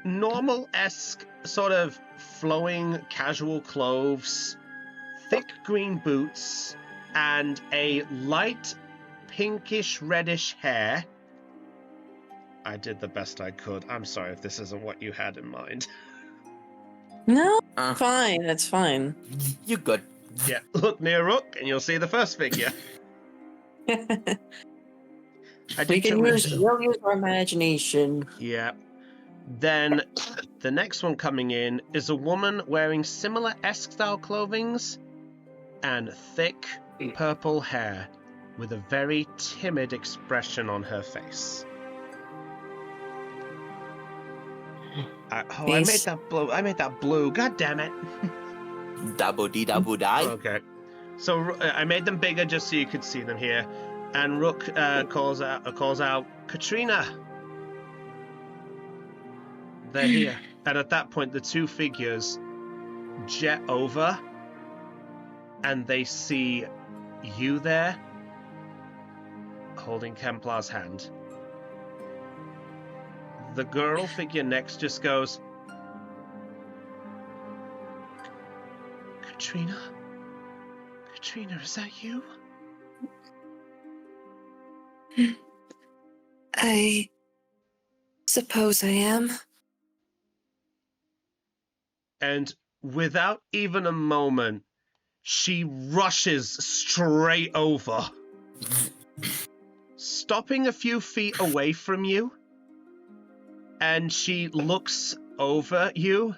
Speaker 1: normal-esque sort of flowing casual clothes, thick green boots, and a light pinkish reddish hair. I did the best I could. I'm sorry if this isn't what you had in mind.
Speaker 9: No, fine, it's fine.
Speaker 2: You're good.
Speaker 1: Yeah, look near Rook and you'll see the first figure. I
Speaker 9: We
Speaker 1: did
Speaker 9: can
Speaker 1: try
Speaker 9: use,
Speaker 1: my-
Speaker 9: we'll use our imagination.
Speaker 1: Yeah. Then the next one coming in is a woman wearing similar esque style clothings and thick purple hair with a very timid expression on her face. I made
Speaker 9: Nice.
Speaker 1: that blue. I made that blue. God damn it.
Speaker 2: Dabo dee dabo die.
Speaker 1: Okay. So I made them bigger just so you could see them here. And Rook calls out, Katrina. They're here. And at that point, the two figures jet over, and they see you there, holding Kemplar's hand. The girl figure next just goes, Katrina? Katrina, is that you?
Speaker 9: I suppose I am.
Speaker 1: And without even a moment, she rushes straight over, stopping a few feet away from you. And she looks over you.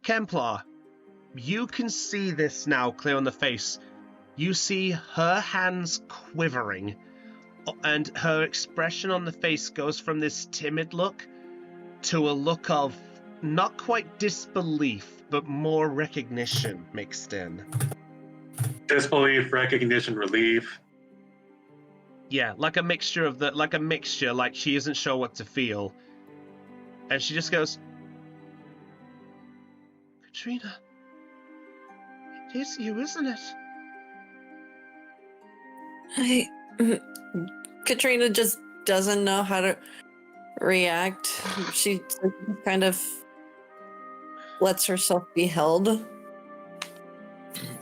Speaker 1: Kemplar, you can see this now clear on the face. You see her hands quivering, and her expression on the face goes from this timid look to a look of not quite disbelief, but more recognition mixed in.
Speaker 3: Disbelief, recognition, relief.
Speaker 1: Yeah, like she isn't sure what to feel. And she just goes, Katrina, it is you, isn't it?
Speaker 9: Katrina just doesn't know how to react. She kind of lets herself be held.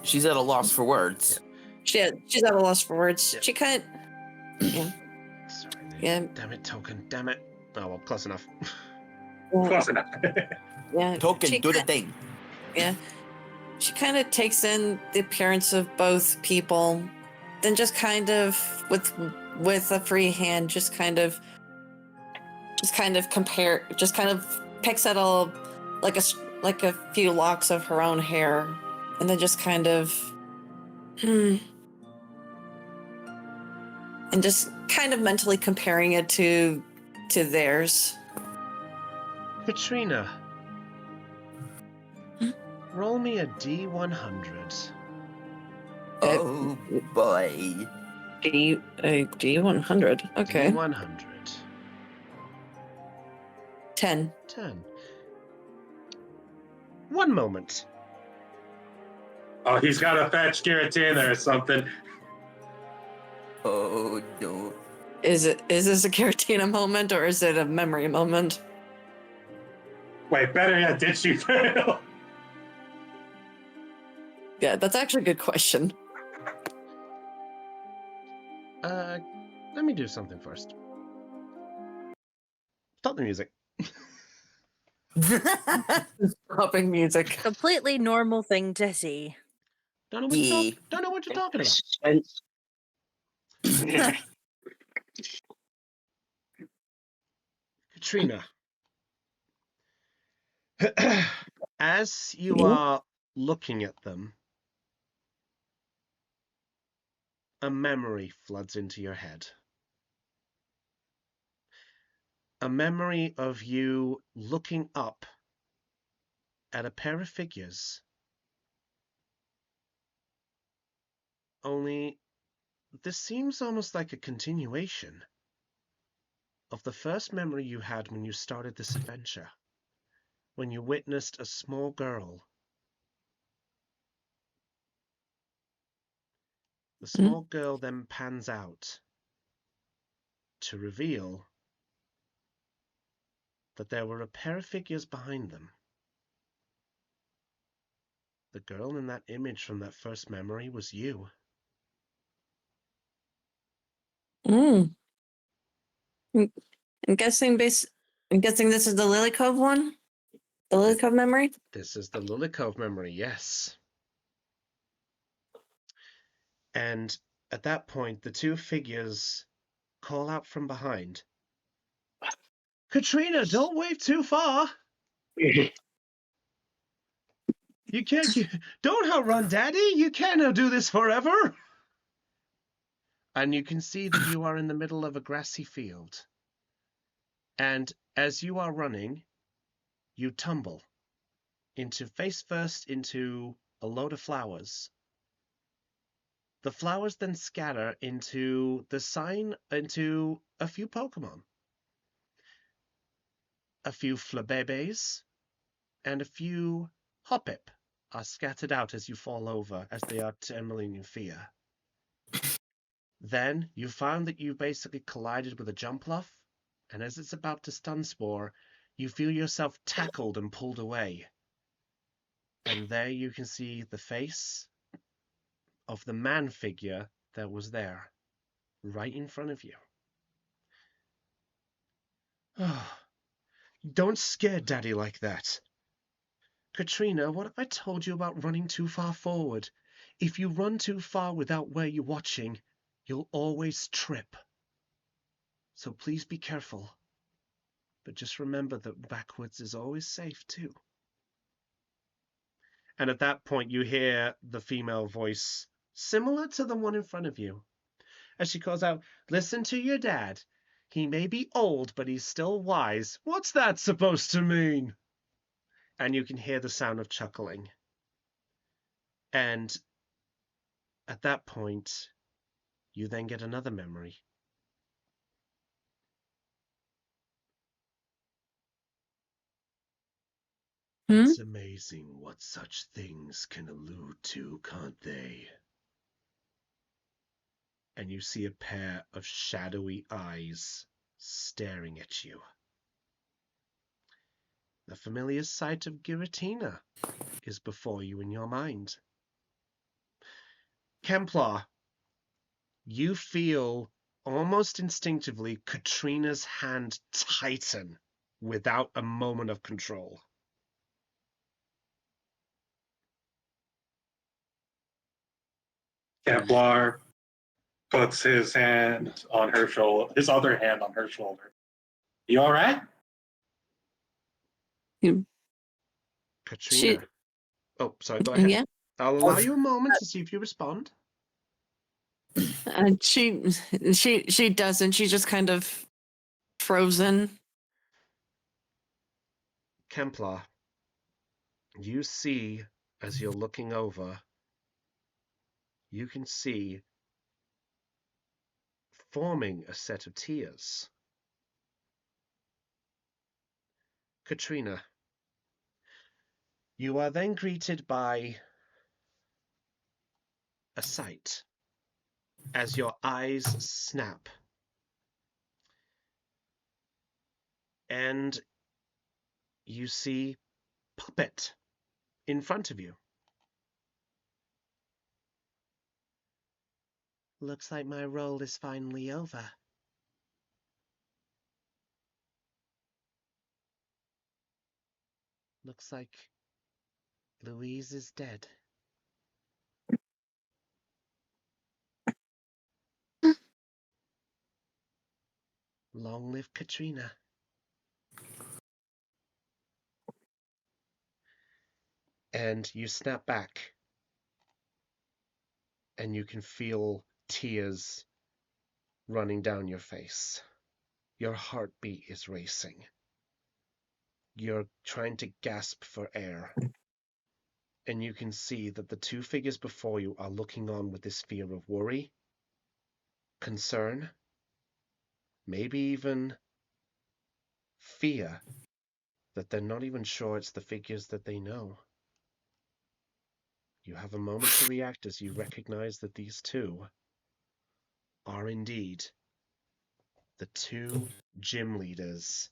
Speaker 2: She's at a loss for words.
Speaker 9: She's at a loss for words.
Speaker 1: Yeah.
Speaker 9: She kind of... Yeah.
Speaker 1: Sorry.
Speaker 9: Yeah.
Speaker 1: Damn it, Token. Damn it. Oh, well, close enough.
Speaker 3: Close enough.
Speaker 9: Yeah.
Speaker 2: Token, do the thing.
Speaker 9: Yeah. She kind of takes in the appearance of both people, then just kind of, with a free hand, just kind of picks at like a few locks of her own hair, and then just kind of, and just kind of mentally comparing it to theirs.
Speaker 1: Katrina, roll me a D100.
Speaker 2: Oh boy.
Speaker 9: D100. Okay.
Speaker 1: D100.
Speaker 9: 10.
Speaker 1: 10. One moment.
Speaker 3: Oh, he's got a fetch Giratina or something.
Speaker 2: Oh no.
Speaker 9: Is this a Giratina moment or is it a memory moment?
Speaker 3: Wait, better yet, did she fail?
Speaker 9: Yeah, that's actually a good question.
Speaker 1: Let me do something first. Stop the music.
Speaker 9: Stopping music.
Speaker 4: Completely normal thing to see.
Speaker 1: Don't know what you're talking about.
Speaker 8: Suspense.
Speaker 1: Katrina, as you are looking at them, a memory floods into your head. A memory of you looking up at a pair of figures. Only this seems almost like a continuation of the first memory you had when you started this adventure, when you witnessed a small girl. The small girl then pans out to reveal that there were a pair of figures behind them. The girl in that image from that first memory was you.
Speaker 9: I'm guessing this is the Lily Cove one? The Lily Cove memory?
Speaker 1: This is the Lily Cove memory, yes. And at that point, the two figures call out from behind. Katrina, don't wave too far. Don't outrun Daddy. You cannot do this forever. And you can see that you are in the middle of a grassy field. And as you are running, you tumble face first into a load of flowers. The flowers then scatter into a few Pokemon. A few Flabébés and a few Hoppip are scattered out as you fall over, as they are trembling in fear. Then you found that you basically collided with a Jumpluff, and as it's about to stun Spore, you feel yourself tackled and pulled away. And there you can see the face of the man figure that was there, right in front of you. Don't scare Daddy like that. Katrina, what have I told you about running too far forward? If you run too far without where you're watching, you'll always trip. So please be careful. But just remember that backwards is always safe too. And at that point you hear the female voice, similar to the one in front of you, as she calls out, "Listen to your dad. He may be old, but he's still wise. What's that supposed to mean?" And you can hear the sound of chuckling. And at that point, you then get another memory. It's amazing what such things can allude to, can't they? And you see a pair of shadowy eyes staring at you. The familiar sight of Giratina is before you in your mind. Kemplar, you feel almost instinctively Katrina's hand tighten without a moment of control.
Speaker 3: Kevlar puts his hand on her shoulder, his other hand on her shoulder. You all right?
Speaker 1: Katrina. Oh, sorry, go ahead.
Speaker 9: Yeah.
Speaker 1: I'll allow you a moment to see if you respond.
Speaker 9: She doesn't. She's just kind of frozen.
Speaker 1: Kemplar, you see, as you're looking over, you can see forming a set of tears. Katrina, you are then greeted by a sight as your eyes snap. And you see Puppet in front of you. Looks like my role is finally over. Looks like Louise is dead. Long live Katrina. And you snap back, and you can feel tears running down your face. Your heartbeat is racing. You're trying to gasp for air. And you can see that the two figures before you are looking on with this fear of worry, concern, maybe even fear that they're not even sure it's the figures that they know. You have a moment to react as you recognize that these two are indeed the two gym leaders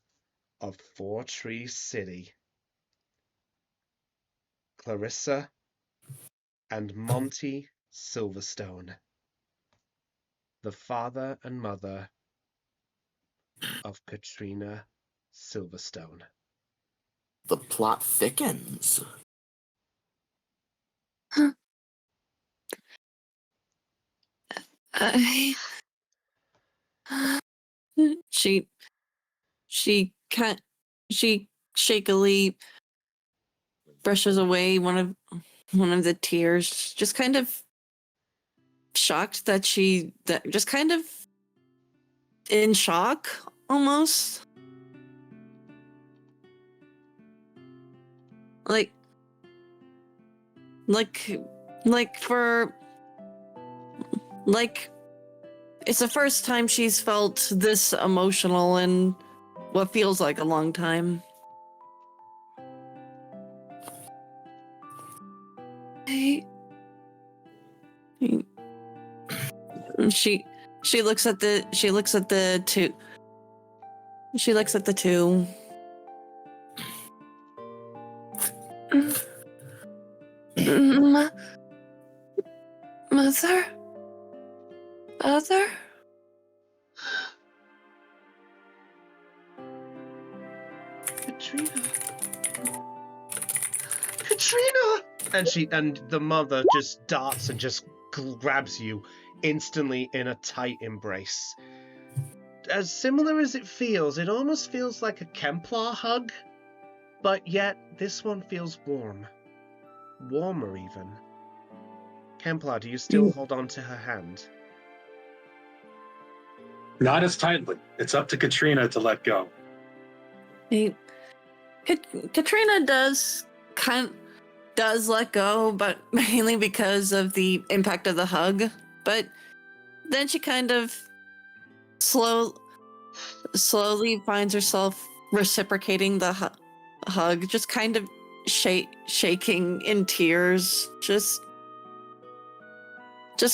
Speaker 1: of Four Tree City, Clarissa and Monty Silverstone, the father and mother of Katrina Silverstone.
Speaker 2: The plot thickens.
Speaker 9: She can't. She shakily brushes away one of the tears, just kind of shocked that just kind of in shock almost. Like for like, it's the first time she's felt this emotional in what feels like a long time. Hey. She looks at the two. She looks at the two. Mother? Other?
Speaker 1: Katrina! And the mother just darts and just grabs you instantly in a tight embrace. As similar as it almost feels like a Kemplar hug, but yet this one feels warm. Warmer even. Kemplar, do you still hold on to her hand?
Speaker 3: Not as tightly. It's up to Katrina to let go.
Speaker 9: Katrina does let go, but mainly because of the impact of the hug. But then she kind of slowly finds herself reciprocating the hug, just kind of shaking in tears, just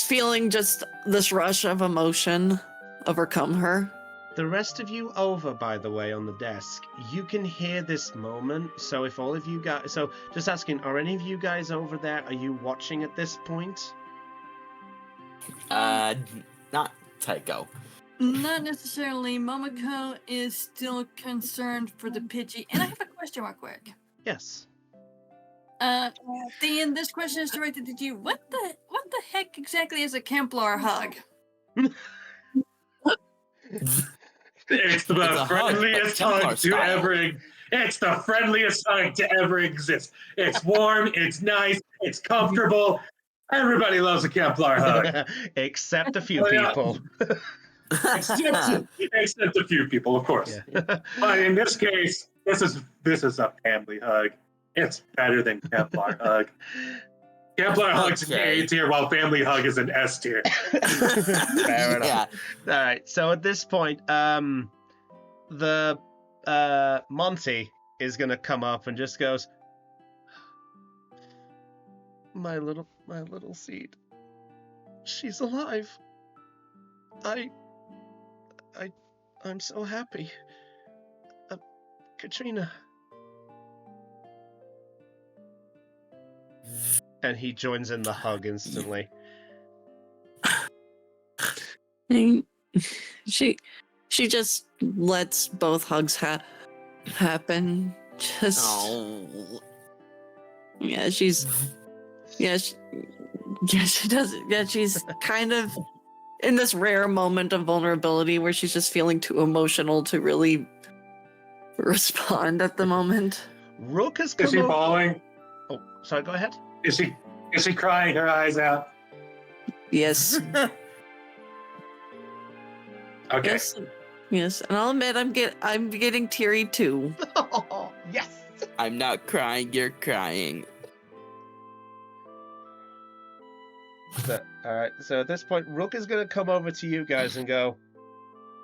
Speaker 9: feeling just this rush of emotion overcome her.
Speaker 1: The rest of you over, by the way, on the desk, you can hear this moment. So if all of you guys... So just asking, are any of you guys over there, are you watching at this point?
Speaker 2: Not Tycho.
Speaker 6: Not necessarily. Momoko is still concerned for the Pidgey. And I have a question real quick.
Speaker 1: Yes.
Speaker 6: Dan, this question is directed to you. What the heck exactly is a Kemplar hug?
Speaker 3: It's the friendliest hug to ever. It's the friendliest hug to ever exist. It's warm. It's nice. It's comfortable. Everybody loves a Kemplar hug,
Speaker 1: except a few people.
Speaker 3: except a few people, of course. Yeah. But in this case, this is a family hug. It's better than Kemplar hug. Kemplar hug's in A tier, while family hug is an S tier.
Speaker 1: Fair enough. Yeah. All right. So at this point, the Monty is gonna come up and just goes, My little seed. She's alive. I'm so happy. Katrina. And he joins in the hug instantly.
Speaker 9: She just lets both hugs happen. Just she does it. Yeah, she's kind of in this rare moment of vulnerability where she's just feeling too emotional to really respond at the moment.
Speaker 1: Rook has come
Speaker 3: Is she bawling?
Speaker 1: Oh, sorry, go ahead.
Speaker 3: Is she crying her eyes out?
Speaker 9: Yes.
Speaker 3: Okay.
Speaker 9: Yes, and I'll admit I'm getting teary too.
Speaker 1: Oh, yes.
Speaker 2: I'm not crying, you're crying.
Speaker 1: Alright, so at this point, Rook is going to come over to you guys and go,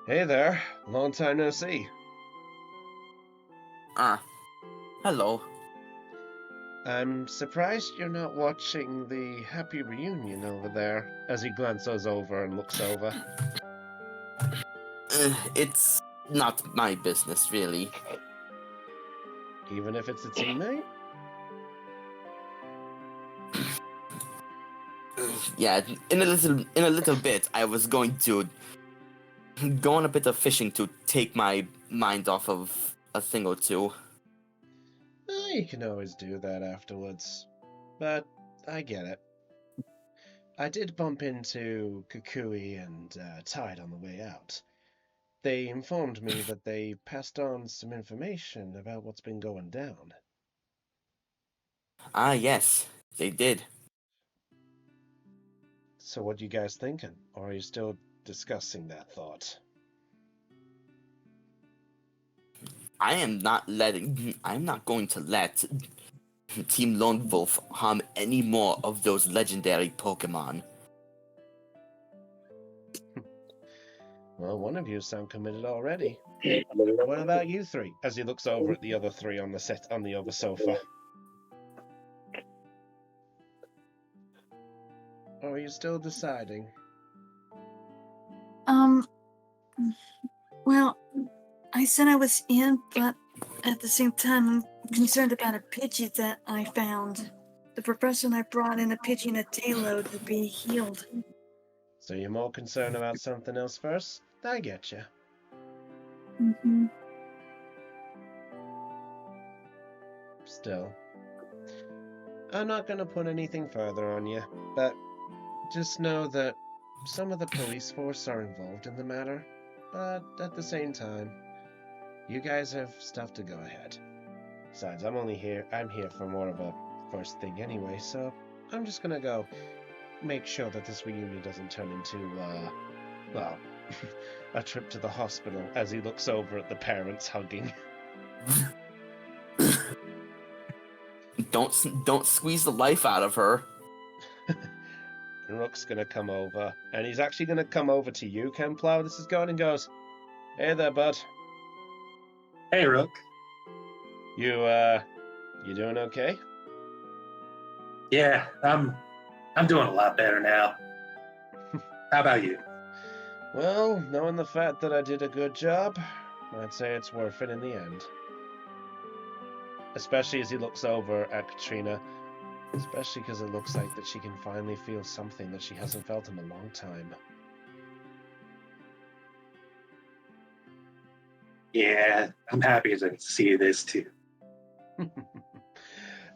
Speaker 1: Hey there, long time no see.
Speaker 2: Hello.
Speaker 1: I'm surprised you're not watching the happy reunion over there, as he glances over and looks over.
Speaker 2: It's not my business, really.
Speaker 1: Even if it's a teammate?
Speaker 2: Yeah, in a little bit, I was going to go on a bit of fishing to take my mind off of a thing or two.
Speaker 1: You can always do that afterwards. But I get it. I did bump into Kukui and Tide on the way out. They informed me that they passed on some information about what's been going down.
Speaker 2: Ah, yes, they did.
Speaker 1: So what are you guys thinking? Or are you still discussing that thought?
Speaker 2: I'm not going to let Team Lone Wolf harm any more of those legendary Pokemon.
Speaker 1: Well, one of you sound committed already. What about you three? As he looks over at the other three on the other sofa. Or are you still deciding?
Speaker 6: Well, I said I was in, but at the same time, I'm concerned about a Pidgey that I found. The professor and I brought in a Pidgey and a Tailo to be healed.
Speaker 1: So you're more concerned about something else first? I get you.
Speaker 6: Mm-hmm.
Speaker 1: Still, I'm not going to put anything further on you, but just know that some of the police force are involved in the matter, but at the same time, you guys have stuff to go ahead. Besides, I'm here for more of a first thing anyway, so I'm just gonna go make sure that this reunion doesn't turn into, well, a trip to the hospital as he looks over at the parents hugging.
Speaker 2: Don't squeeze the life out of her.
Speaker 1: Rook's gonna come over, and he's actually gonna come over to you, Kemplow. This is going and goes, "Hey there, bud.
Speaker 3: Hey, Rook.
Speaker 1: You doing okay?"
Speaker 3: Yeah, I'm doing a lot better now. How about you?
Speaker 1: Well, knowing the fact that I did a good job, I'd say it's worth it in the end. Especially as he looks over at Katrina. Especially because it looks like that she can finally feel something that she hasn't felt in a long time.
Speaker 3: Yeah, I'm happy to see this too.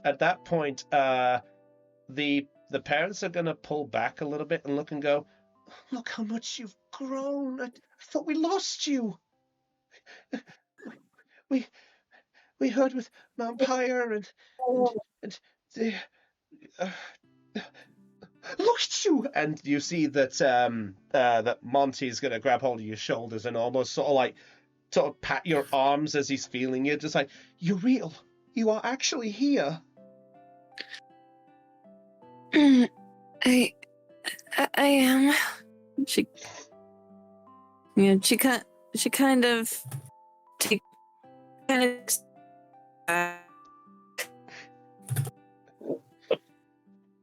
Speaker 1: At that point, the parents are gonna pull back a little bit and look and go, "Look how much you've grown. I thought we lost you. We heard with Mount Pyre and the look at you!" And you see that that Monty's gonna grab hold of your shoulders and almost sort of pat your arms as he's feeling you, just like, "You're real. You are actually here."
Speaker 9: I am. She kind of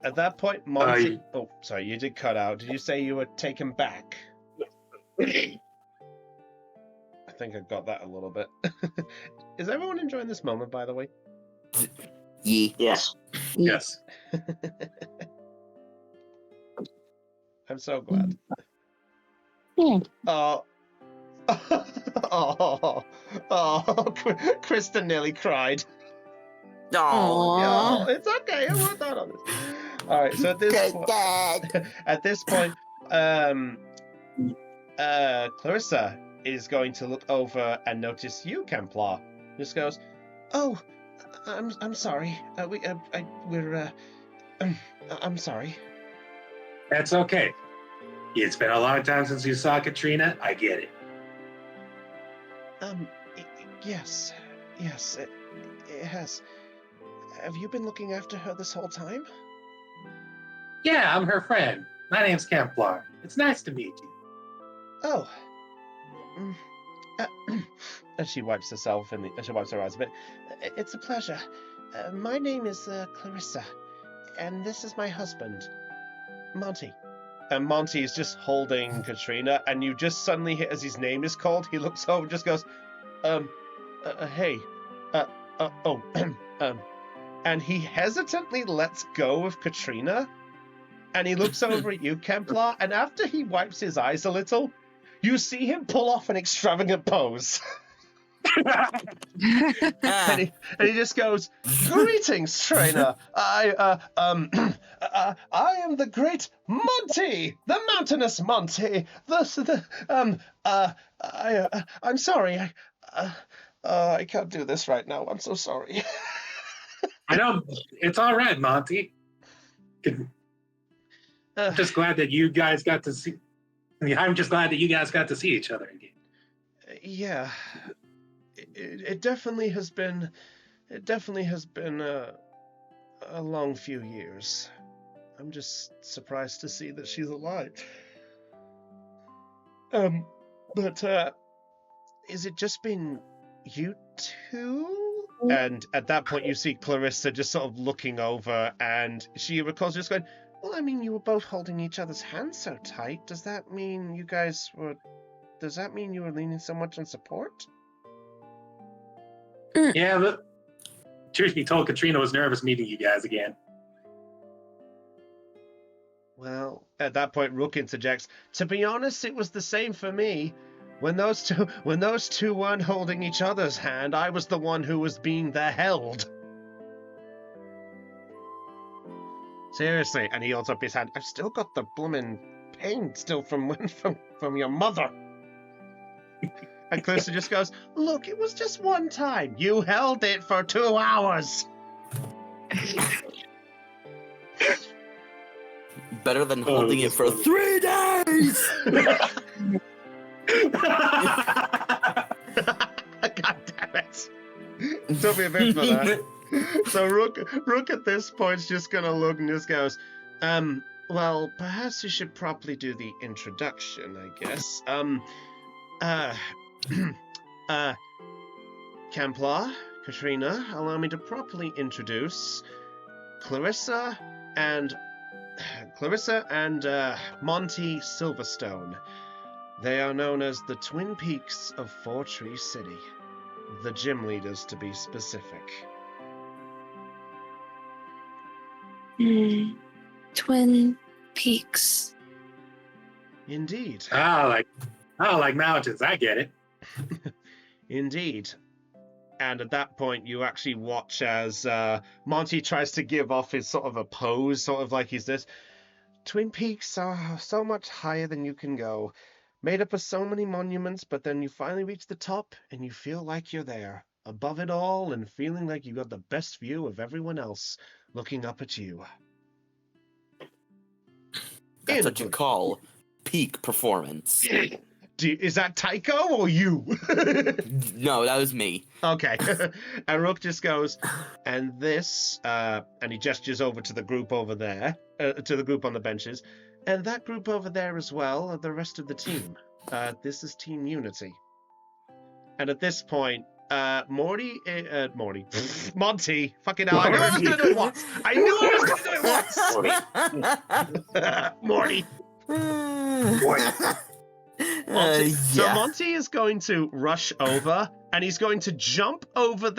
Speaker 1: At that point, Monty... Oh, sorry, you did cut out. Did you say you were taken back? I think I got that a little bit. Is everyone enjoying this moment, by the way?
Speaker 8: Yes.
Speaker 3: Yes.
Speaker 1: I'm so glad.
Speaker 5: Yeah.
Speaker 1: Kristen nearly cried.
Speaker 2: Oh,
Speaker 1: Oh, it's okay. I wrote that on this. All right, so at this point, Clarissa is going to look over and notice you, Kemplar. Just goes, "Oh, I'm sorry. I'm sorry."
Speaker 3: That's okay. It's been a long time since you saw Katrina. I get it.
Speaker 1: Yes, it has. Have you been looking after her this whole time?
Speaker 3: Yeah, I'm her friend. My name's Kemplar. It's nice to meet you.
Speaker 1: Oh. And she wipes herself she wipes her eyes a bit. "It's a pleasure. My name is Clarissa, and this is my husband, Monty." And Monty is just holding Katrina, and you just suddenly hit as his name is called. He looks over and just goes, "Hey, and he hesitantly lets go of Katrina, and he looks over at you, Kemplar, and after he wipes his eyes a little, you see him pull off an extravagant pose. And he just goes, "Greetings, trainer. I am the great Monty, the mountainous Monty. I'm sorry. I can't do this right now. I'm so sorry."
Speaker 3: I know. It's all right, Monty. I'm just glad that you guys got to see. I'm just glad that you guys got to see each other again.
Speaker 1: Yeah. It definitely has been. It definitely has been a long few years. I'm just surprised to see that she's alive. But is it just been you two? And at that point, you see Clarissa just sort of looking over, and she recalls just going, well, I mean, you were both holding each other's hands so tight. Does that mean you guys were... Does that mean you were leaning so much on support?
Speaker 3: Yeah, but truth be told, Katrina was nervous meeting you guys again.
Speaker 1: Well, at that point, Rook interjects, to be honest, it was the same for me. When those two weren't holding each other's hand, I was the one who was being the held. Seriously, and he holds up his hand. I've still got the bloomin' pain still from your mother. And Clarissa just goes, look, it was just one time. You held it for 2 hours.
Speaker 2: Better than holding it for 3 days!
Speaker 1: God damn it. It took me a bit for that. So Rook at this point's just gonna look and just goes, well, perhaps you should probably do the introduction, I guess. Camplar, Katrina, allow me to properly introduce Clarissa and Monty Silverstone. They are known as the Twin Peaks of Four Tree City. The gym leaders, to be specific.
Speaker 9: Twin Peaks.
Speaker 1: Indeed.
Speaker 3: like mountains. I get it.
Speaker 1: Indeed. And at that point, you actually watch as Monty tries to give off his sort of a pose, sort of like he's this. Twin Peaks are so much higher than you can go. Made up of so many monuments, but then you finally reach the top and you feel like you're there, above it all and feeling like you got the best view of everyone else looking up at you.
Speaker 2: That's what you call peak performance.
Speaker 1: Is that Tycho or you?
Speaker 2: No, that was me.
Speaker 1: Okay. And Rook just goes, and this, and he gestures over to the group over there, to the group on the benches, and that group over there as well are the rest of the team. This is Team Unity. And at this point, Monty, fucking hell, I knew I was going to do it once. I knew I was going to do it once. Morty. So Monty is going to rush over, and he's going to jump over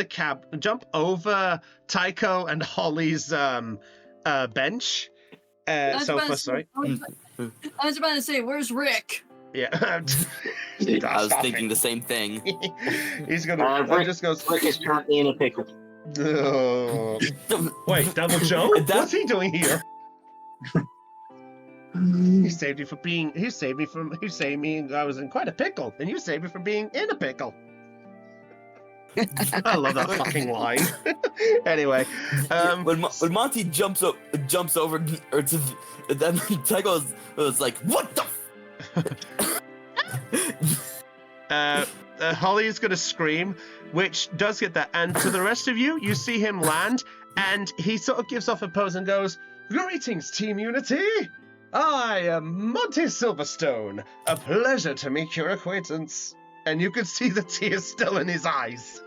Speaker 1: Tycho and Holly's bench.
Speaker 6: I was about to say, where's Rick?
Speaker 1: Yeah.
Speaker 2: I was thinking the same thing.
Speaker 1: He's gonna.
Speaker 8: Rick
Speaker 1: just goes.
Speaker 8: Rick is currently in a pickle.
Speaker 1: Oh. Wait, Double Joe? What's he doing here? He saved me from being. He saved me. I was in quite a pickle, and you saved me from being in a pickle. I love that fucking line. Anyway,
Speaker 2: when Monty jumps over, or then Tycho was like, "What the?"
Speaker 1: Holly is gonna scream, which does get that. And to the rest of you, you see him land, and he sort of gives off a pose and goes, "Greetings, Team Unity. I am Monty Silverstone. A pleasure to make your acquaintance." And you can see the tears still in his eyes.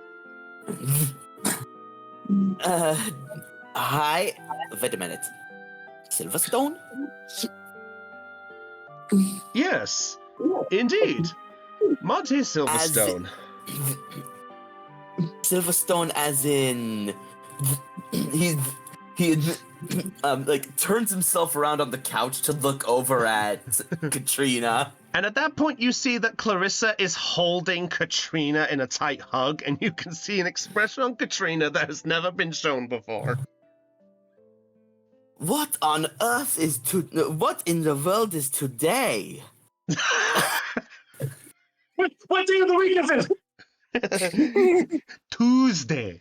Speaker 2: Hi. Wait a minute. Silverstone?
Speaker 1: Yes, indeed. Monty Silverstone.
Speaker 2: Silverstone as in... He like turns himself around on the couch to look over at Katrina.
Speaker 1: And at that point, you see that Clarissa is holding Katrina in a tight hug, and you can see an expression on Katrina that has never been shown before.
Speaker 2: What on earth is what in the world is today?
Speaker 3: What day of the week is it?
Speaker 1: Tuesday.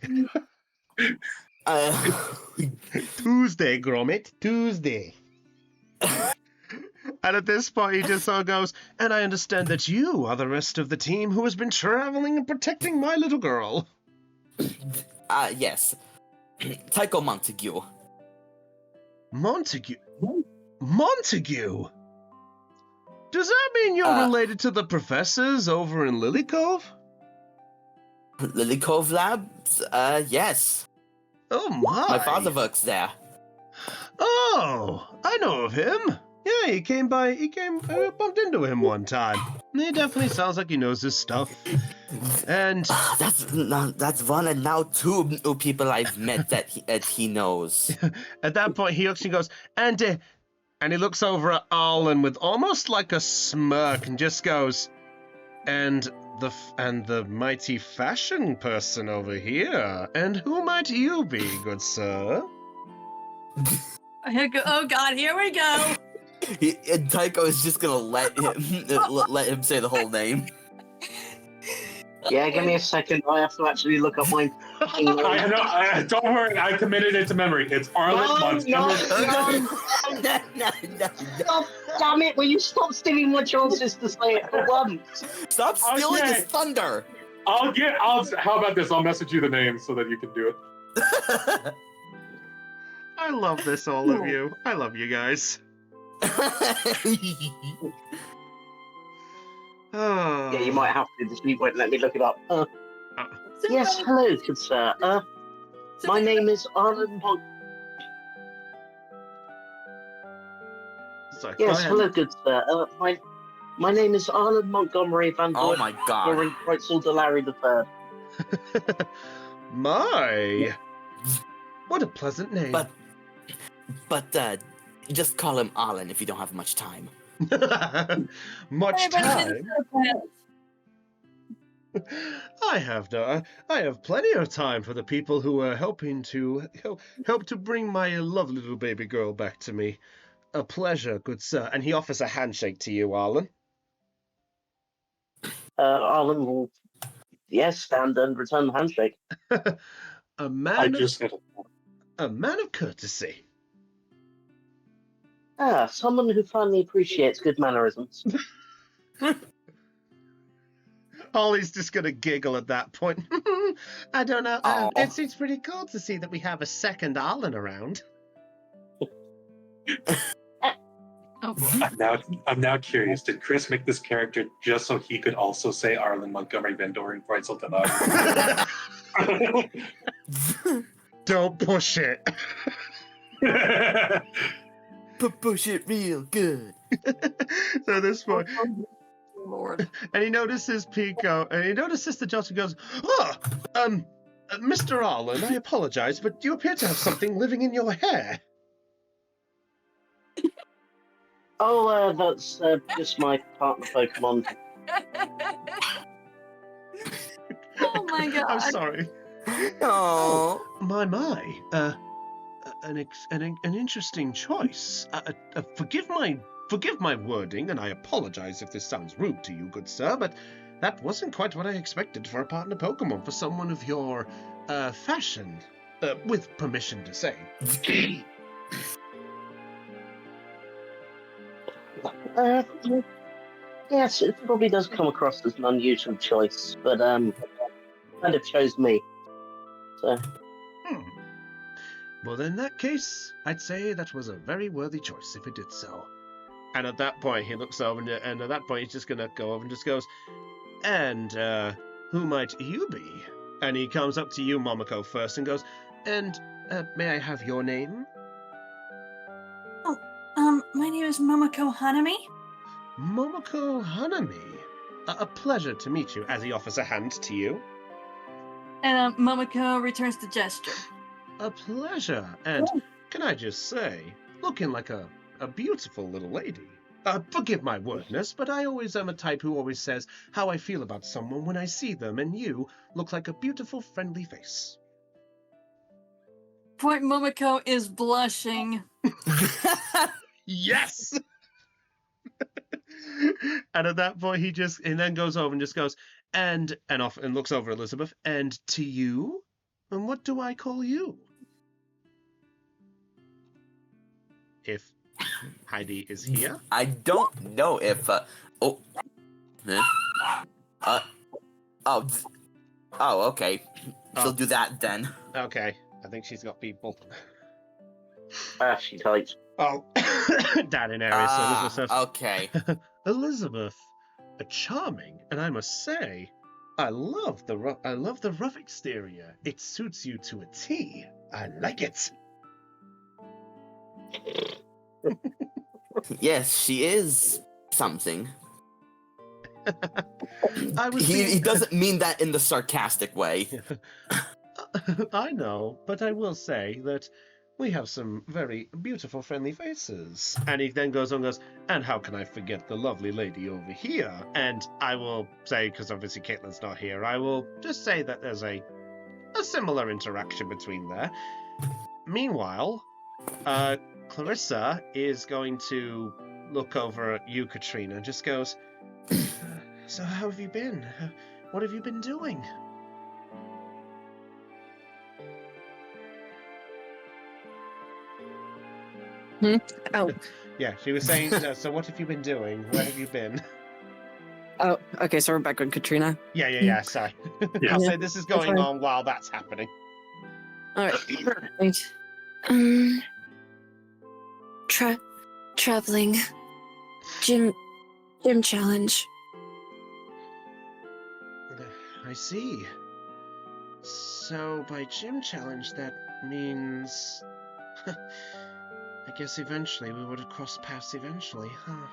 Speaker 1: Tuesday, Gromit. Tuesday. And at this point, he just sort of goes, and I understand that you are the rest of the team who has been traveling and protecting my little girl.
Speaker 2: Yes. Tycho Montague.
Speaker 1: Montague? Montague? Does that mean you're
Speaker 2: Uh,
Speaker 1: related to the professors over in Lily Cove?
Speaker 2: Lily Cove Labs? Yes.
Speaker 1: Oh my!
Speaker 2: My father works there.
Speaker 1: Oh, I know of him. Yeah, he came by. Bumped into him one time. He definitely sounds like he knows his stuff. And
Speaker 2: That's one and now two new people I've met that he knows.
Speaker 1: at that point, he actually goes, and he looks over at Arlen with almost like a smirk, and just goes, and the mighty fashion person over here. And who might you be, good sir?
Speaker 6: Oh God, here we go.
Speaker 2: And Tycho is just gonna let him say the whole name.
Speaker 8: Yeah, give me a second. I have to actually look up my.
Speaker 3: Don't worry, I committed it to memory. It's Arlen Montgomery.
Speaker 8: No. Damn it! Will you stop stealing my chances to say it for once?
Speaker 2: Stop stealing his thunder.
Speaker 3: How about this? I'll message you the name so that you can do it.
Speaker 1: I love this, all of you. I love you guys. Oh.
Speaker 8: Yeah, you might have to. Just won't let me look it up. Yes, hello, good sir. My name is Arlen
Speaker 1: Sorry,
Speaker 8: Yes, hello, good sir. My name is Arlen Montgomery Van
Speaker 2: Oh
Speaker 8: Doyle.
Speaker 2: my god.
Speaker 8: Kreutzel de Larry III.
Speaker 1: My. What a pleasant name.
Speaker 2: But just call him Arlen if you don't have much time.
Speaker 1: Much
Speaker 6: Everybody
Speaker 1: time? I have plenty of time for the people who are helping to help to bring my lovely little baby girl back to me. A pleasure, good sir. And he offers a handshake to you, Arlen.
Speaker 8: Arlen will, yes, stand and return the handshake.
Speaker 1: A man
Speaker 3: hit it.
Speaker 1: A man of courtesy.
Speaker 8: Someone who finally appreciates good mannerisms.
Speaker 1: Ollie's just gonna giggle at that point. I don't know. It seems pretty cool to see that we have a second Arlen around.
Speaker 6: Oh boy.
Speaker 3: I'm now curious. Did Chris make this character just so he could also say Arlen Montgomery Van Doren Kreutzel de Larry?
Speaker 1: Don't push it.
Speaker 2: Push it real good.
Speaker 1: So this one.
Speaker 6: Lord.
Speaker 1: And he notices Pico, and he notices the Johnson goes, Mr. Arlen, I apologize, but you appear to have something living in your hair.
Speaker 8: Oh, that's just my partner Pokemon.
Speaker 6: Oh my God.
Speaker 1: I'm sorry.
Speaker 2: Oh,
Speaker 1: My. An interesting choice. Forgive my wording, and I apologize if this sounds rude to you, good sir, but that wasn't quite what I expected for a partner Pokemon for someone of your fashion, with permission to say.
Speaker 8: Yes, it probably does come across as an unusual choice, but kind of chose me. So.
Speaker 1: Well, in that case, I'd say that was a very worthy choice if it did so. And at that point, he looks over, and at that point, he's just gonna go over and just goes, and who might you be? And he comes up to you, Momoko, first, and goes, and may I have your name?
Speaker 6: My name is Momoko Hanami.
Speaker 1: Momoko Hanami. A pleasure to meet you, as he offers a hand to you.
Speaker 6: And Momoko returns the gesture.
Speaker 1: A pleasure. And can I just say, looking like a beautiful little lady. Forgive my wordness, but I always am a type who always says how I feel about someone when I see them, and you look like a beautiful, friendly face.
Speaker 6: Point Momoko is blushing.
Speaker 1: Yes! And at that point, he then goes over and just goes, and looks over at Elizabeth, and to you? And what do I call you? If Heidi is here?
Speaker 2: I don't know if okay. She'll do that then.
Speaker 1: Okay, I think she's got people.
Speaker 8: She types.
Speaker 1: Oh, down in area, so Elizabeth says,
Speaker 2: okay.
Speaker 1: Elizabeth, charming, and I must say, I love the rough exterior. It suits you to a T. I like it.
Speaker 2: Yes, she is something.
Speaker 1: He
Speaker 2: doesn't mean that in the sarcastic way.
Speaker 1: I know, but I will say that we have some very beautiful, friendly faces. And he then goes on and goes, and how can I forget the lovely lady over here? And I will say, because obviously Caitlin's not here, I will just say that there's a similar interaction between there. Meanwhile, Clarissa is going to look over at you, Katrina, and just goes, so how have you been? What have you been doing?
Speaker 9: Oh,
Speaker 1: Yeah, she was saying, so what have you been doing? Where have you been?
Speaker 9: oh, okay. So we're back on Katrina.
Speaker 1: Yeah, sorry.
Speaker 3: Yeah.
Speaker 1: I'll say this is going
Speaker 9: fine.
Speaker 1: on while that's happening.
Speaker 9: All right. Right.
Speaker 11: Traveling. Gym challenge.
Speaker 1: I see. So by gym challenge, that means... I guess eventually we would have crossed paths eventually, huh?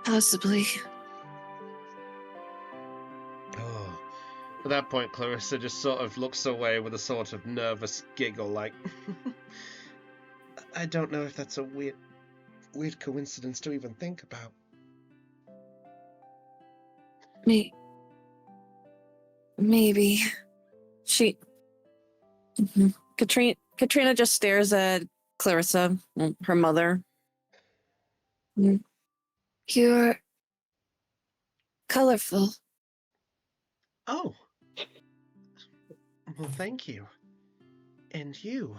Speaker 11: Possibly.
Speaker 1: Oh. At that point, Clarissa just sort of looks away with a sort of nervous giggle, like... I don't know if that's a weird coincidence to even think about.
Speaker 11: Maybe.
Speaker 9: Katrina just stares at Clarissa, her mother.
Speaker 11: You're colorful.
Speaker 1: Oh. Well, thank you. And you.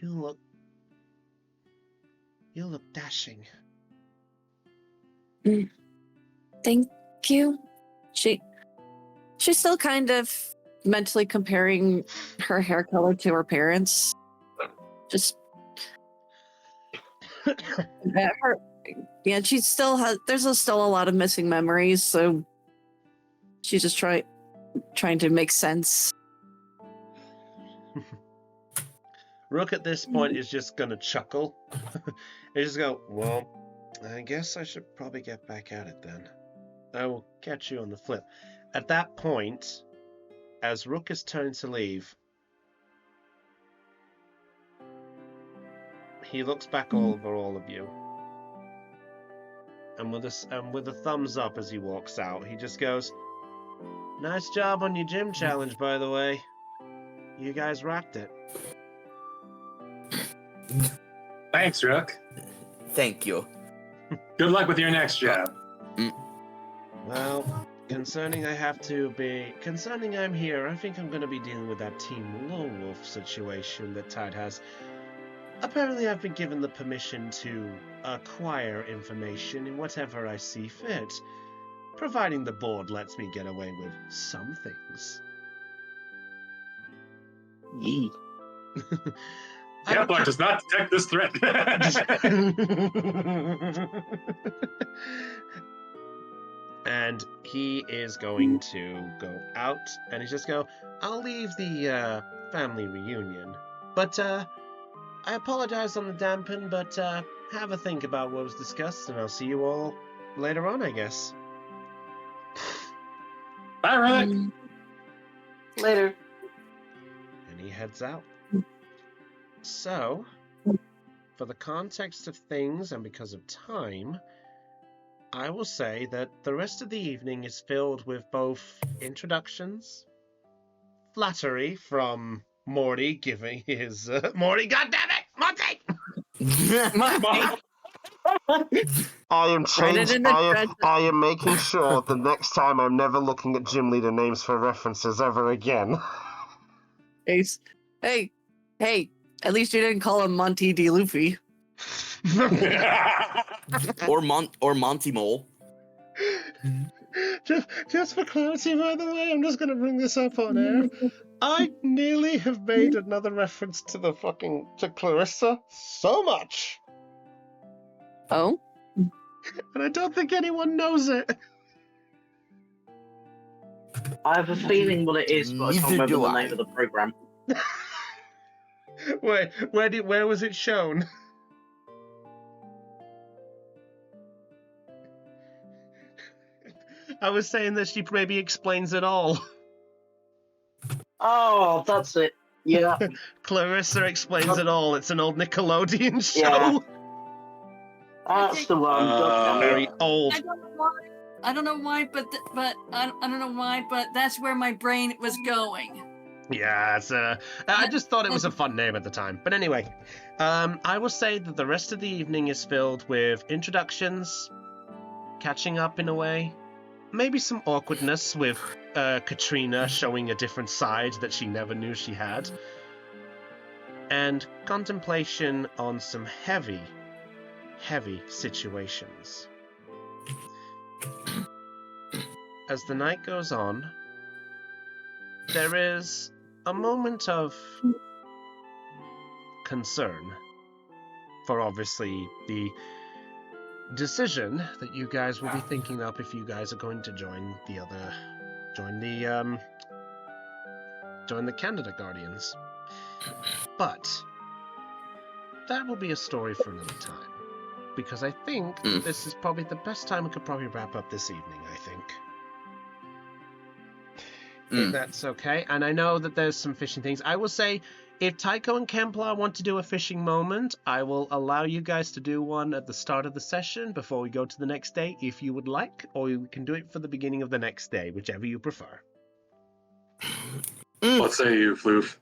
Speaker 1: You look dashing.
Speaker 11: Thank you.
Speaker 9: She's still kind of mentally comparing her hair color to her parents. Just she still has. There's still a lot of missing memories, so she's just trying to make sense.
Speaker 1: Rook at this point is just gonna chuckle. He just go, well, I guess I should probably get back at it then. I will catch you on the flip. At that point, as Rook is turning to leave, he looks back over all of you. And with a thumbs up as he walks out, he just goes, nice job on your gym challenge, by the way. You guys rocked it.
Speaker 3: Thanks, Rook.
Speaker 2: Thank you.
Speaker 3: Good luck with your next job.
Speaker 1: Well, concerning I'm here, I think I'm going to be dealing with that Team Lone Wolf situation that Tide has. Apparently I've been given the permission to acquire information in whatever I see fit, providing the board lets me get away with some things.
Speaker 8: Yee.
Speaker 3: Templar does not detect this threat.
Speaker 1: And he is going to go out, and he's just go, I'll leave the family reunion, but I apologize on the dampen, but have a think about what was discussed, and I'll see you all later on, I guess.
Speaker 3: Bye, Rook.
Speaker 8: Later.
Speaker 1: And he heads out. So, for the context of things and because of time, I will say that the rest of the evening is filled with both introductions, flattery from Morty giving his... Morty, goddammit! Monty! I am making sure the next time I'm never looking at gym leader names for references ever again.
Speaker 9: Hey, at least you didn't call him Monty D. Luffy.
Speaker 2: or Monty Mole.
Speaker 1: Just for clarity, by the way, I'm just going to bring this up on air. I nearly have made another reference to to Clarissa so much
Speaker 9: Oh?
Speaker 1: And I don't think anyone knows it.
Speaker 8: I have a feeling what it is, but I can't
Speaker 2: Neither
Speaker 8: remember
Speaker 2: do
Speaker 8: the
Speaker 2: I.
Speaker 8: name of the program.
Speaker 1: Wait, where was it shown? I was saying that she maybe explains it all.
Speaker 8: Oh, that's it. Yeah.
Speaker 1: Clarissa explains it all. It's an old Nickelodeon show.
Speaker 8: Yeah. That's the one.
Speaker 1: Very old.
Speaker 6: I don't know why. I don't know why, but I don't know why, but that's where my brain was going.
Speaker 1: Yeah, I just thought it was a fun name at the time. But anyway, I will say that the rest of the evening is filled with introductions, catching up in a way, maybe some awkwardness with Katrina showing a different side that she never knew she had, and contemplation on some heavy situations. As the night goes on, there is a moment of concern for obviously the decision that you guys will be thinking up if you guys are going to join the candidate guardians. But that will be a story for another time, because I think this is probably the best time we could probably wrap up this evening. I think that's okay. And I know that there's some fishing things. I will say, if Tycho and Kemplar want to do a fishing moment, I will allow you guys to do one at the start of the session before we go to the next day, if you would like, or we can do it for the beginning of the next day, whichever you prefer.
Speaker 10: What say you, Floof?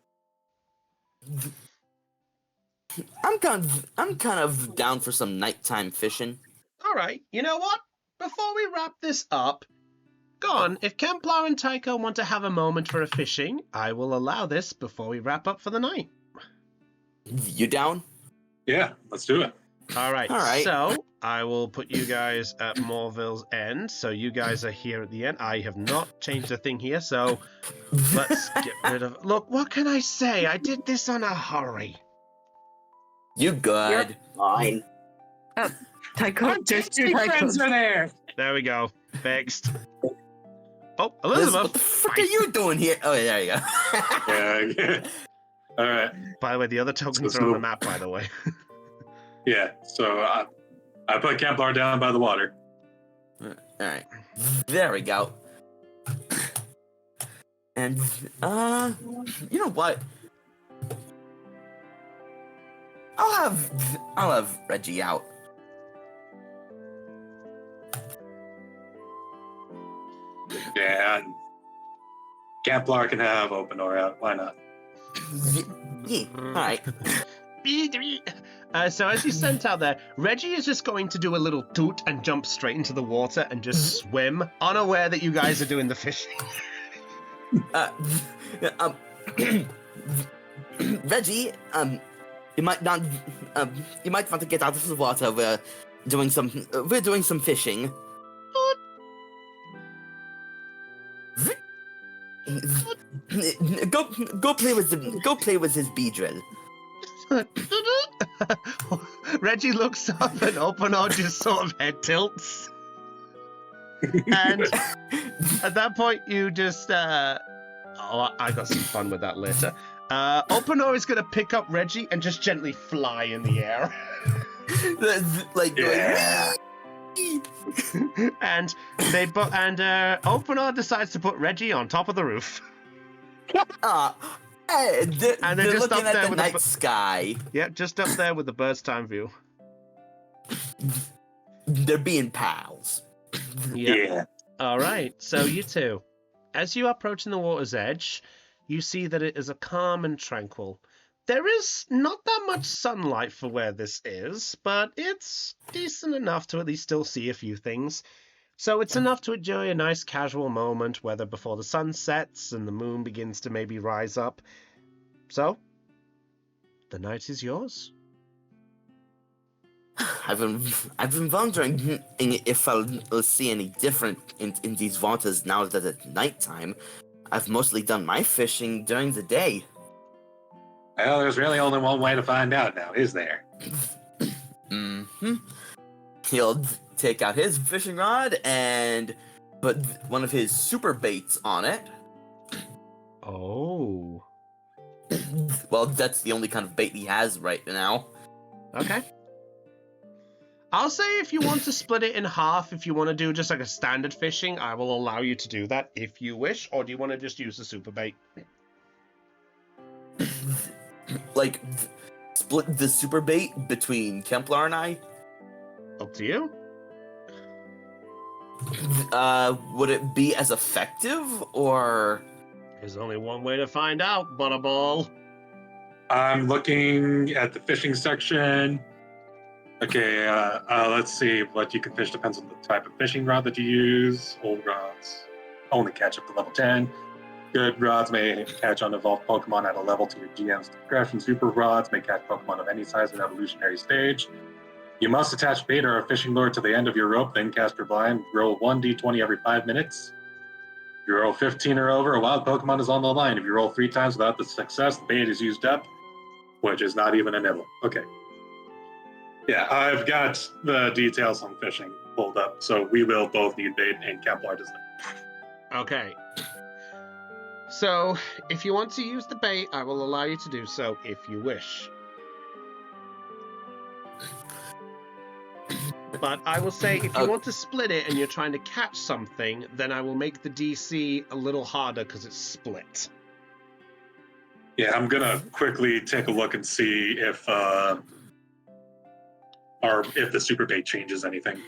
Speaker 2: I'm kind of down for some nighttime fishing.
Speaker 1: All right, you know what? Before we wrap this up, go on. If Kemplar and Tycho want to have a moment for a fishing, I will allow this before we wrap up for the night.
Speaker 2: You down?
Speaker 10: Yeah, let's do it.
Speaker 1: All right.
Speaker 2: All right.
Speaker 1: So I will put you guys at Morville's end. So you guys are here at the end. I have not changed a thing here. So let's get rid of. Look, what can I say? I did this on a hurry.
Speaker 2: You good?
Speaker 8: Fine.
Speaker 9: Tycho, there's two Tychos.
Speaker 3: there.
Speaker 1: There we go. Fixed. Oh,
Speaker 2: Liz,
Speaker 1: Elizabeth.
Speaker 2: what the fuck are you doing here? Oh, there you go.
Speaker 10: Yeah. All right.
Speaker 1: By the way, the other tokens
Speaker 10: So
Speaker 1: are on the
Speaker 10: cool.
Speaker 1: map, by the way.
Speaker 10: Yeah. So I put Kemplar down by the water.
Speaker 2: All right. There we go. And you know what? I'll have Reggie out.
Speaker 10: Yeah. Kemplar can have Openor out. Why not?
Speaker 2: Yeah. All right.
Speaker 1: So as you sent out there, Reggie is just going to do a little toot and jump straight into the water and just swim, unaware that you guys are doing the fishing.
Speaker 2: Reggie, you might not, you might want to get out of the water. We're doing some fishing. Go play with his Beedrill.
Speaker 1: Reggie looks up and Openor just sort of head tilts. And at that point, you just, I got some fun with that later. Openor is going to pick up Reggie and just gently fly in the air.
Speaker 2: Like,
Speaker 10: Yeah.
Speaker 1: and Openor decides to put Reggie on top of the roof.
Speaker 2: Hey, they're
Speaker 1: And they're just
Speaker 2: looking
Speaker 1: up there
Speaker 2: at the
Speaker 1: with a
Speaker 2: night sky.
Speaker 1: Yeah, just up there with the bird's time view.
Speaker 2: They're being pals.
Speaker 10: Yeah.
Speaker 1: All right, so you two, as you are approaching the water's edge, you see that it is a calm and tranquil. There is not that much sunlight for where this is, but it's decent enough to at least still see a few things. So it's enough to enjoy a nice casual moment, whether before the sun sets and the moon begins to maybe rise up. So, the night is yours.
Speaker 2: I've been wondering if I'll see any different in these waters now that it's nighttime. I've mostly done my fishing during the day.
Speaker 3: Well, there's really only one way to find out now, is there?
Speaker 2: Mm-hmm. he'll take out his fishing rod and put one of his super baits on it.
Speaker 1: Oh.
Speaker 2: Well, that's the only kind of bait he has right now.
Speaker 1: Okay. I'll say if you want to split it in half, if you want to do just like a standard fishing, I will allow you to do that if you wish, or do you want to just use the super bait?
Speaker 2: Like, split the super bait between Kemplar and I?
Speaker 1: Up to you.
Speaker 2: Would it be as effective, or...
Speaker 1: There's only one way to find out, Butterball.
Speaker 3: I'm looking at the fishing section. Okay, let's see what you can fish. Depends on the type of fishing rod that you use. Old rods only catch up to level 10. Good rods may catch unevolved Pokemon at a level to your GM's discretion. Super rods may catch Pokemon of any size in evolutionary stage. You must attach bait or a fishing lure to the end of your rope, then cast your blind. Roll 1d20 every 5 minutes. If you roll 15 or over, a wild Pokemon is on the line. If you roll 3 times without the success, the bait is used up, which is not even a nibble. Okay. Yeah, I've got the details on fishing pulled up, so we will both need bait, and Kemplar does not.
Speaker 1: Okay. So, if you want to use the bait, I will allow you to do so if you wish. But I will say, if you want to split it and you're trying to catch something, then I will make the DC a little harder because it's split.
Speaker 3: Yeah, I'm gonna quickly take a look and see if the super bait changes anything.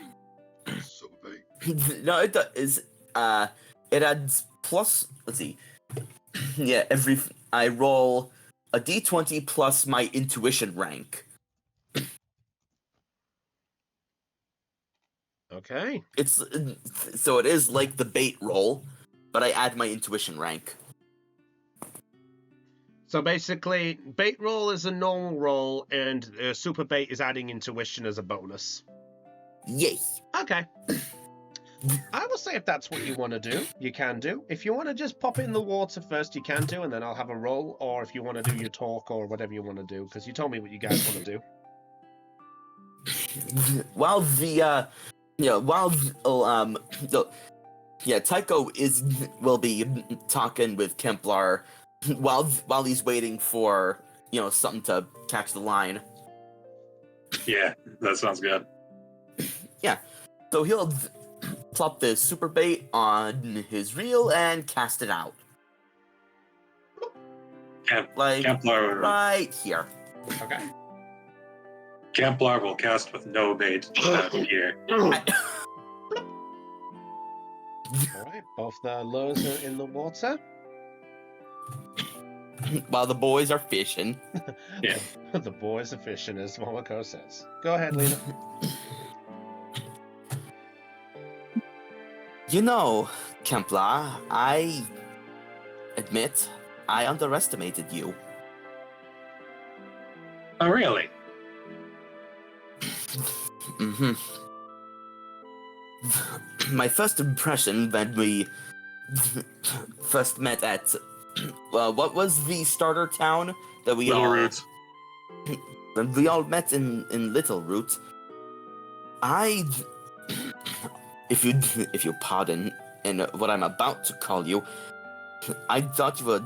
Speaker 2: No, it does. It adds plus. Let's see. Yeah, I roll a d20 plus my intuition rank.
Speaker 1: Okay.
Speaker 2: So it is like the bait roll, but I add my intuition rank.
Speaker 1: So basically, bait roll is a normal roll, and super bait is adding intuition as a bonus.
Speaker 2: Yes.
Speaker 1: Okay. I will say if that's what you want to do, you can do. If you want to just pop it in the water first, you can do, and then I'll have a roll. Or if you want to do your talk or whatever you want to do, because you told me what you guys want to do.
Speaker 2: While Tycho will be talking with Kemplar while he's waiting for something to catch the line.
Speaker 3: Yeah, that sounds good.
Speaker 2: Yeah, so he'll plop the super bait on his reel and cast it out.
Speaker 3: Kemplar,
Speaker 2: right here.
Speaker 1: Okay.
Speaker 3: Kemplar will cast with no bait here.
Speaker 1: Alright, both the lures are in the water.
Speaker 2: While the boys are fishing.
Speaker 3: Yeah.
Speaker 1: The boys are fishing, as Momoko says. Go ahead, Lena.
Speaker 2: Kemplar, I admit I underestimated you.
Speaker 3: Oh, really?
Speaker 2: Mm-hmm. My first impression when we first met at, what was the starter town that we
Speaker 3: Little
Speaker 2: all...
Speaker 3: Roots.
Speaker 2: When we all met in Little Root, if you pardon in what I'm about to call you, I thought you were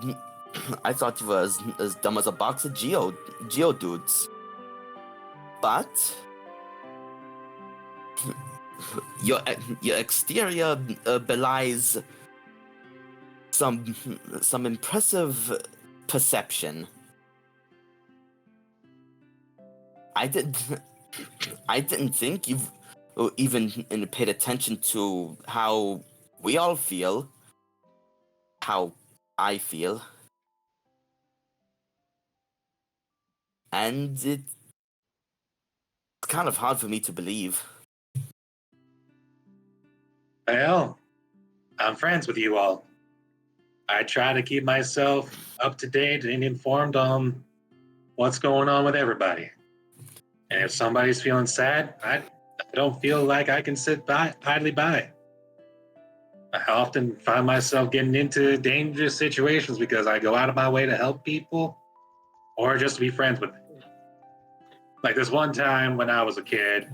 Speaker 2: as dumb as a box of Geodudes. But your exterior belies some impressive perception. I didn't think you've even paid attention to how we all feel, how I feel, and it's kind of hard for me to believe.
Speaker 3: Well, I'm friends with you all. I try to keep myself up to date and informed on what's going on with everybody. And if somebody's feeling sad, I don't feel like I can sit idly by. I often find myself getting into dangerous situations because I go out of my way to help people or just to be friends with them. Like this one time when I was a kid,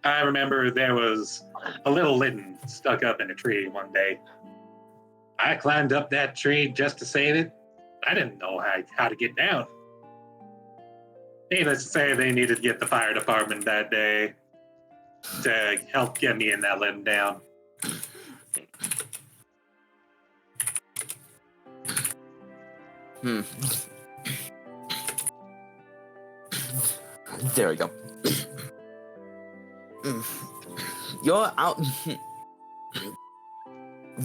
Speaker 3: I remember there was a little litten stuck up in a tree one day. I climbed up that tree just to save it. I didn't know how to get down. Needless to say, they needed to get the fire department that day to help get me and that litten down.
Speaker 2: There we go. You're out.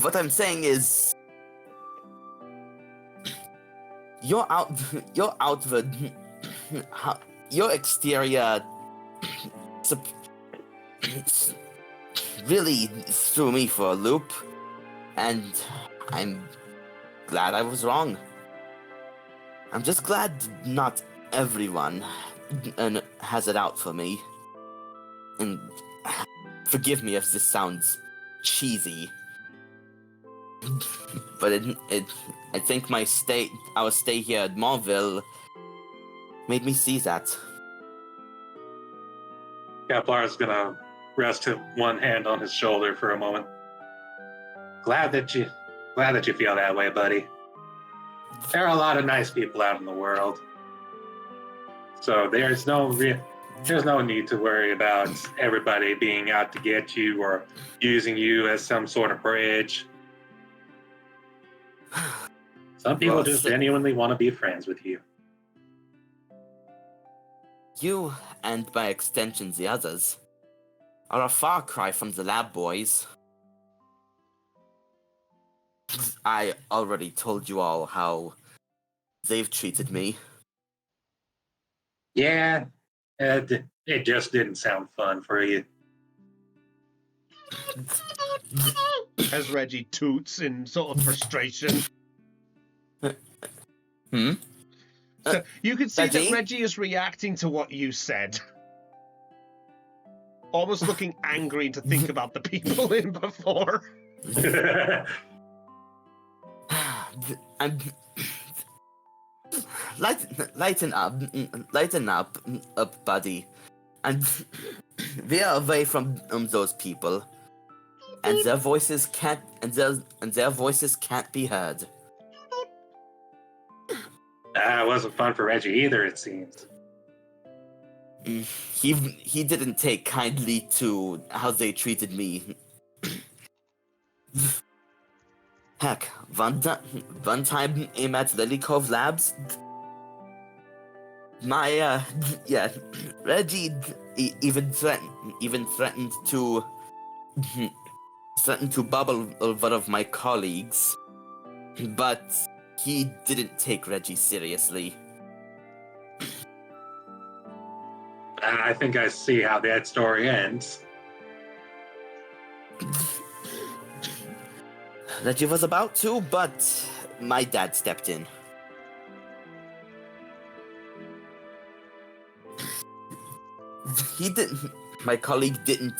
Speaker 2: What I'm saying is, you're out. You're out of your exterior really threw me for a loop, and I'm glad I was wrong. I'm just glad not everyone has it out for me. And forgive me if this sounds cheesy, but I think our stay here at Marville made me see that.
Speaker 3: Kepler's gonna rest one hand on his shoulder for a moment. Glad that you feel that way, buddy. There are a lot of nice people out in the world, so there's no need to worry about everybody being out to get you or using you as some sort of bridge. Some people just genuinely want to be friends with you.
Speaker 2: You, and by extension the others, are a far cry from the lab boys. I already told you all how they've treated me.
Speaker 3: Yeah, it just didn't sound fun for you.
Speaker 1: As Reggie toots in sort of frustration. So you can see that Reggie is reacting to what you said. Almost looking angry to think about the people in before.
Speaker 2: Lighten up, buddy. And we are away from those people, and their voices can't be heard.
Speaker 3: It wasn't fun for Reggie either, it seems.
Speaker 2: He didn't take kindly to how they treated me. Heck, one time I'm at Lily Cove Labs. Reggie even threatened to bubble one of my colleagues, but he didn't take Reggie seriously.
Speaker 3: I think I see how that story ends.
Speaker 2: Reggie was about to, but my dad stepped in. My colleague didn't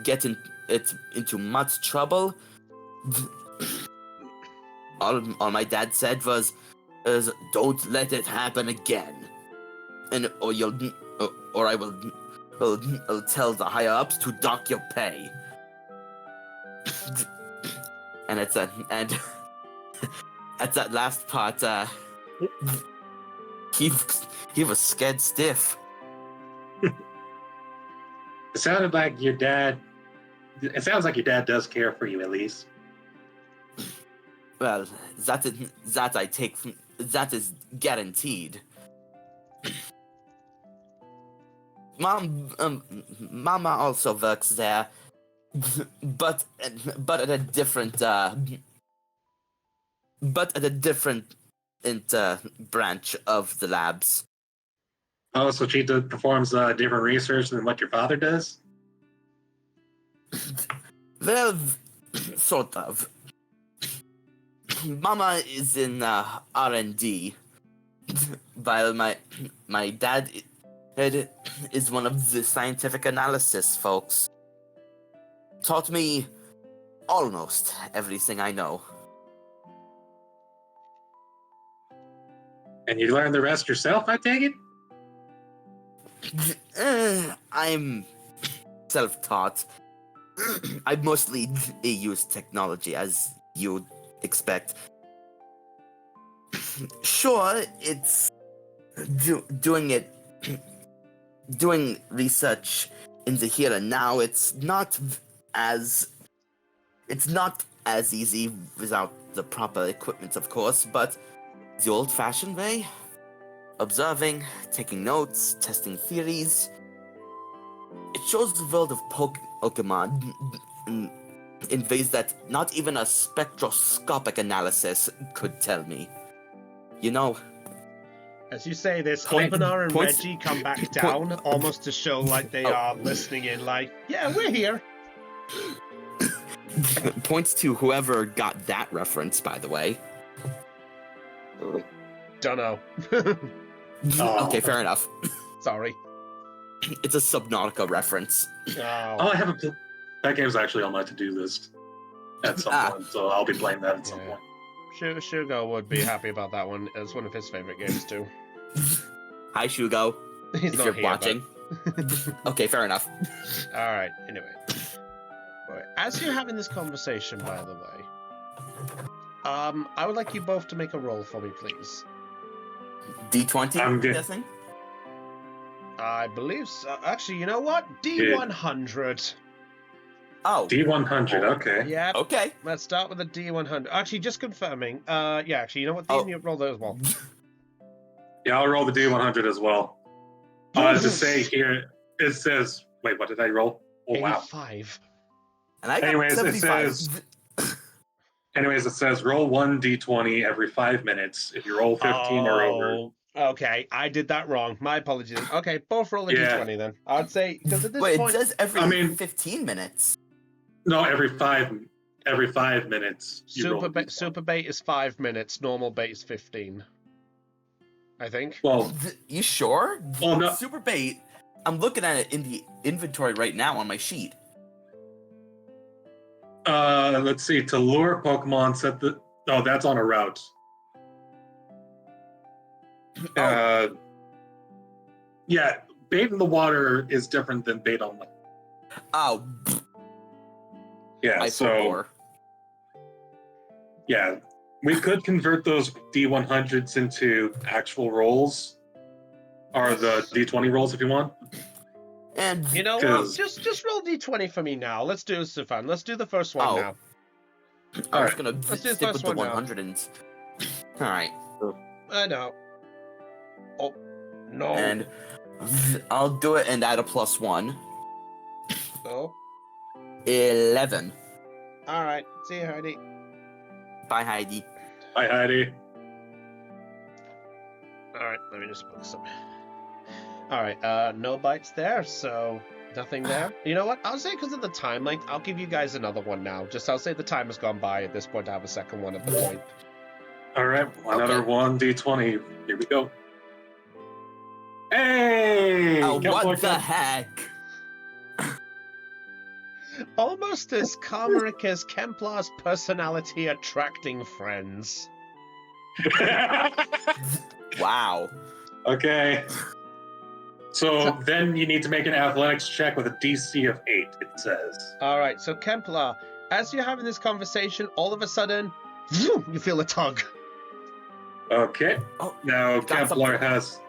Speaker 2: get into much trouble. All my dad said was, "Don't let it happen again, or I will tell the higher ups to dock your pay." And at that last part, he was scared stiff.
Speaker 3: It sounded like your dad. It sounds like your dad does care for you, at least.
Speaker 2: Well, that is guaranteed. Mama also works there, but at a different branch of the labs.
Speaker 3: Oh, so she performs different research than what your father does?
Speaker 2: Well, sort of. Mama is in R&D, while my dad is one of the scientific analysis folks. Taught me almost everything I know.
Speaker 3: And you learned the rest yourself, I take it?
Speaker 2: I'm self-taught. I mostly use technology, as you'd expect. Sure, it's doing research in the here and now. It's not as easy without the proper equipment, of course, but the old-fashioned way, observing, taking notes, testing theories. It shows the world of Pokemon in ways that not even a spectroscopic analysis could tell me. You know,
Speaker 1: As you say this,
Speaker 2: Point-
Speaker 1: Albanar and
Speaker 2: points-
Speaker 1: Reggie come back down, almost to show like they are listening in, like, yeah, we're here.
Speaker 2: points to whoever got that reference, by the way.
Speaker 1: Dunno.
Speaker 2: Okay, fair enough.
Speaker 1: Sorry.
Speaker 2: It's a Subnautica reference.
Speaker 3: Oh, I haven't. That game's actually on my to-do list at some point, so I'll be playing that at some point.
Speaker 1: Shugo would be happy about that one. It's one of his favorite games too.
Speaker 2: Hi, Shugo.
Speaker 1: He's
Speaker 2: If
Speaker 1: not
Speaker 2: you're
Speaker 1: here,
Speaker 2: watching. Okay, fair enough.
Speaker 1: All right. Anyway, right. As you're having this conversation, by the way, I would like you both to make a roll for me, please.
Speaker 2: D20,
Speaker 3: I'm
Speaker 2: I'm
Speaker 3: good.
Speaker 2: guessing?
Speaker 1: I believe so. Actually, you know what? D100.
Speaker 2: Oh,
Speaker 3: D100, okay.
Speaker 1: Yeah.
Speaker 2: okay.
Speaker 1: Let's start with the D100. Actually, just confirming. Yeah. Actually, you know what?
Speaker 2: Oh.
Speaker 1: You roll that as well.
Speaker 3: Yeah, I'll roll the D100 as well. To say here, it says, wait, what did I roll? Oh, wow.
Speaker 1: 85.
Speaker 2: And I got
Speaker 3: Anyways, it
Speaker 2: 75.
Speaker 3: says- Anyways, it says roll 1 D20 every 5 minutes. If you roll 15 or over.
Speaker 1: Oh, okay, I did that wrong. My apologies. Okay, both roll a
Speaker 3: Yeah.
Speaker 1: D20 then. I'd say because at this
Speaker 2: Wait,
Speaker 1: point,
Speaker 2: it says every
Speaker 3: I mean-
Speaker 2: 15 minutes.
Speaker 3: No, every 5 minutes. You roll a D20.
Speaker 1: super bait is 5 minutes. Normal bait is 15. I think.
Speaker 3: Well,
Speaker 2: You sure?
Speaker 3: Well, no-
Speaker 2: Super bait. I'm looking at it in the inventory right now on my sheet.
Speaker 3: let's see. To lure Pokemon, set the. Oh, that's on a route. Yeah, bait in the water is different than bait on land.
Speaker 2: Oh,
Speaker 3: Yeah,
Speaker 2: I
Speaker 3: so
Speaker 2: forbore.
Speaker 3: yeah, we could convert those D100s into actual rolls, or the D20 rolls if you want.
Speaker 2: And
Speaker 1: You know what?
Speaker 3: 'Cause-
Speaker 1: Just roll D20 for me now. Let's do this for fun. Let's do the first one
Speaker 2: Oh.
Speaker 1: now.
Speaker 2: I was
Speaker 3: Alright.
Speaker 2: gonna
Speaker 1: Let's do the
Speaker 2: stick
Speaker 1: first
Speaker 2: with the
Speaker 1: one now.
Speaker 2: 100 and. Alright.
Speaker 1: I know. Oh no.
Speaker 2: And I'll do it and add a +1.
Speaker 1: No.
Speaker 2: 11.
Speaker 1: All right. See you, Heidi.
Speaker 2: Bye, Heidi.
Speaker 3: Hi, Heidi.
Speaker 1: All right. Let me just put this up. All right. No bites there, so nothing there. You know what? I'll say because of the time length, I'll give you guys another one now. I'll say the time has gone by at this point. I have a second one at the point.
Speaker 3: All right, another
Speaker 2: Okay.
Speaker 3: 1 D20. Here we go. Hey!
Speaker 2: Oh,
Speaker 3: Guess
Speaker 2: what the heck?
Speaker 1: Almost as Carmeric as Kemplar's personality attracting friends.
Speaker 2: Wow.
Speaker 3: Okay. So then you need to make an athletics check with a DC of 8, it says.
Speaker 1: All right, so Kemplar, as you're having this conversation, all of a sudden, you feel a tug.
Speaker 3: Okay.
Speaker 2: Oh,
Speaker 3: Now
Speaker 2: got
Speaker 3: Kemplar
Speaker 2: something.
Speaker 3: has.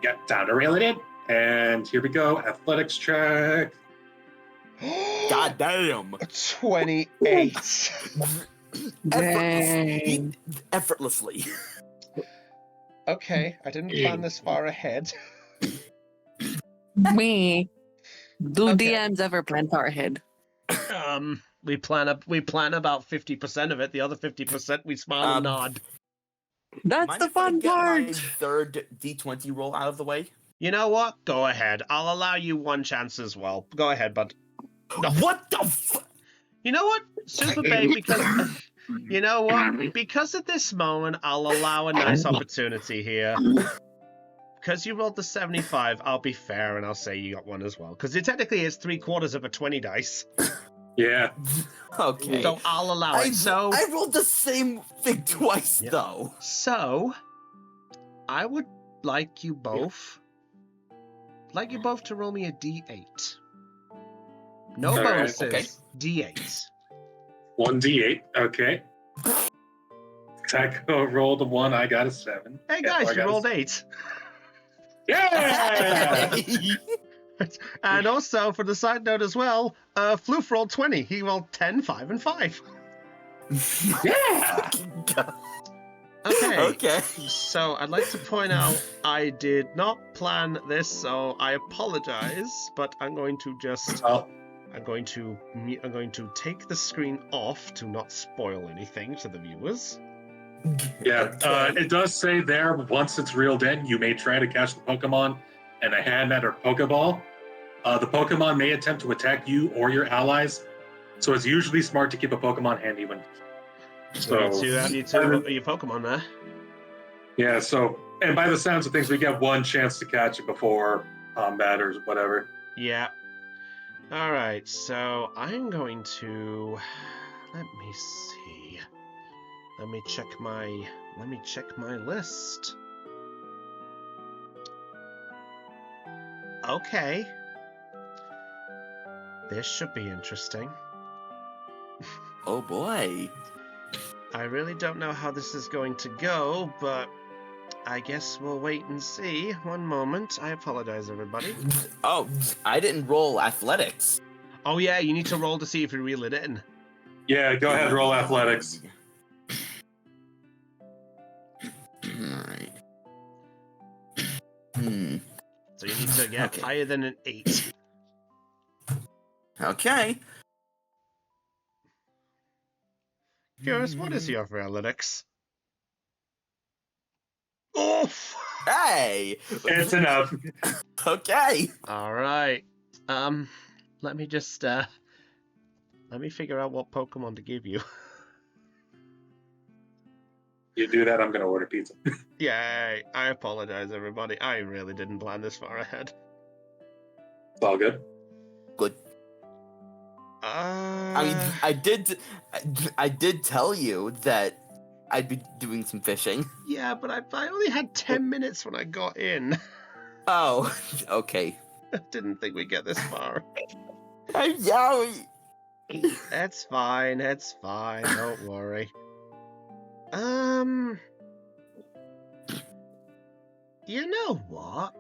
Speaker 3: Yep, time to reel it in. And here we go. Athletics check.
Speaker 2: God damn.
Speaker 1: 28.
Speaker 2: Effortlessly.
Speaker 1: Okay, I didn't plan this far ahead.
Speaker 9: Me. Do
Speaker 1: Okay.
Speaker 9: DMs ever plan far ahead?
Speaker 1: We plan about 50% of it. The other 50% we smile and nod.
Speaker 9: That's
Speaker 2: Mind
Speaker 9: the
Speaker 2: if I
Speaker 9: fun
Speaker 2: get my
Speaker 9: part.
Speaker 2: third D20 roll out of the way?
Speaker 1: You know what? Go ahead. I'll allow you one chance as well. Go ahead, bud. No.
Speaker 2: What the f-
Speaker 1: You know what? Super Babe, because you know what? Because at this moment, I'll allow a nice opportunity here. Because you rolled the 75, I'll be fair and I'll say you got one as well. Because it technically is 3/4 of a 20 dice.
Speaker 3: Yeah.
Speaker 2: Okay.
Speaker 1: So I'll allow it. So
Speaker 2: I rolled the same thing twice,
Speaker 1: Yep.
Speaker 2: though.
Speaker 1: I would like you both to roll me a D8. No
Speaker 3: All right,
Speaker 1: bonuses.
Speaker 2: okay.
Speaker 1: D8.
Speaker 3: 1d8. Okay. Taco rolled a 1. I got a 7.
Speaker 1: Hey
Speaker 3: Yeah,
Speaker 1: guys,
Speaker 3: I
Speaker 1: you
Speaker 3: got a
Speaker 1: rolled
Speaker 3: 7.
Speaker 1: 8.
Speaker 3: Yeah!
Speaker 1: And also, for the side note as well, Floof rolled 20. He rolled 10, 5, and 5.
Speaker 3: Yeah!
Speaker 1: Okay.
Speaker 2: Okay.
Speaker 1: So I'd like to point out I did not plan this, so I apologize. But I'm going to just
Speaker 3: Well,
Speaker 1: I'm going to take the screen off to not spoil anything to the viewers.
Speaker 3: yeah,
Speaker 2: Okay.
Speaker 3: it does say there, once it's reeled in, you may try to catch the Pokemon in a hand net or Pokeball. The Pokemon may attempt to attack you or your allies, so it's usually smart to keep a Pokemon handy when. So
Speaker 1: You have your Pokemon there.
Speaker 3: yeah, so and by the sounds of things, we get one chance to catch it before combat or whatever.
Speaker 1: Yeah. All right. So I'm going to let me see. Let me check my list. Okay. This should be interesting.
Speaker 2: Oh boy.
Speaker 1: I really don't know how this is going to go, but I guess we'll wait and see. One moment. I apologize, everybody.
Speaker 2: Oh, I didn't roll athletics.
Speaker 1: Oh yeah, you need to roll to see if you reel it in.
Speaker 3: Yeah, go ahead, roll athletics.
Speaker 2: Alright.
Speaker 1: So you need to get
Speaker 2: Okay.
Speaker 1: higher than an 8.
Speaker 2: Okay.
Speaker 1: Curious, what is your athletics? Oof!
Speaker 2: Hey!
Speaker 3: It's enough.
Speaker 2: Okay.
Speaker 1: Alright. Let me just, let me figure out what Pokemon to give you.
Speaker 3: You do that, I'm gonna order pizza.
Speaker 1: Yay! I apologize, everybody. I really didn't plan this far ahead.
Speaker 3: It's all good.
Speaker 2: Good. I mean, I did tell you that I'd be doing some fishing.
Speaker 1: Yeah, but I only had 10 minutes when I got in.
Speaker 2: Oh, okay.
Speaker 1: I didn't think we'd get this far.
Speaker 2: Yeah.
Speaker 1: It's fine, don't worry. You know what?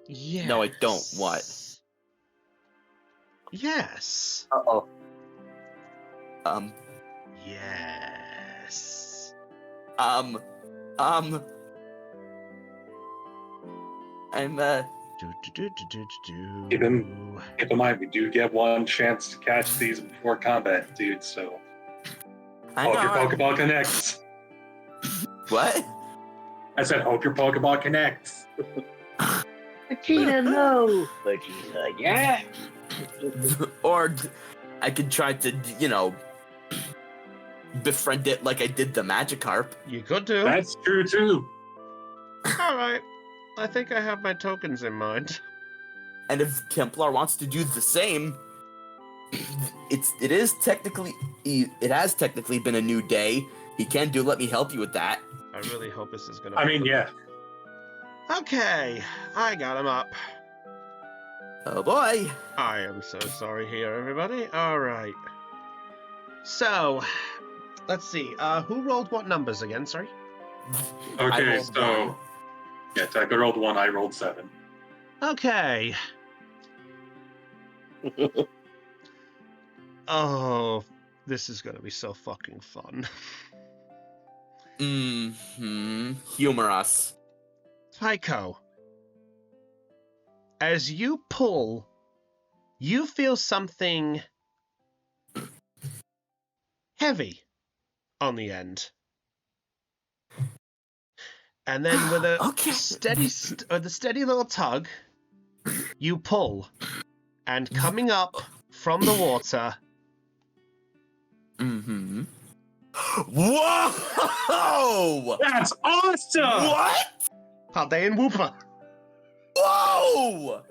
Speaker 1: Yes.
Speaker 2: No, I don't. What?
Speaker 1: Yes.
Speaker 8: Uh-oh.
Speaker 1: Yes.
Speaker 2: I'm
Speaker 3: Keep in mind, we do get one chance to catch these before combat, dude, so
Speaker 2: I
Speaker 3: hope your
Speaker 2: know.
Speaker 3: Pokeball connects.
Speaker 2: What?
Speaker 3: I said, hope your Pokeball connects.
Speaker 8: Vegeta, no! Vegeta, yeah!
Speaker 2: Or I could try to, befriend it like I did the Magikarp.
Speaker 1: You could do.
Speaker 3: That's true, too.
Speaker 1: Alright. I think I have my tokens in mind.
Speaker 2: And if Kemplar wants to do the same, it has technically been a new day. He can let me help you with that.
Speaker 1: I really hope this is gonna...
Speaker 3: I mean, yeah.
Speaker 1: Okay, I got him up.
Speaker 2: Oh boy.
Speaker 1: I am so sorry here, everybody. Alright. So, let's see. Who rolled what numbers again? Sorry?
Speaker 3: Okay,
Speaker 2: rolled
Speaker 3: so...
Speaker 2: one.
Speaker 3: Yeah, Taco rolled 1, I rolled 7.
Speaker 1: Okay. Oh, this is gonna be so fucking fun.
Speaker 2: Humor us.
Speaker 1: Tycho. As you pull, you feel something heavy on the end. And then with a
Speaker 2: Okay.
Speaker 1: steady little tug, you pull. And coming up from the water...
Speaker 2: Whoa!
Speaker 3: That's awesome!
Speaker 2: What?
Speaker 1: Paldean Wooper.
Speaker 2: Whoa!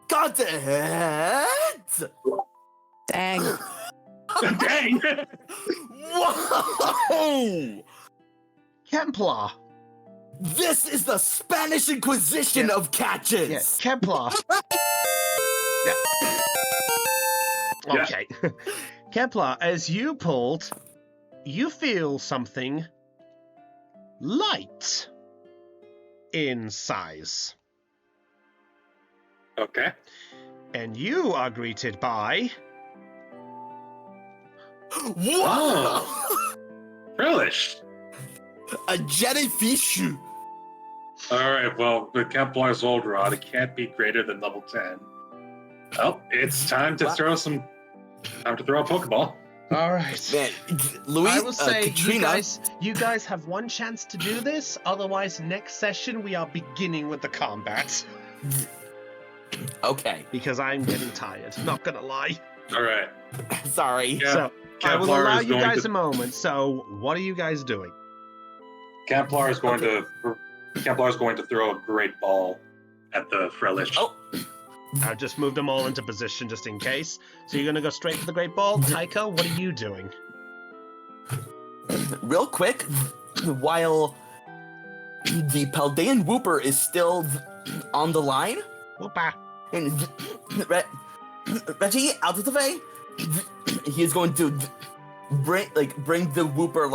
Speaker 2: Got the head!
Speaker 9: Dang.
Speaker 3: Dang!
Speaker 2: Whoa!
Speaker 1: Kemplar.
Speaker 2: This is the Spanish Inquisition of catches.
Speaker 1: Yeah, Kepler.
Speaker 3: Yeah.
Speaker 1: Okay. Kepler, as you pulled, you feel something light in size.
Speaker 3: Okay.
Speaker 1: And you are greeted by...
Speaker 2: Wow!
Speaker 3: Relish.
Speaker 2: A jellyfish.
Speaker 3: All right. Well, the Kemplar's old rod, it can't be greater than level 10. Well, it's time to throw a Pokeball.
Speaker 1: All right.
Speaker 2: Man, Louis,
Speaker 1: I will say,
Speaker 2: Katrina,
Speaker 1: you guys have one chance to do this. Otherwise, next session we are beginning with the combat.
Speaker 2: Okay.
Speaker 1: Because I'm getting tired. Not gonna lie.
Speaker 3: All right.
Speaker 2: Sorry.
Speaker 3: Yeah.
Speaker 1: So I will
Speaker 3: Kemplar
Speaker 1: allow
Speaker 3: is
Speaker 1: you
Speaker 3: going
Speaker 1: guys
Speaker 3: to-
Speaker 1: a moment. So what are you guys doing?
Speaker 3: Kemplar is going to throw a great ball at the Frelish.
Speaker 2: Oh.
Speaker 1: I've just moved them all into position just in case. So you're gonna go straight for the great ball. Tycho, what are you doing?
Speaker 2: Real quick, while the Paldean Whooper is still on the line,
Speaker 1: Whoopa.
Speaker 2: and Reggie, out of the way, he is going to bring the Whooper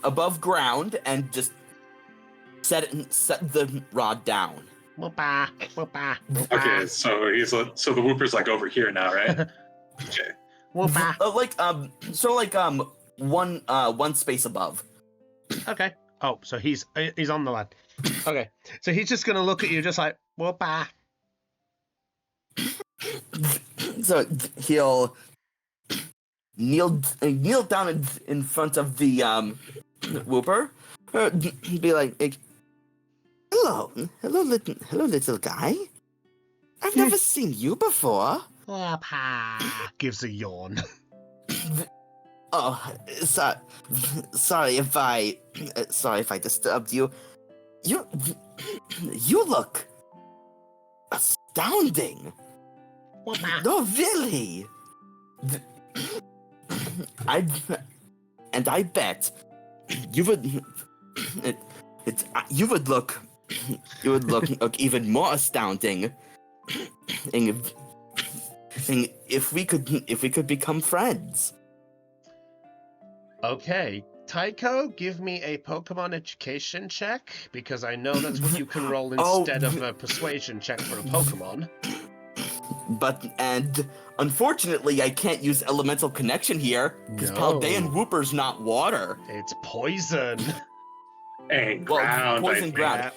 Speaker 2: above ground and just set the rod down.
Speaker 1: Whoopa. Whoopa. Whoopa.
Speaker 3: Okay, so the Whooper's like over here now, right? Okay.
Speaker 1: Whoopa.
Speaker 2: One space above.
Speaker 1: Okay. Oh, so he's on the line. Okay. So he's just gonna look at you just like whoopa.
Speaker 2: So he'll kneel down in front of the Whooper, be like, hello, little guy. I've never seen you before.
Speaker 1: Whoopa. Gives a yawn.
Speaker 2: Oh, sorry if I disturbed you. You look astounding.
Speaker 1: Whoopa.
Speaker 2: No, really. I bet you would look even more astounding if we could become friends.
Speaker 1: Okay. Tycho, give me a Pokemon education check, because I know that's what you can roll instead of a persuasion check for a Pokemon.
Speaker 2: And unfortunately, I can't use elemental connection here, because
Speaker 1: No.
Speaker 2: Paldean Whooper's not water.
Speaker 1: It's poison.
Speaker 3: And
Speaker 2: Well,
Speaker 3: ground,
Speaker 2: poison
Speaker 3: I think.
Speaker 2: ground.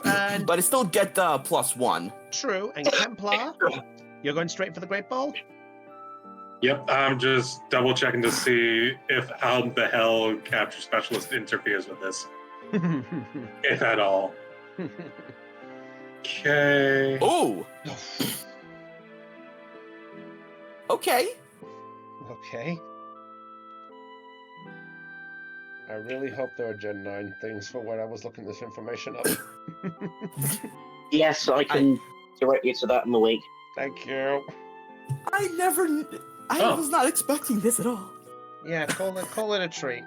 Speaker 1: And
Speaker 2: But I still get the +1.
Speaker 1: true. And Kemplar, you're going straight for the Great Ball?
Speaker 3: Yep, I'm just double checking to see if how the hell Capture Specialist interferes with this, if at all. Okay.
Speaker 2: Oh! Okay.
Speaker 1: Okay. I really hope there are Gen 9 things for when I was looking this information up.
Speaker 8: Yes, I can direct you to that in the week.
Speaker 1: Thank you.
Speaker 2: I was not expecting this at all.
Speaker 1: Yeah, call it a treat.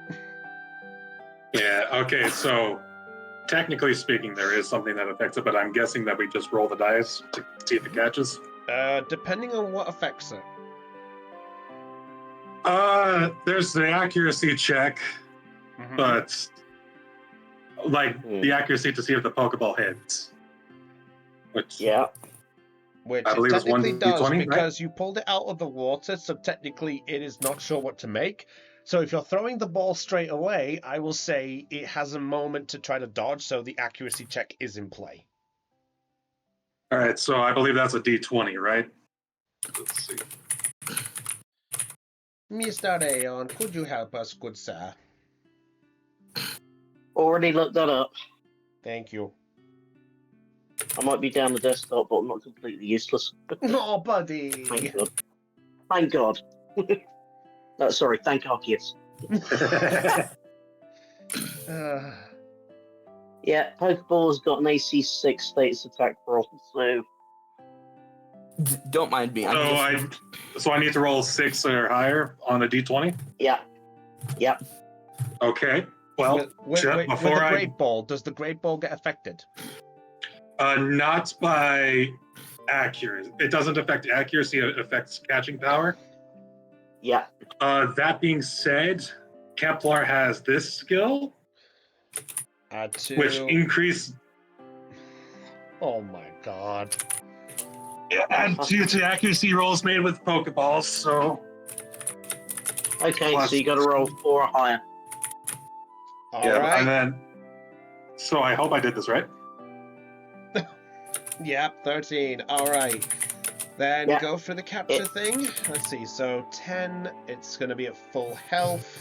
Speaker 3: Yeah, okay, so technically speaking, there is something that affects it, but I'm guessing that we just roll the dice to see if it catches.
Speaker 1: Depending on what affects it.
Speaker 3: There's the accuracy check,
Speaker 1: Mhm.
Speaker 3: but the accuracy to see if the Pokeball hits. Which
Speaker 8: Yeah.
Speaker 1: Which
Speaker 3: I
Speaker 1: it
Speaker 3: believe it's
Speaker 1: technically
Speaker 3: 1d20,
Speaker 1: does,
Speaker 3: right?
Speaker 1: because you pulled it out of the water, so technically it is not sure what to make. So if you're throwing the ball straight away, I will say it has a moment to try to dodge, so the accuracy check is in play.
Speaker 3: All right, so I believe that's a D20, right? Let's see.
Speaker 1: Mr. Aeon, could you help us, good sir?
Speaker 8: Already looked that up.
Speaker 1: Thank you.
Speaker 8: I might be down the desktop, but I'm not completely useless.
Speaker 1: Oh, buddy.
Speaker 8: Thank God. Thank God. Sorry, thank Arceus.
Speaker 1: Uh,
Speaker 8: Yeah, Pokeball's got an AC 6 status attack roll, so
Speaker 2: Don't mind me.
Speaker 3: So I need to roll 6 or higher on a D20?
Speaker 8: yeah.
Speaker 3: Okay. Well,
Speaker 1: with the great ball, does the great ball get affected?
Speaker 3: Not by accuracy. It doesn't affect accuracy. It affects catching power.
Speaker 8: Yeah.
Speaker 3: That being said, Kepler has this skill, which increase.
Speaker 1: Oh my god!
Speaker 3: Add 2 to accuracy rolls made with Pokeballs. So.
Speaker 8: Okay,
Speaker 3: Plus,
Speaker 8: so you got to roll 4 or higher.
Speaker 1: All right.
Speaker 3: And then. So I hope I did this right.
Speaker 1: Yep, 13. All right. Then
Speaker 8: Yeah.
Speaker 1: go for the capture thing. Let's see. So 10. It's going to be at full health.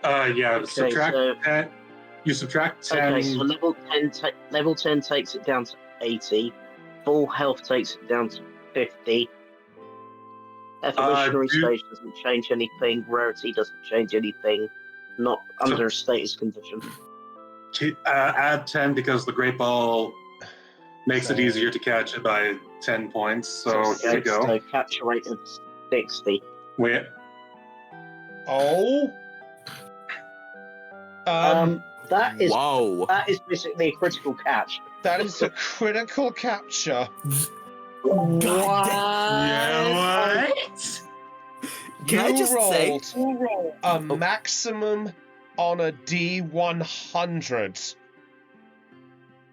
Speaker 3: Yeah.
Speaker 8: Okay,
Speaker 3: Subtract
Speaker 8: so-
Speaker 3: 10. You subtract 10.
Speaker 8: Okay, so level 10 takes it down to 80. Full health takes it down to 50. Evolutionary stage doesn't change anything. Rarity doesn't change anything. Not under a status condition.
Speaker 3: Add 10 because the Great Ball makes it easier to catch it by 10 points. So here we go.
Speaker 8: So capture rate of 60.
Speaker 3: Wait.
Speaker 1: Oh.
Speaker 8: That is
Speaker 2: Whoa.
Speaker 8: that is basically a critical catch.
Speaker 1: That is a critical capture.
Speaker 2: God
Speaker 3: Yeah, what?
Speaker 2: Can I just say?
Speaker 1: rolled a maximum on a D100.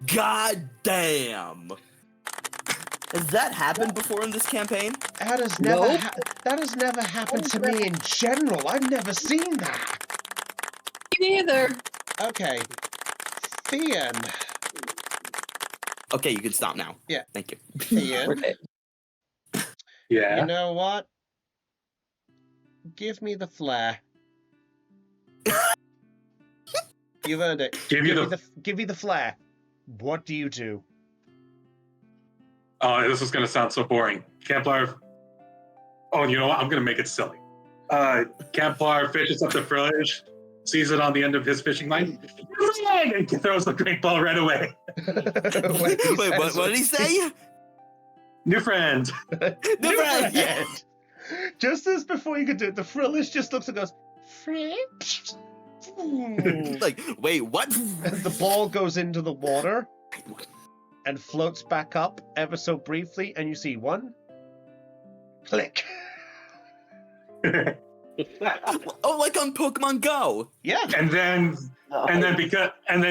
Speaker 2: God damn. Has that happened before in this campaign?
Speaker 1: That has never that has never happened to me in general. I've never seen that.
Speaker 11: Me neither.
Speaker 1: Okay. Thean.
Speaker 2: Okay, you can stop now.
Speaker 1: Yeah.
Speaker 2: Thank you.
Speaker 1: Thean.
Speaker 3: Yeah.
Speaker 1: You know what? Give me the flare. You've earned it.
Speaker 3: Give
Speaker 1: me the flare. What do you do?
Speaker 3: Oh, this is going to sound so boring. Kepler. Oh, you know what? I'm going to make it silly. Kepler fishes up the fridge, sees it on the end of his fishing line, and throws the Great Ball right away.
Speaker 2: Wait, what did he say?
Speaker 3: New friend.
Speaker 2: New friend.
Speaker 1: Just as before you could do it, the Frillish just looks and goes, friend?
Speaker 2: Like, wait, what?
Speaker 1: The ball goes into the water and floats back up ever so briefly, and you see one click.
Speaker 2: Oh, like on Pokemon Go.
Speaker 1: Yeah.
Speaker 3: And then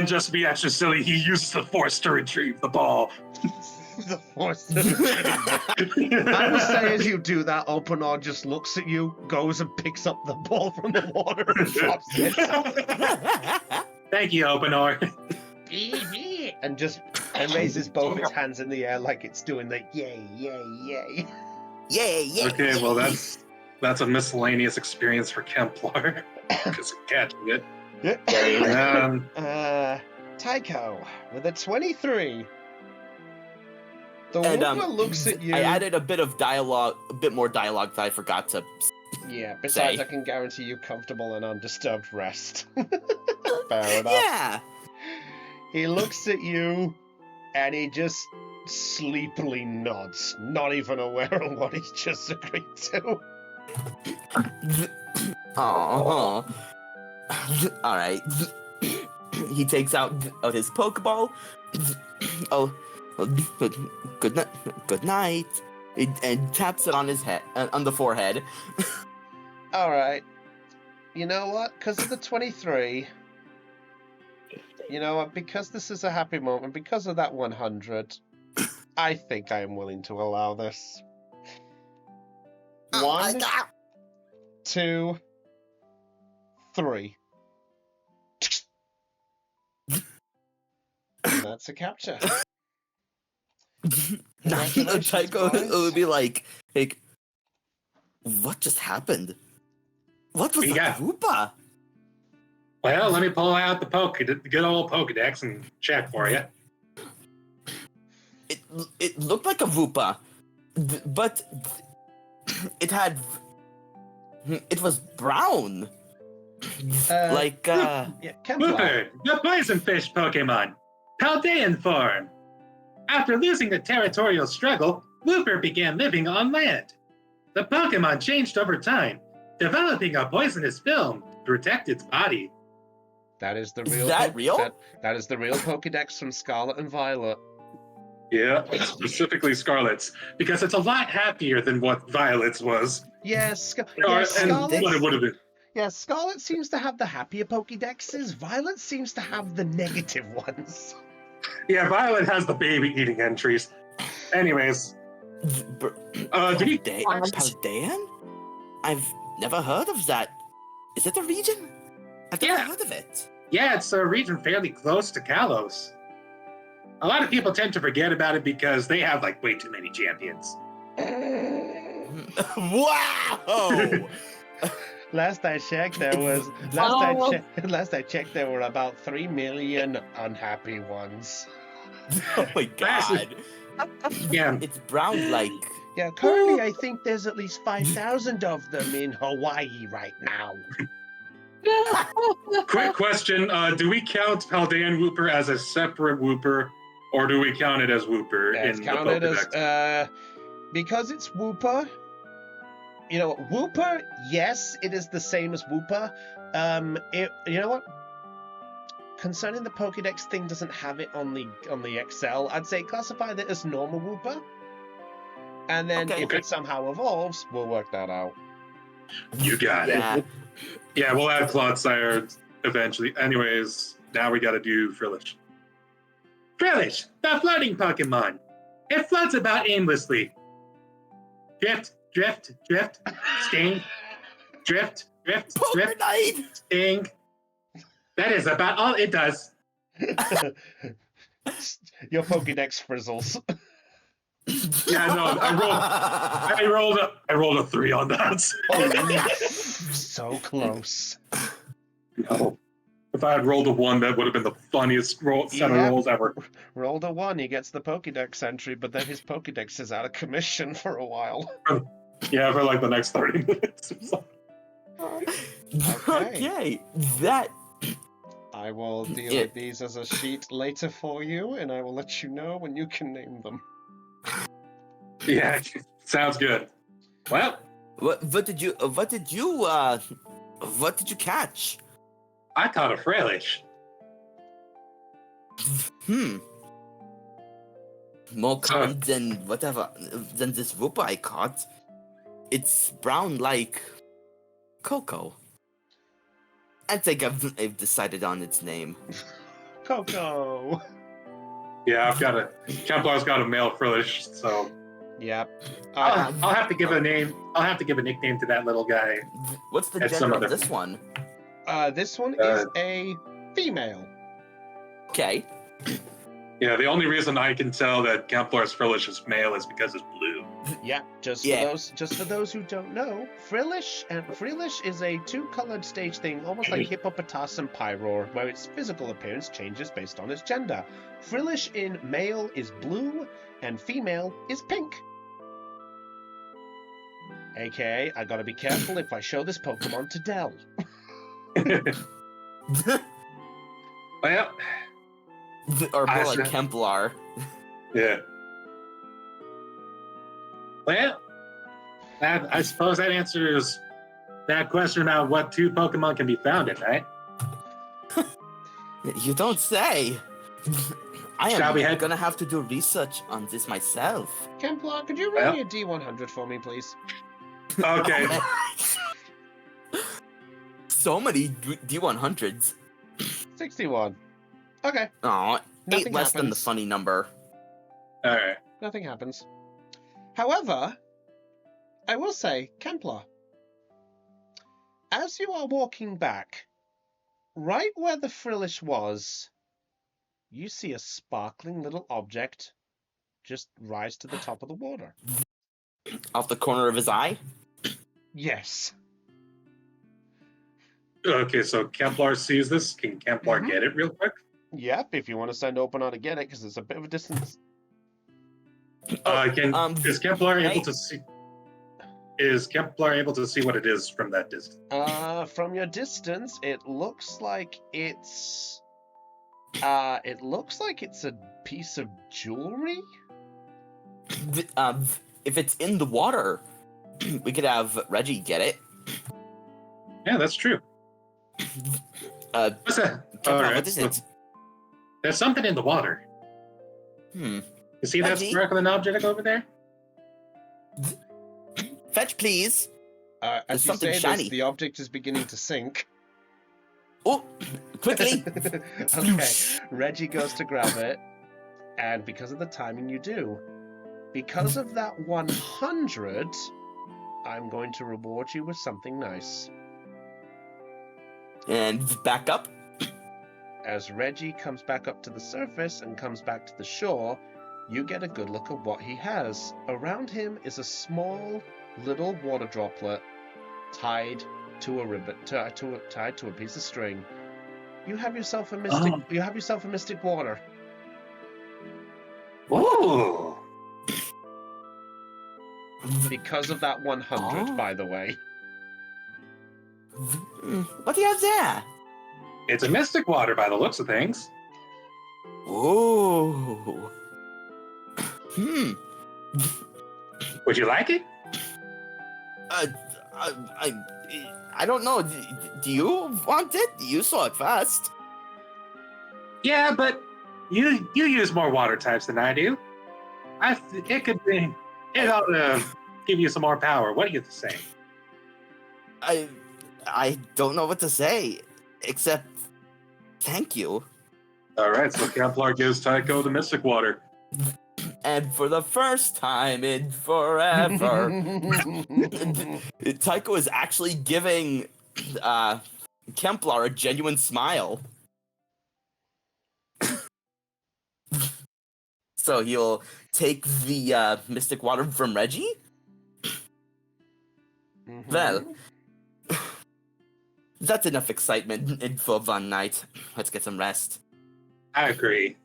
Speaker 3: just to be extra silly, he uses the force to retrieve the ball.
Speaker 1: The force. I will say, as you do that, Openar just looks at you, goes and picks up the ball from the water and drops it.
Speaker 3: Thank you, Openar.
Speaker 1: and raises both its hands in the air like it's doing the yay, yay, yay.
Speaker 2: Yay, yay.
Speaker 3: Okay, well that's a miscellaneous experience for Kemplar because of catching it.
Speaker 1: Tycho with a 23. The
Speaker 2: And
Speaker 1: woman looks at you.
Speaker 2: I added a bit more dialogue that I forgot to.
Speaker 1: Yeah, besides,
Speaker 2: say.
Speaker 1: I can guarantee you comfortable and undisturbed rest. Fair enough.
Speaker 2: Yeah.
Speaker 1: He looks at you, and he just sleepily nods, not even aware of what he's just agreed to.
Speaker 2: Oh. All right. He takes out his Pokeball. Oh. Good night. And taps it on his head, on the forehead.
Speaker 1: All right. You know what? Because of the 23. You know what? Because this is a happy moment, because of that 100, I think I am willing to allow this. 1, 2, 3. And that's a capture.
Speaker 2: Tycho would be like, what just happened? What was that Koopa?
Speaker 3: Well, let me pull out the good old Pokedex and check for you.
Speaker 2: It looked like a Voopa, but it was brown.
Speaker 3: Wooper, the poison fish Pokemon. Paldean form. After losing the territorial struggle, Wooper began living on land. The Pokemon changed over time, developing a poisonous film to protect its body
Speaker 1: That is the
Speaker 2: Is
Speaker 1: real.
Speaker 2: that real?
Speaker 1: That is the real Pokédex from Scarlet and Violet.
Speaker 3: Yeah, specifically Scarlet's, because it's a lot happier than what Violet's was.
Speaker 1: Yes,
Speaker 3: And
Speaker 1: Scarlet.
Speaker 3: what it would have been.
Speaker 1: Yeah, Scarlet seems to have the happier Pokédexes. Violet seems to have the negative ones.
Speaker 3: Yeah, Violet has the baby eating entries. Anyways, did you
Speaker 2: Paldean? I've never heard of that. Is it a region? I've never heard of it.
Speaker 3: Yeah, it's a region fairly close to Kalos. A lot of people tend to forget about it because they have like way too many champions.
Speaker 2: Wow!
Speaker 1: Last I checked, there were about 3 million unhappy ones.
Speaker 2: Oh my god.
Speaker 3: Yeah.
Speaker 2: It's brown like.
Speaker 1: Yeah, currently I think there's at least 5,000 of them in Hawaii right now.
Speaker 3: Quick question: do we count Paldean Wooper as a separate Wooper, or do we count it as Wooper
Speaker 1: Yeah, it's
Speaker 3: in
Speaker 1: counted
Speaker 3: the
Speaker 1: as
Speaker 3: Pokédex?
Speaker 1: because it's Wooper. You know, Wooper, yes, it is the same as Wooper. You know what? Concerning the Pokédex thing doesn't have it on the Excel. I'd say classify it as normal Wooper. And then if it somehow evolves, we'll work that out.
Speaker 3: You got it. Yeah, we'll add Clodsire eventually. Anyways, now we gotta do Frillish. Frillish, the floating Pokemon. It floats about aimlessly. Drift, drift, drift, sting, drift, drift, drift, sting. That is about all it does.
Speaker 1: Your Pokédex frizzles.
Speaker 3: Yeah, no, I rolled a 3 on that.
Speaker 1: Oh, so close.
Speaker 3: No. If I had rolled a 1, that would have been the funniest set of rolls ever.
Speaker 1: Rolled a 1, he gets the Pokédex entry, but then his Pokédex is out of commission for a while.
Speaker 3: Yeah, for like the next 30 minutes or something.
Speaker 2: Okay, that.
Speaker 1: I will deal with these as a sheet later for you, and I will let you know when you can name them.
Speaker 3: Yeah, sounds good. Well,
Speaker 2: what did you catch?
Speaker 3: I caught a Frillish.
Speaker 2: More common than whatever than this Wooper I caught. It's brown like cocoa. I think I've decided on its name.
Speaker 1: Coco.
Speaker 3: Yeah, Kemplar's got a male Frillish, so.
Speaker 1: Yep.
Speaker 3: I'll have to give a name. I'll have to give a nickname to that little guy.
Speaker 2: What's the gender of this one?
Speaker 1: This one is a female.
Speaker 2: Okay.
Speaker 3: Yeah, the only reason I can tell that Kemplar's Frillish is male is because it's blue.
Speaker 1: Yeah, just for those who don't know, Frillish is a 2-colored stage thing, almost like Hippopotas and Pyroar, where its physical appearance changes based on its gender. Frillish in male is blue, and female is pink. AKA, I gotta be careful if I show this Pokemon to Dell.
Speaker 3: Well,
Speaker 2: or more like Kemplar.
Speaker 3: Yeah. Well, I suppose that answers that question about what 2 Pokemon can be found in, right?
Speaker 2: You don't say. I
Speaker 3: Shall we
Speaker 2: am gonna have to do research on this myself.
Speaker 1: Kemplar, could you roll me a D100 for me, please?
Speaker 3: Okay.
Speaker 2: So many D100s.
Speaker 1: 61. Okay.
Speaker 2: Aw, 8
Speaker 1: Nothing
Speaker 2: less than the
Speaker 1: happens.
Speaker 2: funny number.
Speaker 3: Alright.
Speaker 1: Nothing happens. However, I will say, Kemplar, as you are walking back, right where the Frillish was, you see a sparkling little object just rise to the top of the water.
Speaker 2: Off the corner of his eye?
Speaker 1: Yes.
Speaker 3: Okay, so Kemplar sees this. Can Kemplar get it real quick?
Speaker 1: Yep, if you want to send Opener to get it, because it's a bit of a distance.
Speaker 3: Is Kemplar able to see? Is Kemplar able to see what it is from that distance?
Speaker 1: From your distance, it looks like it's a piece of jewelry.
Speaker 2: If it's in the water, we could have Reggie get it.
Speaker 3: Yeah, that's true. What's that?
Speaker 2: Kepler,
Speaker 3: Alright,
Speaker 2: what is
Speaker 3: so
Speaker 2: it?
Speaker 3: there's something in the water.
Speaker 2: Hmm.
Speaker 3: You see that
Speaker 2: Reggie?
Speaker 3: sparkling object over there?
Speaker 2: Fetch, please.
Speaker 1: As
Speaker 2: There's
Speaker 1: you
Speaker 2: something
Speaker 1: say
Speaker 2: shiny.
Speaker 1: this, the object is beginning to sink.
Speaker 2: Oh, quickly.
Speaker 1: Okay, Reggie goes to grab it, and because of the timing, you do. Because of that 100, I'm going to reward you with something nice.
Speaker 2: And back up.
Speaker 1: As Reggie comes back up to the surface and comes back to the shore, you get a good look at what he has. Around him is a small little water droplet tied to a ribbon, tied to a piece of string. You have yourself a mystic. You have yourself a mystic water.
Speaker 3: Ooh.
Speaker 1: Because of that 100,
Speaker 2: Oh.
Speaker 1: by the way.
Speaker 2: What do you have there?
Speaker 3: It's a mystic water by the looks of things.
Speaker 2: Oh. Hmm.
Speaker 3: Would you like it?
Speaker 2: I don't know. Do you want it? You saw it first.
Speaker 3: Yeah, but you use more water types than I do. It ought to give you some more power. What do you say?
Speaker 2: I don't know what to say, except thank you.
Speaker 3: All right, so Kemplar gives Tycho the mystic water.
Speaker 2: And for the first time in forever, Tycho is actually giving Kemplar a genuine smile. So he'll take the mystic water from Reggie? Well, that's enough excitement for one night. Let's get some rest.
Speaker 3: I agree.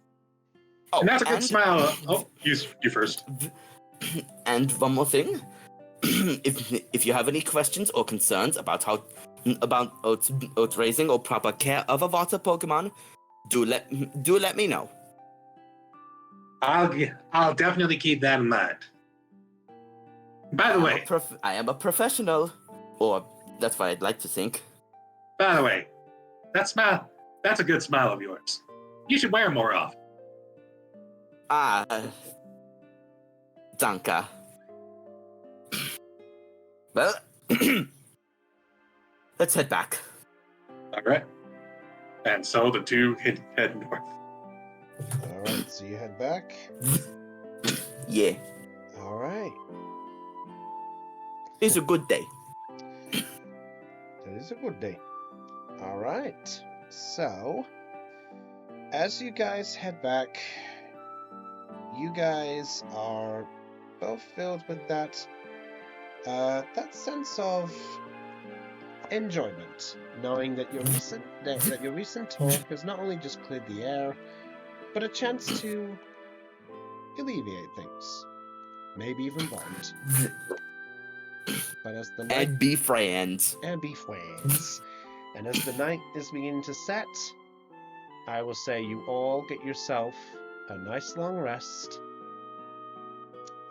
Speaker 2: Oh,
Speaker 3: And that's a good smile. Oh, you first.
Speaker 2: And one more thing. if you have any questions or concerns about oat raising or proper care of a water Pokemon, do let me know.
Speaker 3: I'll definitely keep that in mind. By the way,
Speaker 2: I am a professional, or that's what I'd like to think.
Speaker 3: by the way, that smile, that's a good smile of yours. You should wear it more often.
Speaker 2: Danke. Well, let's head back.
Speaker 3: All right. And so the two head north.
Speaker 1: All right, so you head back.
Speaker 2: Yeah,
Speaker 1: All right.
Speaker 2: it's a good day.
Speaker 1: It is a good day. All right. So, as you guys head back, you guys are both filled with that sense of enjoyment, knowing that your recent talk has not only just cleared the air, but a chance to alleviate things, maybe even bond. But as the night
Speaker 2: And be friends.
Speaker 1: and be friends. And as the night is beginning to set, I will say you all get yourself a nice long rest.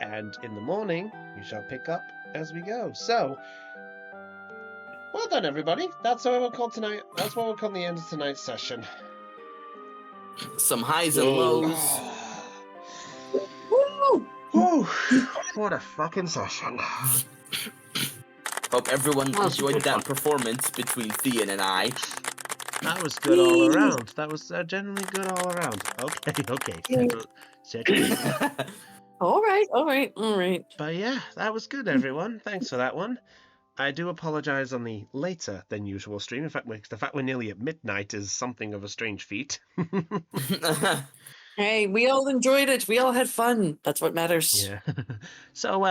Speaker 1: And in the morning, you shall pick up as we go. So, well done, everybody. That's what we'll call tonight. That's what we'll call the end of tonight's session.
Speaker 2: Some highs and lows.
Speaker 1: Whew. What a fucking session.
Speaker 2: Hope everyone enjoyed that performance between Thean and I.
Speaker 1: That was good all around. That was generally good all around. Okay. Settle.
Speaker 9: All right.
Speaker 1: But yeah, that was good, everyone. Thanks for that one. I do apologize on the later than usual stream. In fact, the fact we're nearly at midnight is something of a strange feat.
Speaker 9: Hey, we all enjoyed it. We all had fun. That's what matters.
Speaker 1: Yeah. So,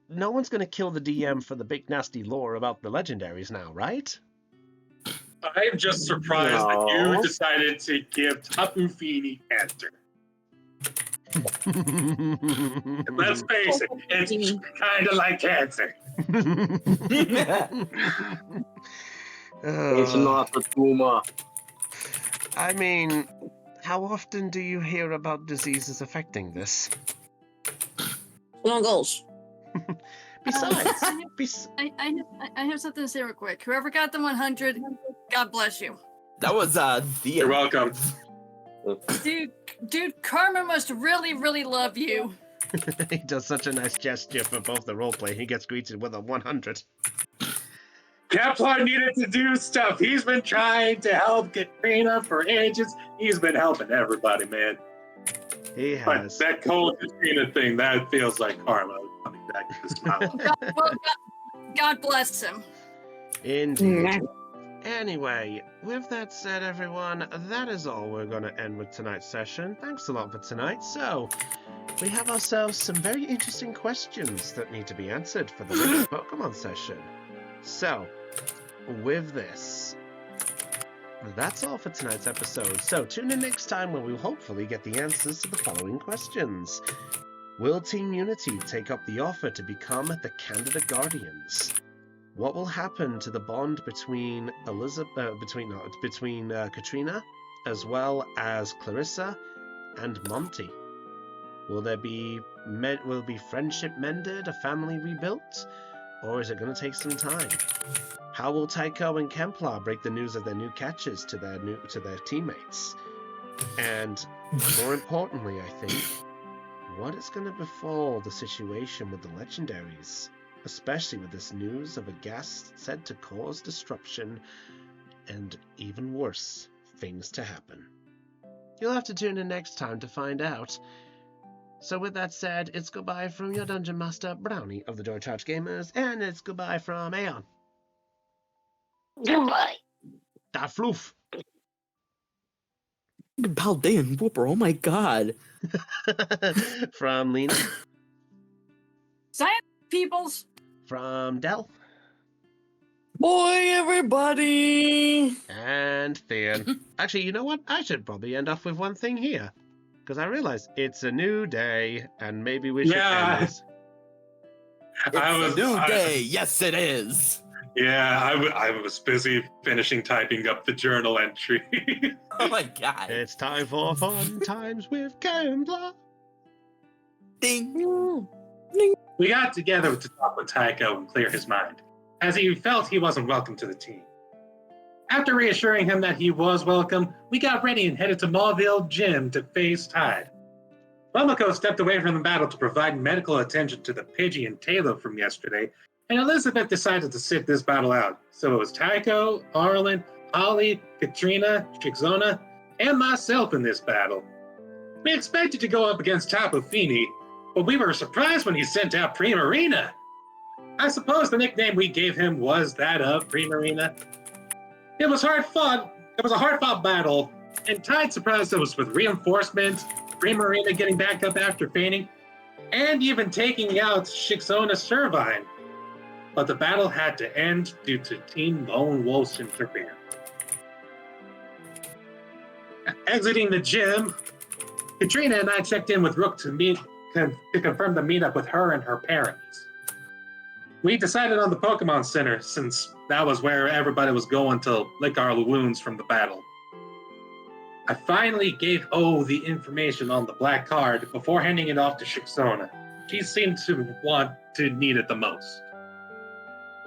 Speaker 1: no one's going to kill the DM for the big nasty lore about the legendaries now, right?
Speaker 3: I'm just surprised that
Speaker 8: No.
Speaker 3: you decided to give Tapu Fini cancer. Let's face it, it's kind of like cancer.
Speaker 8: It's not a tumor.
Speaker 1: I mean, how often do you hear about diseases affecting this?
Speaker 9: Long goals.
Speaker 1: Besides,
Speaker 6: I have something to say real quick. Whoever got the 100, God bless you.
Speaker 2: That was the
Speaker 3: You're welcome.
Speaker 6: Dude, Karma must really, really love you.
Speaker 1: He does such a nice gesture for both the roleplay. He gets greeted with a 100.
Speaker 3: Kepler needed to do stuff. He's been trying to help Katrina for ages. He's been helping everybody, man.
Speaker 1: He
Speaker 3: But
Speaker 1: has.
Speaker 3: that cold Katrina thing, that feels like karma coming back to this smile.
Speaker 6: God bless him.
Speaker 1: Indeed. Anyway, with that said, everyone, that is all we're going to end with tonight's session. Thanks a lot for tonight. So, we have ourselves some very interesting questions that need to be answered for the next Pokemon session. So, with this, that's all for tonight's episode. So, tune in next time when we'll hopefully get the answers to the following questions. Will Team Unity take up the offer to become the Candidate Guardians? What will happen to the bond between Katrina, as well as Clarissa and Monty? Will there be friendship mended, a family rebuilt, or is it going to take some time? How will Tycho and Kemplar break the news of their new catches to their teammates? And more importantly, I think, what is going to befall the situation with the legendaries? Especially with this news of a gas said to cause disruption and, even worse, things to happen. You'll have to tune in next time to find out. So with that said, it's goodbye from your Dungeon Master, Brownie of the Joy Charge Gamers, and it's goodbye from Aeon.
Speaker 8: Goodbye.
Speaker 1: Da Floof.
Speaker 2: Paldean Whooper, oh my god.
Speaker 1: From Lena.
Speaker 6: Science peoples.
Speaker 1: From Del.
Speaker 9: Boy, everybody!
Speaker 1: And Thean. Actually, you know what? I should probably end off with one thing here. Because I realize it's a new day, and maybe we should end this.
Speaker 2: It's a new day. Yes, it is.
Speaker 3: Yeah, I was busy finishing typing up the journal entry.
Speaker 2: Oh my god.
Speaker 1: It's time for fun times with Kemplar.
Speaker 2: Ding.
Speaker 3: We got together to talk with Tycho and clear his mind, as he felt he wasn't welcome to the team. After reassuring him that he was welcome, we got ready and headed to Mauville Gym to face Tide. Momoko stepped away from the battle to provide medical attention to the Pidgey and Taylor from yesterday, and Elizabeth decided to sit this battle out. So it was Tycho, Arlen, Holly, Katrina, Chixona, and myself in this battle. We expected to go up against Tapu Fini, but we were surprised when he sent out Primarina. I suppose the nickname we gave him was that of Primarina. It was hard fought. It was a hard-fought battle, and Tide surprised us with reinforcements, Primarina getting back up after fainting, and even taking out Chixona Servine. But the battle had to end due to Team Lone Wolf's interference. Exiting the gym, Katrina and I checked in with Rook to confirm the meetup with her and her parents. We decided on the Pokemon Center since that was where everybody was going to lick our wounds from the battle. I finally gave O the information on the black card before handing it off to Chixona. She seemed to want to need it the most.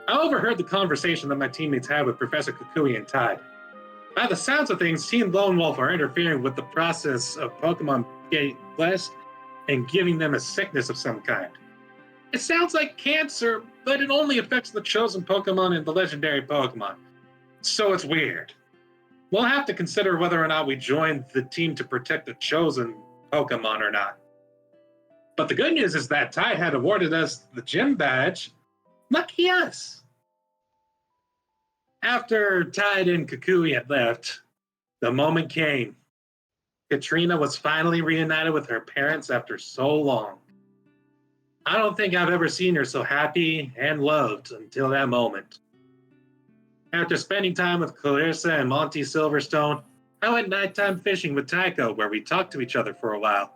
Speaker 3: I overheard the conversation that my teammates had with Professor Kukui and Tide. By the sounds of things, Team Lone Wolf are interfering with the process of Pokemon getting blessed and giving them a sickness of some kind. It sounds like cancer, but it only affects the chosen Pokemon and the legendary Pokemon. So it's weird. We'll have to consider whether or not we join the team to protect the chosen Pokemon or not. But the good news is that Tide had awarded us the gym badge. Lucky us. After Tide and Kukui had left, the moment came. Katrina was finally reunited with her parents after so long. I don't think I've ever seen her so happy and loved until that moment. After spending time with Clarissa and Monty Silverstone, I went nighttime fishing with Tycho, where we talked to each other for a while.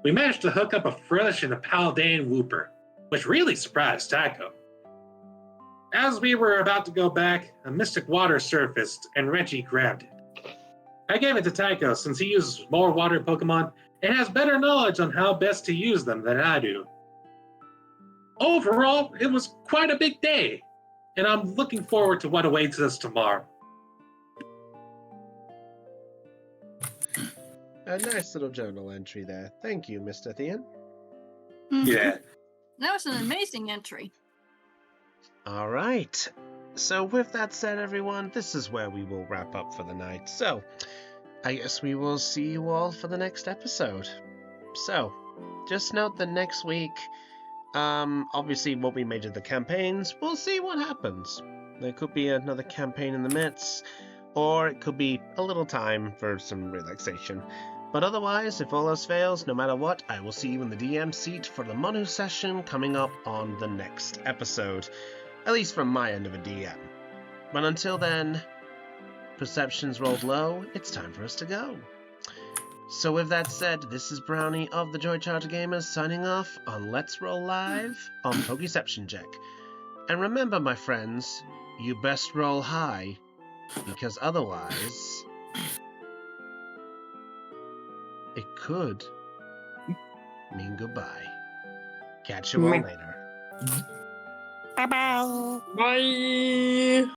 Speaker 3: We managed to hook up a Frisch and a Paldean Whooper, which really surprised Tycho. As we were about to go back, a mystic water surfaced, and Reggie grabbed it. I gave it to Tycho since he uses more water Pokemon and has better knowledge on how best to use them than I do. Overall, it was quite a big day, and I'm looking forward to what awaits us tomorrow.
Speaker 1: A nice little journal entry there. Thank you, Mr. Thean.
Speaker 3: Yeah.
Speaker 6: That was an amazing entry.
Speaker 1: All right. So with that said, everyone, this is where we will wrap up for the night. So I guess we will see you all for the next episode. So just note that next week, obviously won't be major the campaigns. We'll see what happens. There could be another campaign in the midst, or it could be a little time for some relaxation. But otherwise, if all else fails, no matter what, I will see you in the DM seat for the Mono session coming up on the next episode. At least from my end of a DM. But until then, perceptions rolled low, it's time for us to go. So with that said, this is Brownie of the Joy Charger Gamers signing off on Let's Roll Live on Poke-Ception Check. And remember, my friends, you best roll high, because otherwise, it could mean goodbye. Catch you all later.
Speaker 9: Bye.